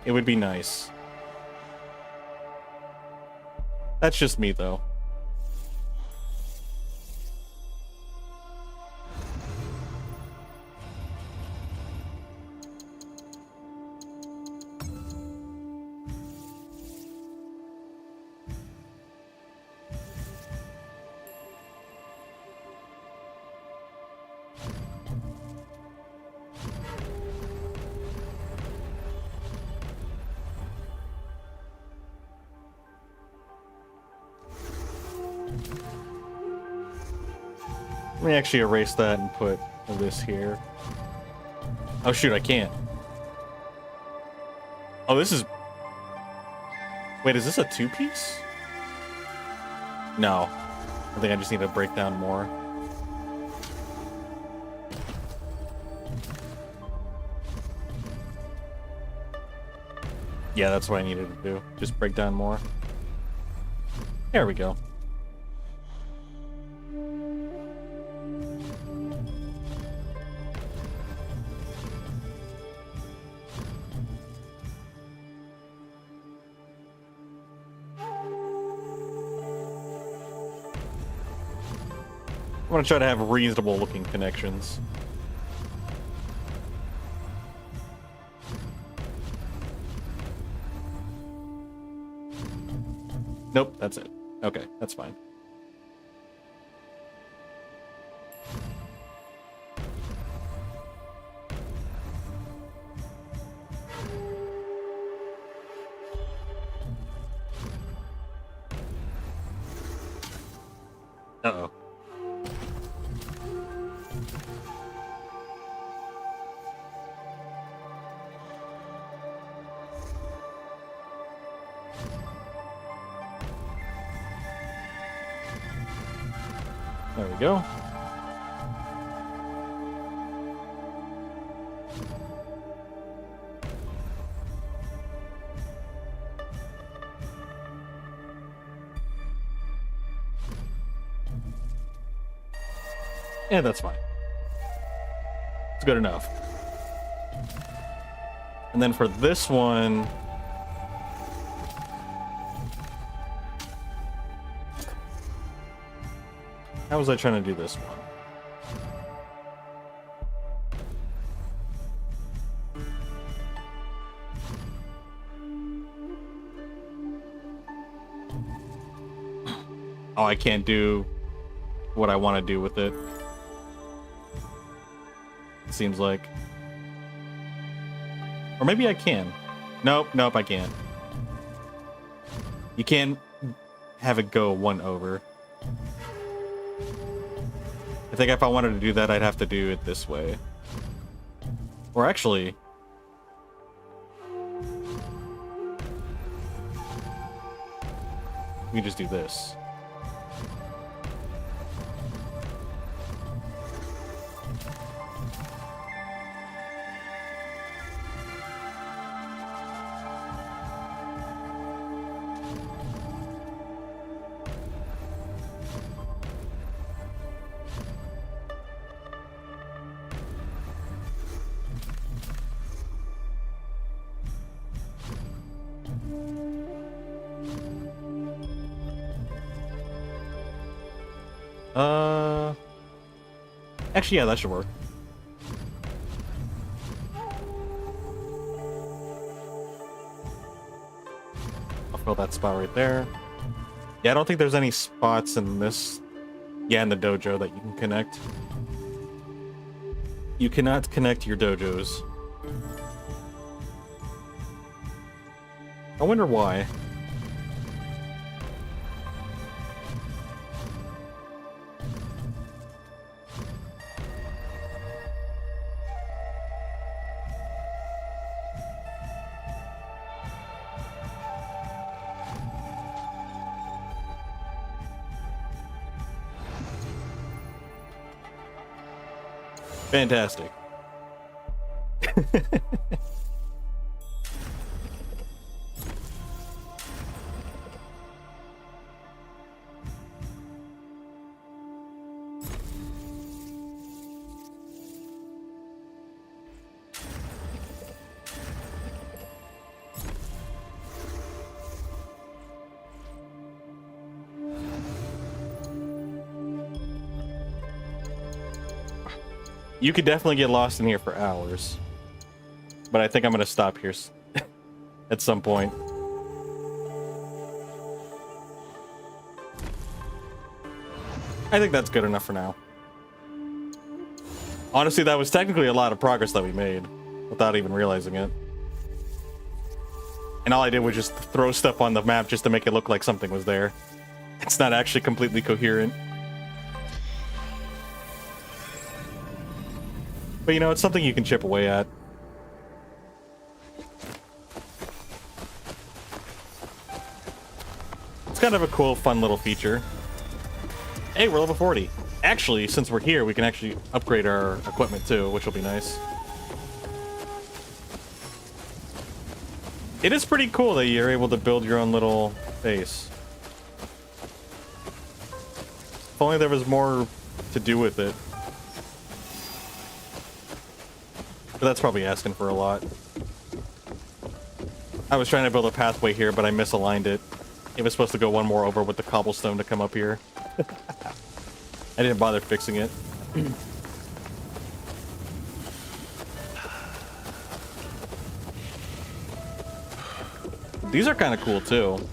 It would be nice. That's just me, though. Let me actually erase that and put this here. Oh shoot, I can't. Oh, this is... Wait, is this a two-piece? No. I think I just need to break down more. Yeah, that's what I needed to do. Just break down more. There we go. I want to try to have reasonable looking connections. Nope, that's it. Okay, that's fine. Uh-oh. There we go. Yeah, that's fine. It's good enough. And then for this one, How was I trying to do this one? Oh, I can't do what I want to do with it. It seems like. Or maybe I can. Nope, nope, I can't. You can't have it go 1 over. I think if I wanted to do that, I'd have to do it this way. Or actually... we just do this. Actually, yeah, that should work. I'll fill that spot right there. Yeah, I don't think there's any spots in this... yeah, in the dojo that you can connect. You cannot connect your dojos. I wonder why. Fantastic. You could definitely get lost in here for hours. But I think I'm going to stop here at some point. I think that's good enough for now. Honestly, that was technically a lot of progress that we made without even realizing it. And all I did was just throw stuff on the map just to make it look like something was there. It's not actually completely coherent. But you know, it's something you can chip away at. It's kind of a cool, fun little feature. Hey, we're level 40. Actually, since we're here, we can actually upgrade our equipment too, which will be nice. It is pretty cool that you're able to build your own little base. If only there was more to do with it. But that's probably asking for a lot. I was trying to build a pathway here, but I misaligned it. It was supposed to go one more over with the cobblestone to come up here. I didn't bother fixing it. These are kind of cool too.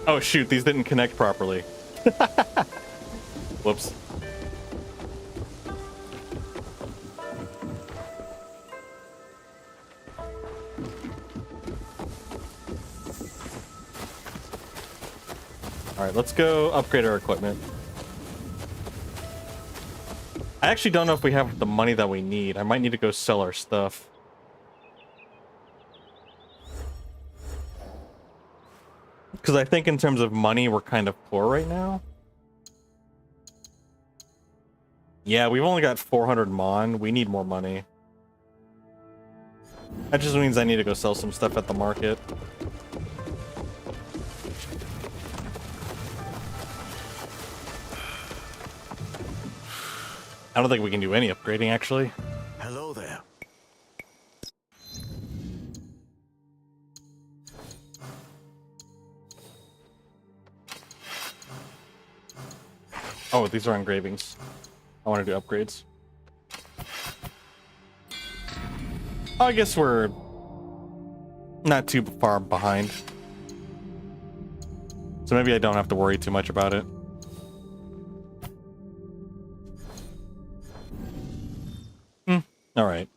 Oh shoot, these didn't connect properly. Whoops. Alright, let's go upgrade our equipment. I actually don't know if we have the money that we need. I might need to go sell our stuff. Because I think in terms of money, we're kind of poor right now. Yeah, we've only got 400 mon. We need more money. That just means I need to go sell some stuff at the market. I don't think we can do any upgrading, actually. Hello there. Oh, these are engravings. I want to do upgrades. I guess we're not too far behind. So maybe I don't have to worry too much about it. Alright.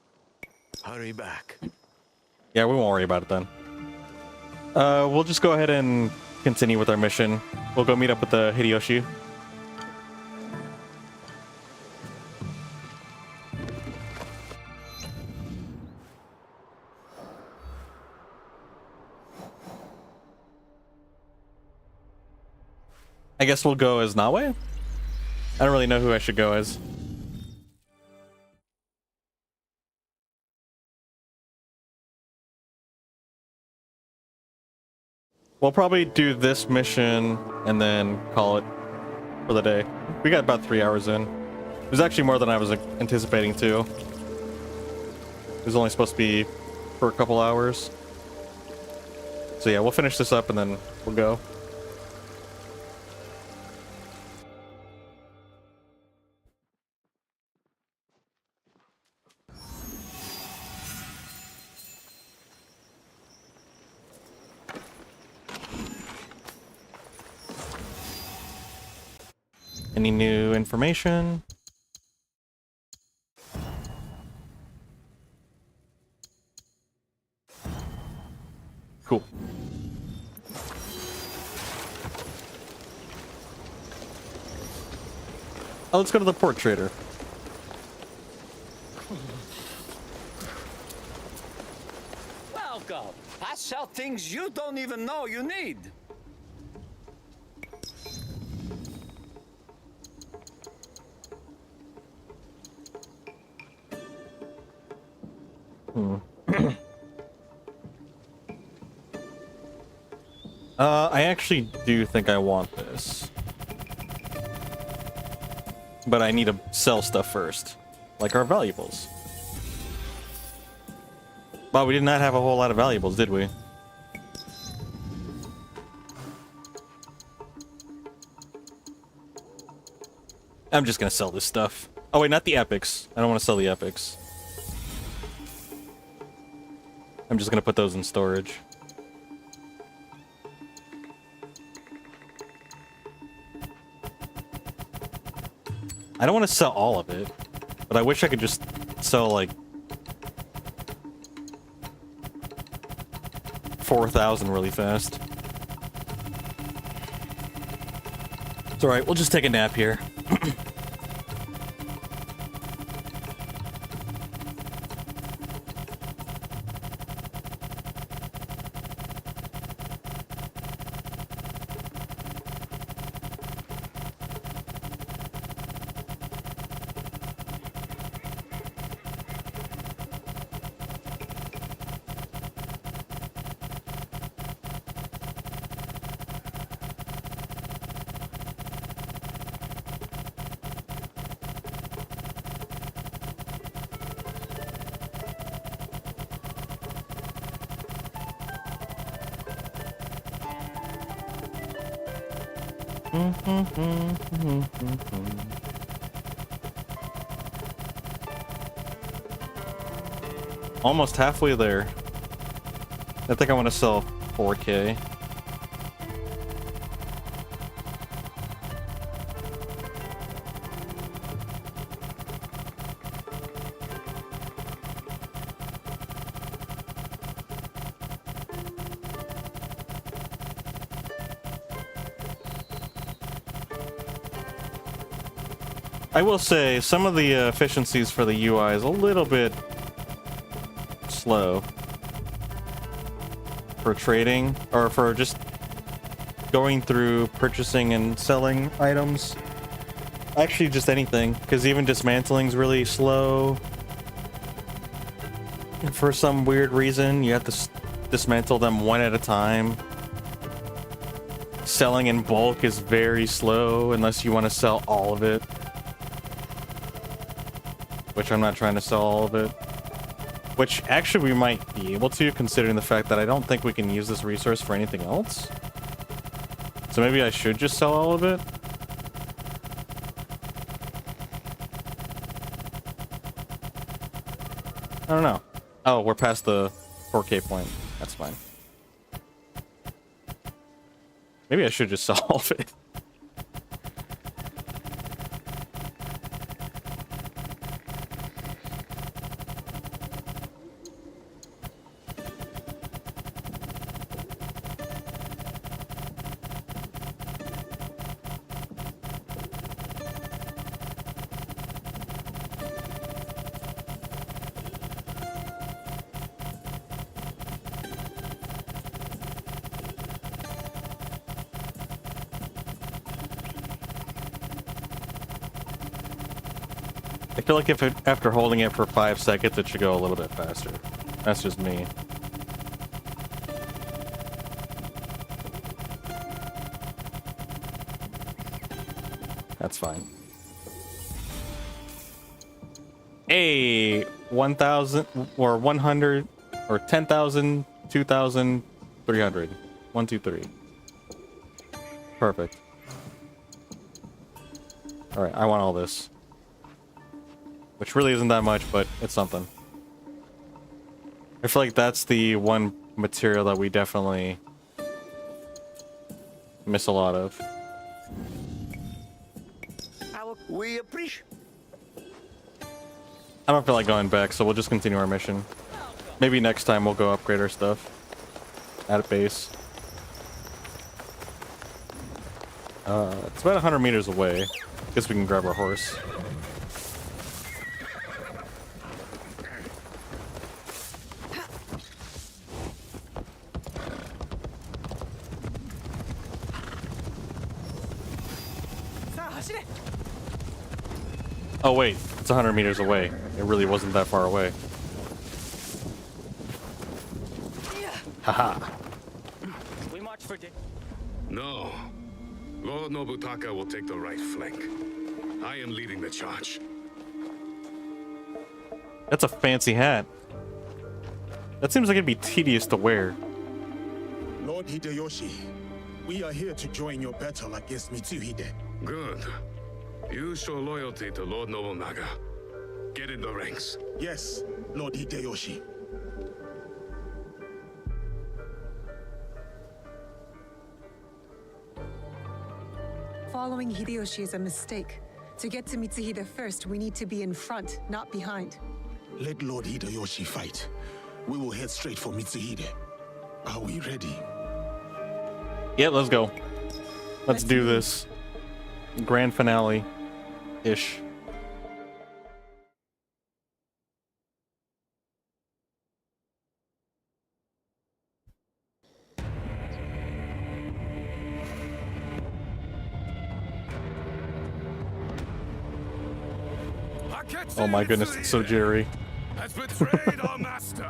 Hurry back. Yeah, we won't worry about it then. We'll just go ahead and continue with our mission. We'll go meet up with the Hideyoshi. I guess we'll go as Nawe? I don't really know who I should go as. We'll probably do this mission and then call it for the day. We got about 3 hours in. It was actually more than I was anticipating too. It was only supposed to be for a couple hours. So yeah, we'll finish this up and then we'll go. Any new information? Cool. Oh, let's go to the port trader. Welcome. I sell things you don't even know you need. I actually do think I want this. But I need to sell stuff first. Like our valuables. Well, we did not have a whole lot of valuables, did we? I'm just gonna sell this stuff. Oh wait, not the epics. I don't want to sell the epics. I'm just gonna put those in storage. I don't want to sell all of it, but I wish I could just sell like 4,000 really fast. It's alright, we'll just take a nap here. Almost halfway there. I think I want to sell 4K. I will say some of the efficiencies for the UI is a little bit slow for trading or for just going through purchasing and selling items. Actually, just anything, because even dismantling is really slow. For some weird reason, you have to dismantle them one at a time. Selling in bulk is very slow unless you want to sell all of it. which I'm not trying to sell all of it. Which actually we might be able to, considering the fact that I don't think we can use this resource for anything else. So maybe I should just sell all of it. I don't know. Oh, we're past the 4K point. That's fine. Maybe I should just sell all of it. I feel like after holding it for 5 seconds, it should go a little bit faster. That's just me. That's fine. Hey, 1,000 or 100 or 10,000, 2,000, 300. 1, 2, 3. Perfect. All right, I want all this. Which really isn't that much, but it's something. I feel like that's the one material that we definitely miss a lot of. We appreciate. I don't feel like going back, so we'll just continue our mission. Maybe next time we'll go upgrade our stuff at base. It's about 100 meters away. Guess we can grab our horse. Oh wait, it's 100 meters away. It really wasn't that far away. Haha. We march for No. Lord Nobutaka will take the right flank. I am leading the charge. That's a fancy hat. That seems like it'd be tedious to wear. Lord Hideyoshi, we are here to join your battle against Mitsuhide. Good. You show loyalty to Lord Nobunaga. Get in the ranks. Yes, Lord Hideyoshi. Following Hideyoshi is a mistake. To get to Mitsuhide first, we need to be in front, not behind. Let Lord Hideyoshi fight. We will head straight for Mitsuhide. Are we ready? Yeah, let's go. Let's do this. Grand finale-ish. Oh my goodness, it's so jittery. Has betrayed our master,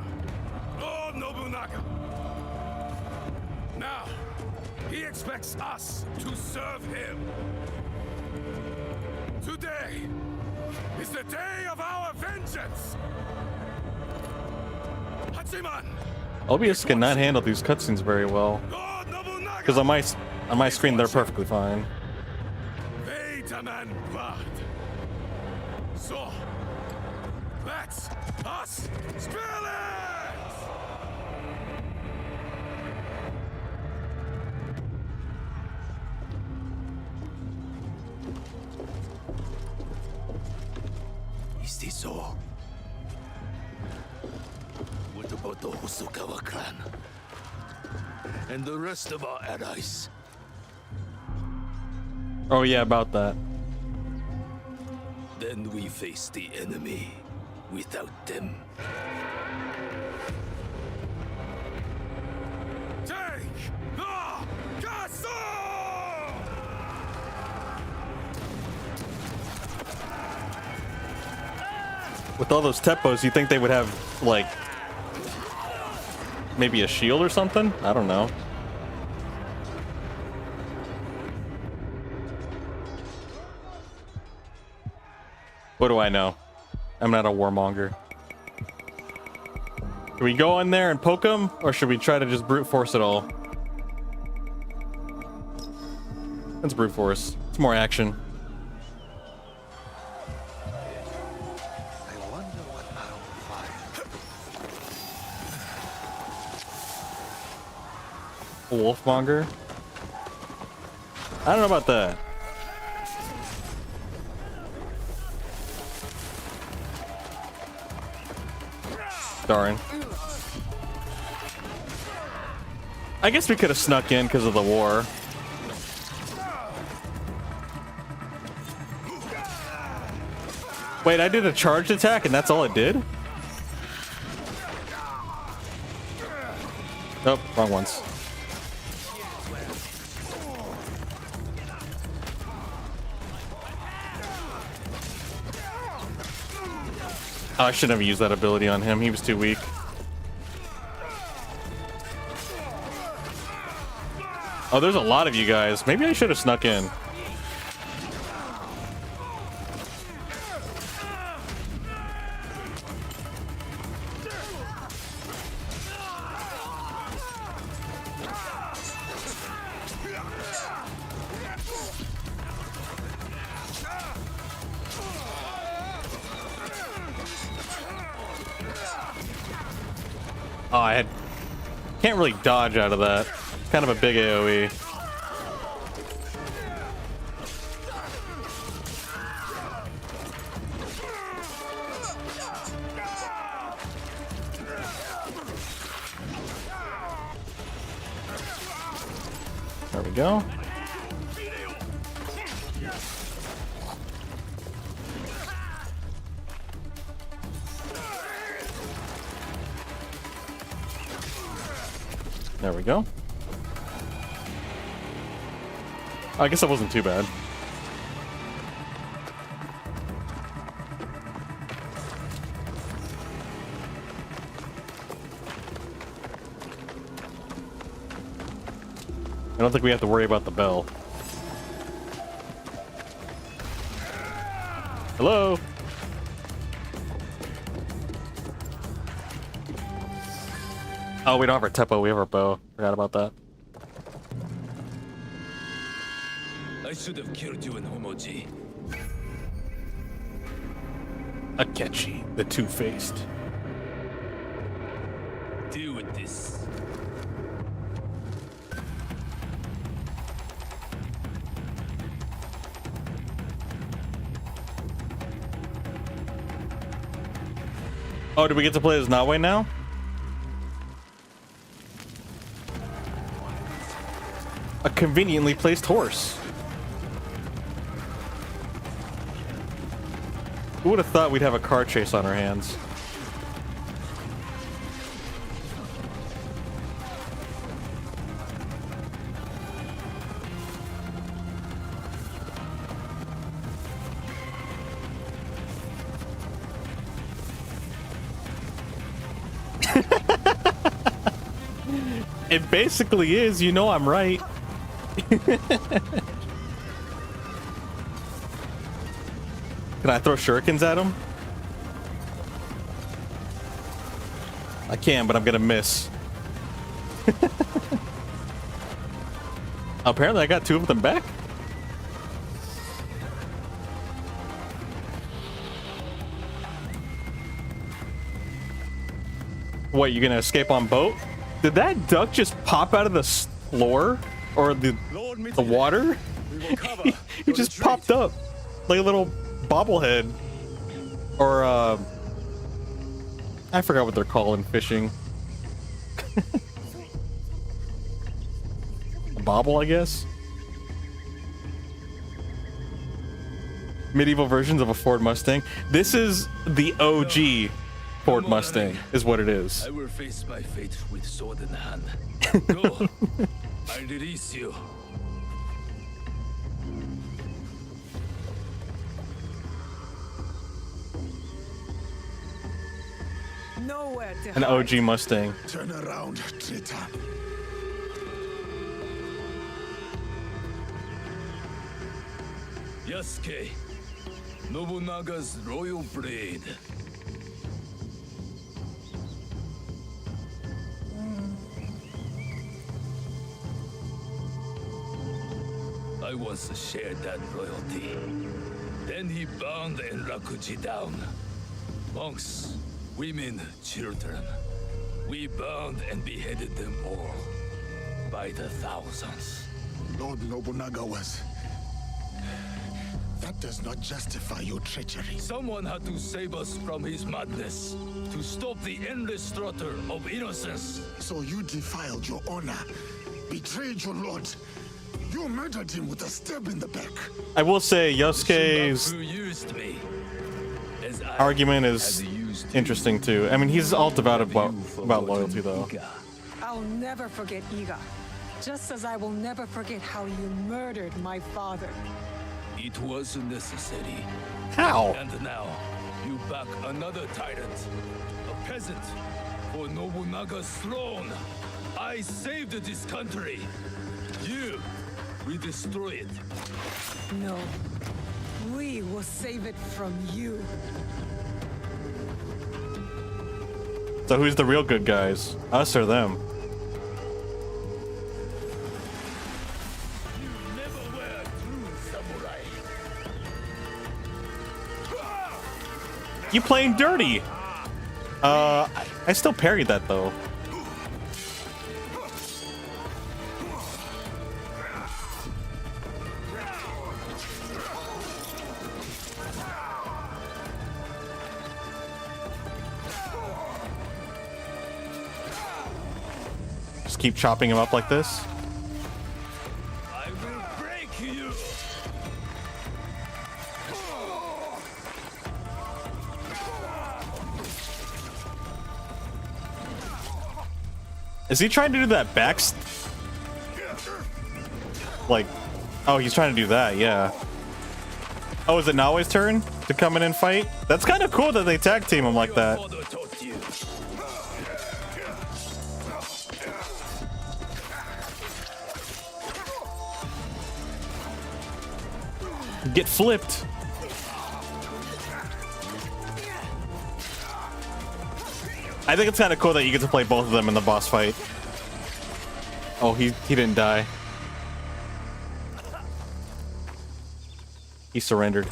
Lord Nobunaga. Now, he expects us to serve him. Today is the day of our vengeance. Hachiman! OBS cannot handle these cutscenes very well. Because on my screen, they're perfectly fine. They demand blood. So, let's us spill it! Is this all? What about the Hosokawa clan? And the rest of our allies? Oh yeah, about that. Then we face the enemy without them. Take the castle! With all those tepos, you think they would have, like, maybe a shield or something? I don't know. What do I know? I'm not a warmonger. Should we go in there and poke him, or should we try to just brute force it all? Let's brute force. It's more action. I wonder what I'll find. Wolfmonger? I don't know about that. Darn. I guess we could have snuck in because of the war. Wait, I did a charged attack and that's all it did? Nope, wrong ones. Oh, I shouldn't have used that ability on him. He was too weak. Oh, there's a lot of you guys. Maybe I should have snuck in. Oh, can't really dodge out of that. It's kind of a big AoE. There we go. There we go. I guess that wasn't too bad. I don't think we have to worry about the bell. Hello? Oh, we don't have our Teppo, we have our bow. Forgot about that. I should have killed you in Homoji. Akechi, the Two-Faced. Deal with this. Oh, do we get to play as Nawe now? A conveniently placed horse. Who would have thought we'd have a car chase on our hands? It basically is, you know I'm right. Can I throw shurikens at him? I can, but I'm gonna miss. Apparently I got two of them back. What, you gonna escape on boat? Did that duck just pop out of the floor? Or the water? He just popped up like a little bobblehead. Or I forgot what they're called in fishing. A bobble, I guess. Medieval versions of a Ford Mustang. This is the OG Ford Mustang, is what it is. I will face my fate with sword in hand. Go. I release you. Nowhere to An hide. OG Mustang. Turn around, traitor. Yasuke, Nobunaga's royal blade. I once shared that royalty. Then he bound Enrakuji down. Monks, women, children. We bound and beheaded them all. By the thousands. Lord Nobunaga was... That does not justify your treachery. Someone had to save us from his madness. To stop the endless slaughter of innocence. So you defiled your honor, betrayed your lord. You murdered him with a stab in the back. I will say Yosuke's argument is interesting too. I mean, he's all devout about loyalty though. I'll never forget Iga. Just as I will never forget how you murdered my father. It was necessary. How? And now, you back another tyrant. A peasant. For Nobunaga's throne. I saved this country. You, we destroy it. No. We will save it from you. So who's the real good guys? Us or them? You playing dirty? I still parried that though. Just keep chopping him up like this. I will break you. Is he trying to do that back? Like, oh, he's trying to do that, yeah. Oh, is it Naoe's turn to come in and fight? That's kind of cool that they tag team him like that. Get flipped. I think it's kind of cool that you get to play both of them in the boss fight. Oh, he didn't die. He surrendered.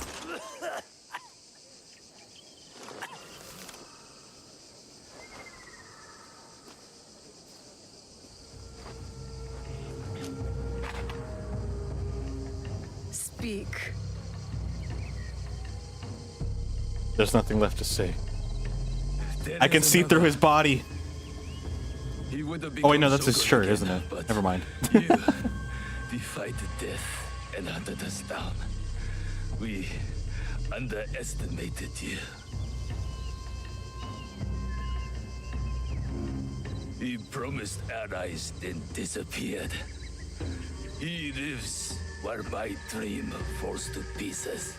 Speak. There's nothing left to say. I can see through his body. Oh wait, no, that's his shirt, isn't it? Never mind. You defied death and hunted us down. We underestimated you. He promised allies, then disappeared. He lives while my dream falls to pieces.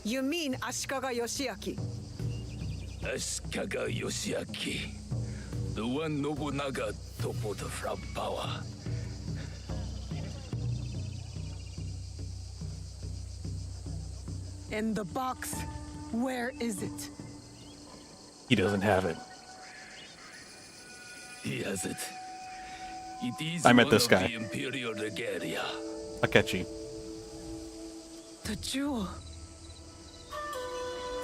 You mean Ashikaga Yoshiaki? Ashikaga Yoshiaki, the one Nobunaga toppled from power. In the box, where is it? He doesn't have it. He has it. It is I met one this of guy. the Imperial regalia. Akechi. The jewel.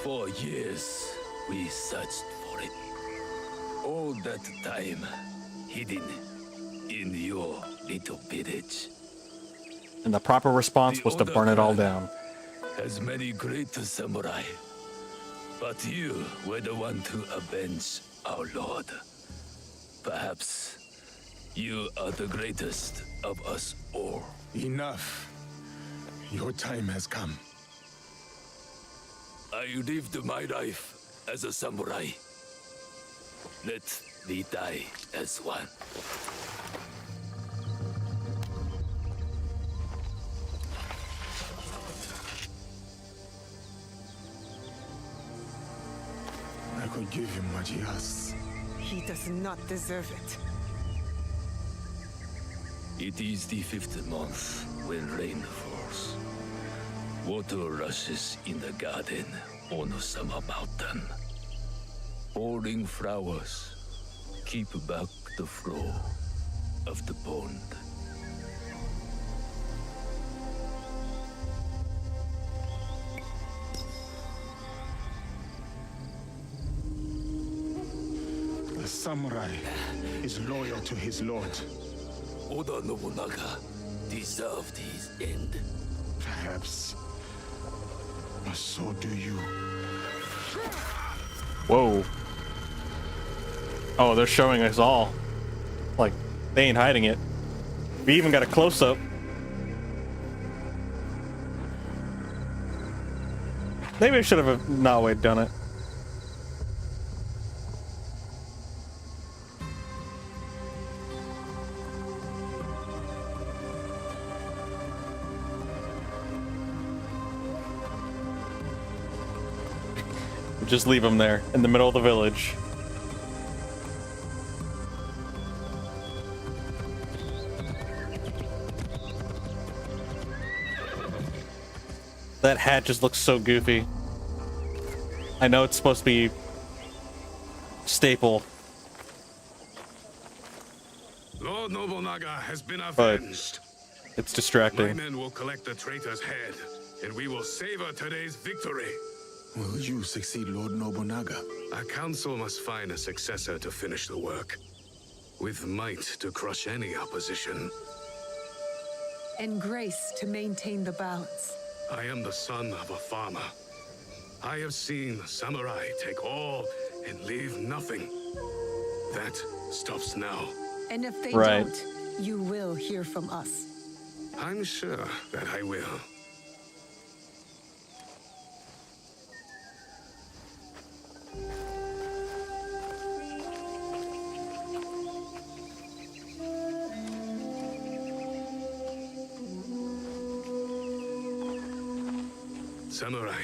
For years, we searched for it. All that time, hidden in your little village. And the proper response was to burn it all down. Has many great samurai, but you were the one to avenge our lord. Perhaps you are the greatest of us all. Enough. Your time has come. I lived my life as a samurai. Let me die as one. I could give him what he asks. He does not deserve it. It is the 5th month when rain falls. Water rushes in the garden on a summer mountain. Pouring flowers keep back the flow of the pond. A samurai is loyal to his lord. Oda Nobunaga deserved his end. Perhaps. But so do you. Whoa. Oh, they're showing us all. Like, they ain't hiding it. We even got a close-up. Maybe I should have not done it. Just leave him there in the middle of the village. That hat just looks so goofy. I know it's supposed to be staple, Lord Nobunaga has been but avenged. it's My distracting. men will collect the traitor's head, and we will savor today's victory. Will you succeed Lord Nobunaga? Our council must find a successor to finish the work, with might to crush any opposition. And grace to maintain the balance. I am the son of a farmer. I have seen samurai take all and leave nothing. That stops now. And if they Right. don't, you will hear from us. I'm sure that I will. Samurai,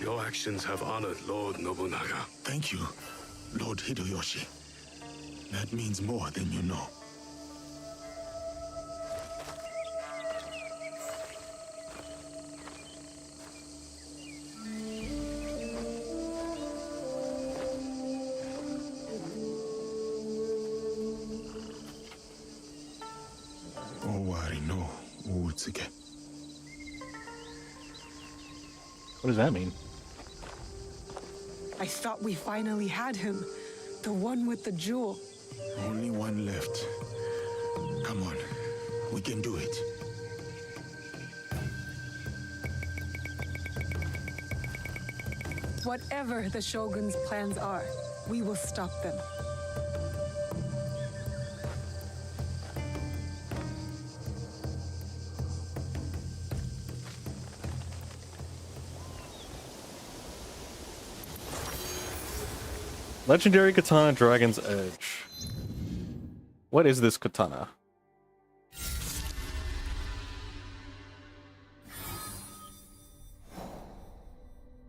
your actions have honored Lord Nobunaga. Thank you, Lord Hideyoshi. That means more than you know. Owari no Uutsuke. What does that mean? I thought we finally had him. The one with the jewel. Only one left. Come on, we can do it. Whatever the Shogun's plans are, we will stop them. Legendary Katana Dragon's Edge. What is this katana?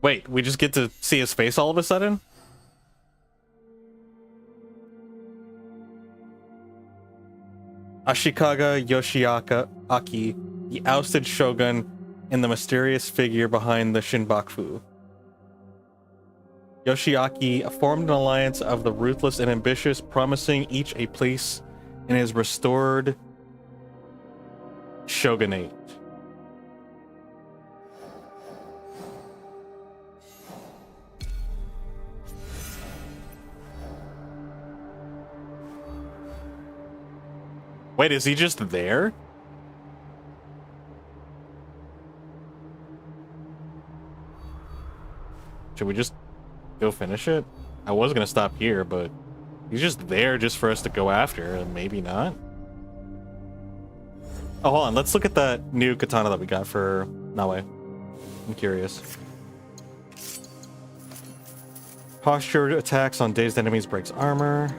Wait, we just get to see his face all of a sudden? Ashikaga Yoshiaki, the ousted shogun, and the mysterious figure behind the Shinbaku. Yoshiaki formed an alliance of the ruthless and ambitious, promising each a place in his restored shogunate. Wait, is he just there? Should we just go finish it? I was gonna stop here, but he's just there just for us to go after, and maybe not. Oh, hold on. Let's look at that new katana that we got for Nawe. I'm curious. Posture attacks on dazed enemies breaks armor.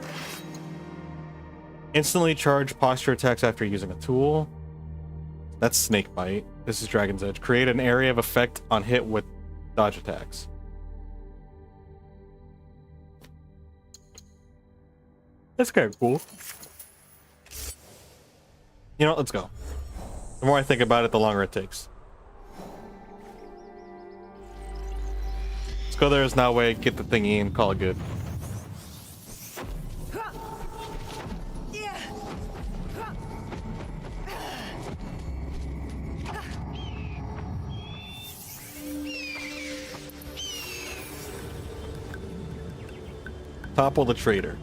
Instantly charge posture attacks after using a tool. That's Snake Bite. This is Dragon's Edge. Create an area of effect on hit with dodge attacks. That's kind of cool. You know what? Let's go. The more I think about it, the longer it takes. Let's go there as Naue, get the thingy, and call it good. Topple the traitor.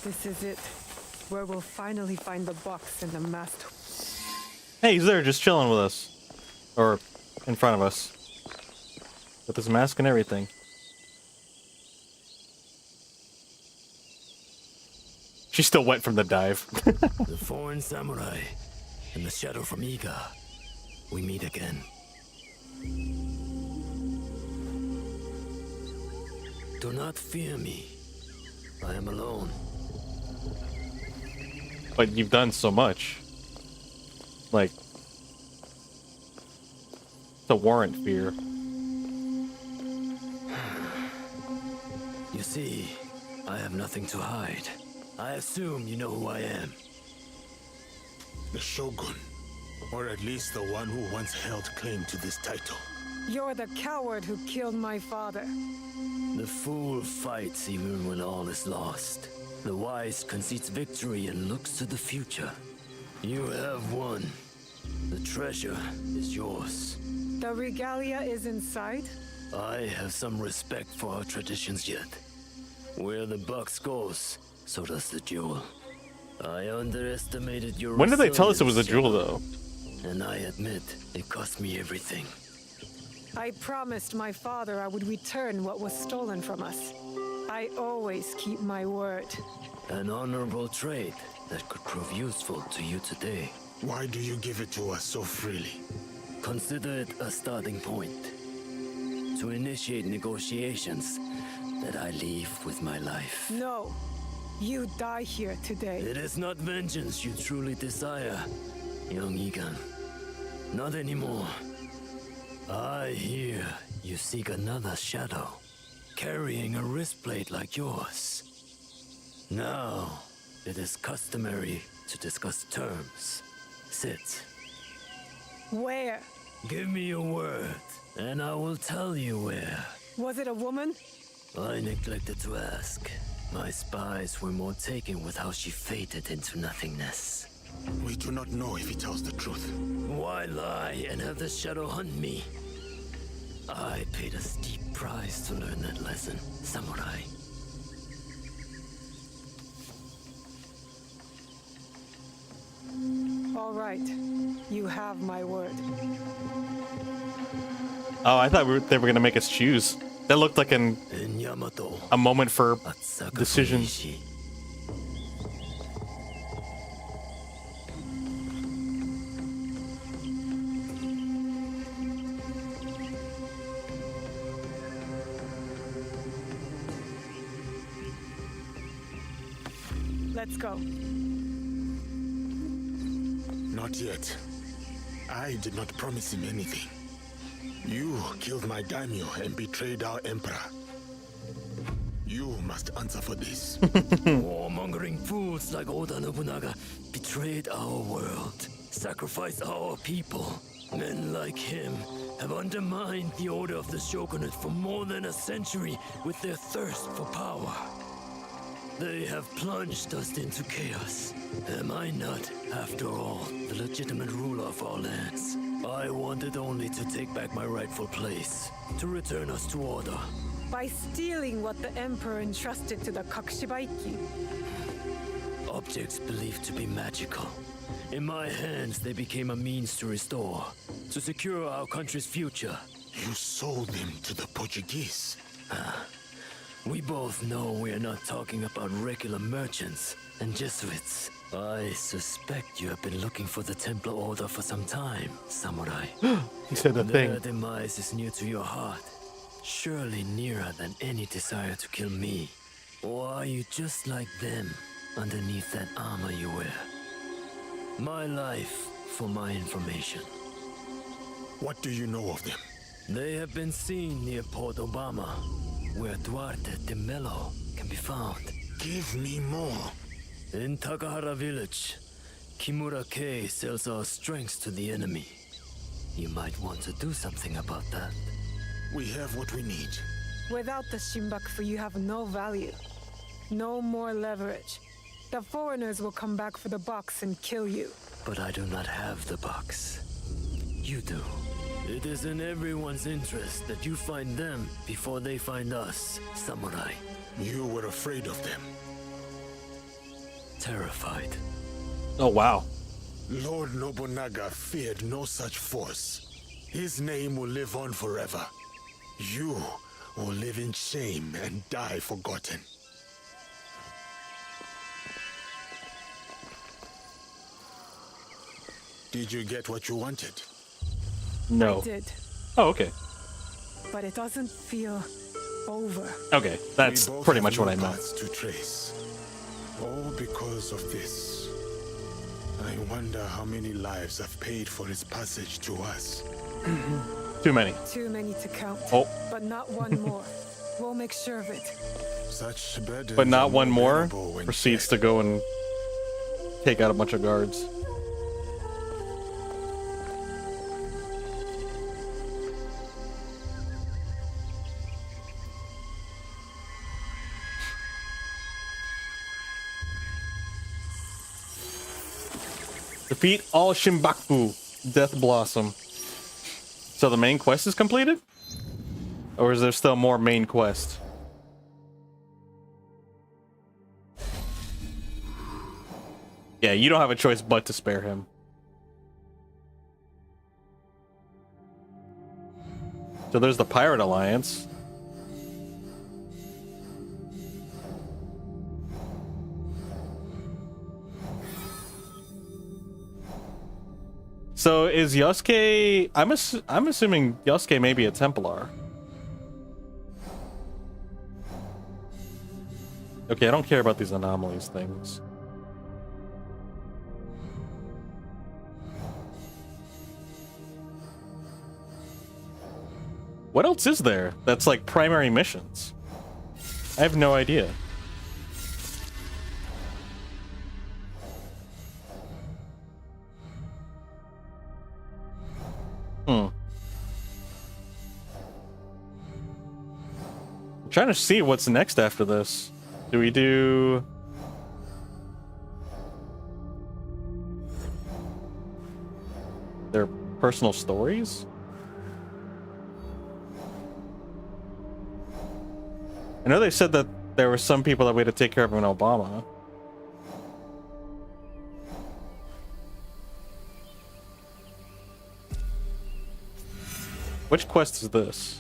This is it. Where we'll finally find the box and the masked. Hey, he's there just chilling with us. Or in front of us. With his mask and everything. She's still wet from the dive. The foreign samurai and the shadow from Iga. We meet again. Do not fear me. I am alone. But you've done so much. Like, to warrant fear. You see, I have nothing to hide. I assume you know who I am. The Shogun. Or at least the one who once held claim to this title. You're the coward who killed my father. The fool fights even when all is lost. The wise concedes victory and looks to the future. You have won. The treasure is yours. The regalia is inside? I have some respect for our traditions yet. Where the box goes, so does the jewel. I underestimated your When did they tell us it was a resilience, jewel, though? and I admit, it cost me everything. I promised my father I would return what was stolen from us. I always keep my word. An honorable trait that could prove useful to you today. Why do you give it to us so freely? Consider it a starting point. To initiate negotiations that I leave with my life. No. You die here today. It is not vengeance you truly desire, young Egan. Not anymore. I hear you seek another shadow, carrying a wristplate like yours. Now, it is customary to discuss terms. Sit. Where? Give me your word, and I will tell you where. Was it a woman? I neglected to ask. My spies were more taken with how she faded into nothingness. We do not know if he tells the truth. Why lie and have the shadow hunt me? I paid a steep price to learn that lesson, samurai. All right. You have my word. Oh, I thought they were gonna make us choose. That looked like a moment for decisions. Let's go. Not yet. I did not promise him anything. You killed my daimyo and betrayed our emperor. You must answer for this. Warmongering fools like Oda Nobunaga betrayed our world, sacrificed our people. Men like him have undermined the order of the shogunate for more than a century with their thirst for power. They have plunged us into chaos. Am I not, after all, the legitimate ruler of our lands? I wanted only to take back my rightful place, to return us to order. By stealing what the Emperor entrusted to the Kakushibaiki. Objects believed to be magical. In my hands, they became a means to restore, to secure our country's future. You sold them to the Portuguese. We both know we are not talking about regular merchants and Jesuits. I suspect you have been looking for the Templar Order for some time, samurai. He said the thing. Their demise is near to your heart. Surely nearer than any desire to kill me. Or are you just like them, underneath that armor you wear? My life for my information. What do you know of them? They have been seen near Port Obama, where Duarte de Mello can be found. Give me more. In Takahara village, Kimura K sells our strengths to the enemy. You might want to do something about that. We have what we need. Without the Shimbakufu, you have no value. No more leverage. The foreigners will come back for the box and kill you. But I do not have the box. You do. It is in everyone's interest that you find them before they find us, samurai. You were afraid of them. Terrified. Oh, wow. Lord Nobunaga feared no such force. His name will live on forever. You will live in shame and die forgotten. Did you get what you wanted? No. I did. Oh, okay. But it doesn't feel over. Okay, that's We both pretty have much what no I meant. paths to trace. All because of this. I wonder how many lives have paid for its passage to us. Too many. Too many to count. Oh. But not one more. We'll make sure of it. Such burdens But not are one more bearable when proceeds to go and take out a bunch of guards. Defeat all Shimbakufu. Death Blossom. So the main quest is completed? Or is there still more main quest? Yeah, you don't have a choice but to spare him. So there's the Pirate Alliance. So is Yosuke... I'm assuming Yosuke may be a Templar. Okay, I don't care about these anomalies things. What else is there that's like primary missions? I have no idea. I'm trying to see what's next after this. Do we do... their personal stories? I know they said that there were some people that we had to take care of in Obama. Which quest is this?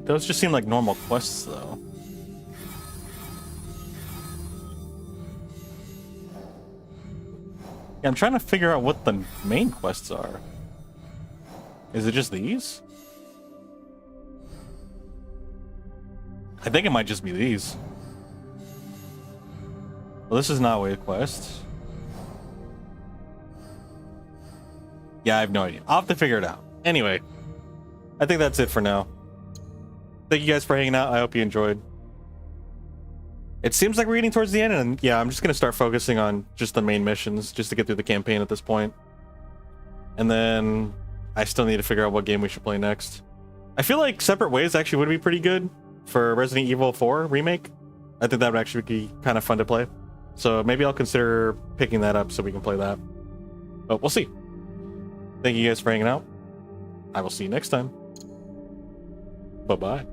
Those just seem like normal quests, though. Yeah, I'm trying to figure out what the main quests are. Is it just these? I think it might just be these. Well, this is not a quest. Yeah, I have no idea. I'll have to figure it out. Anyway, I think that's it for now. Thank you guys for hanging out. I hope you enjoyed. It seems like we're getting towards the end, and yeah, I'm just going to start focusing on just the main missions, just to get through the campaign at this point. And then I still need to figure out what game we should play next. I feel like Separate Ways actually would be pretty good for Resident Evil 4 Remake. I think that would actually be kind of fun to play. So maybe I'll consider picking that up so we can play that. But we'll see. Thank you guys for hanging out. I will see you next time. Bye-bye.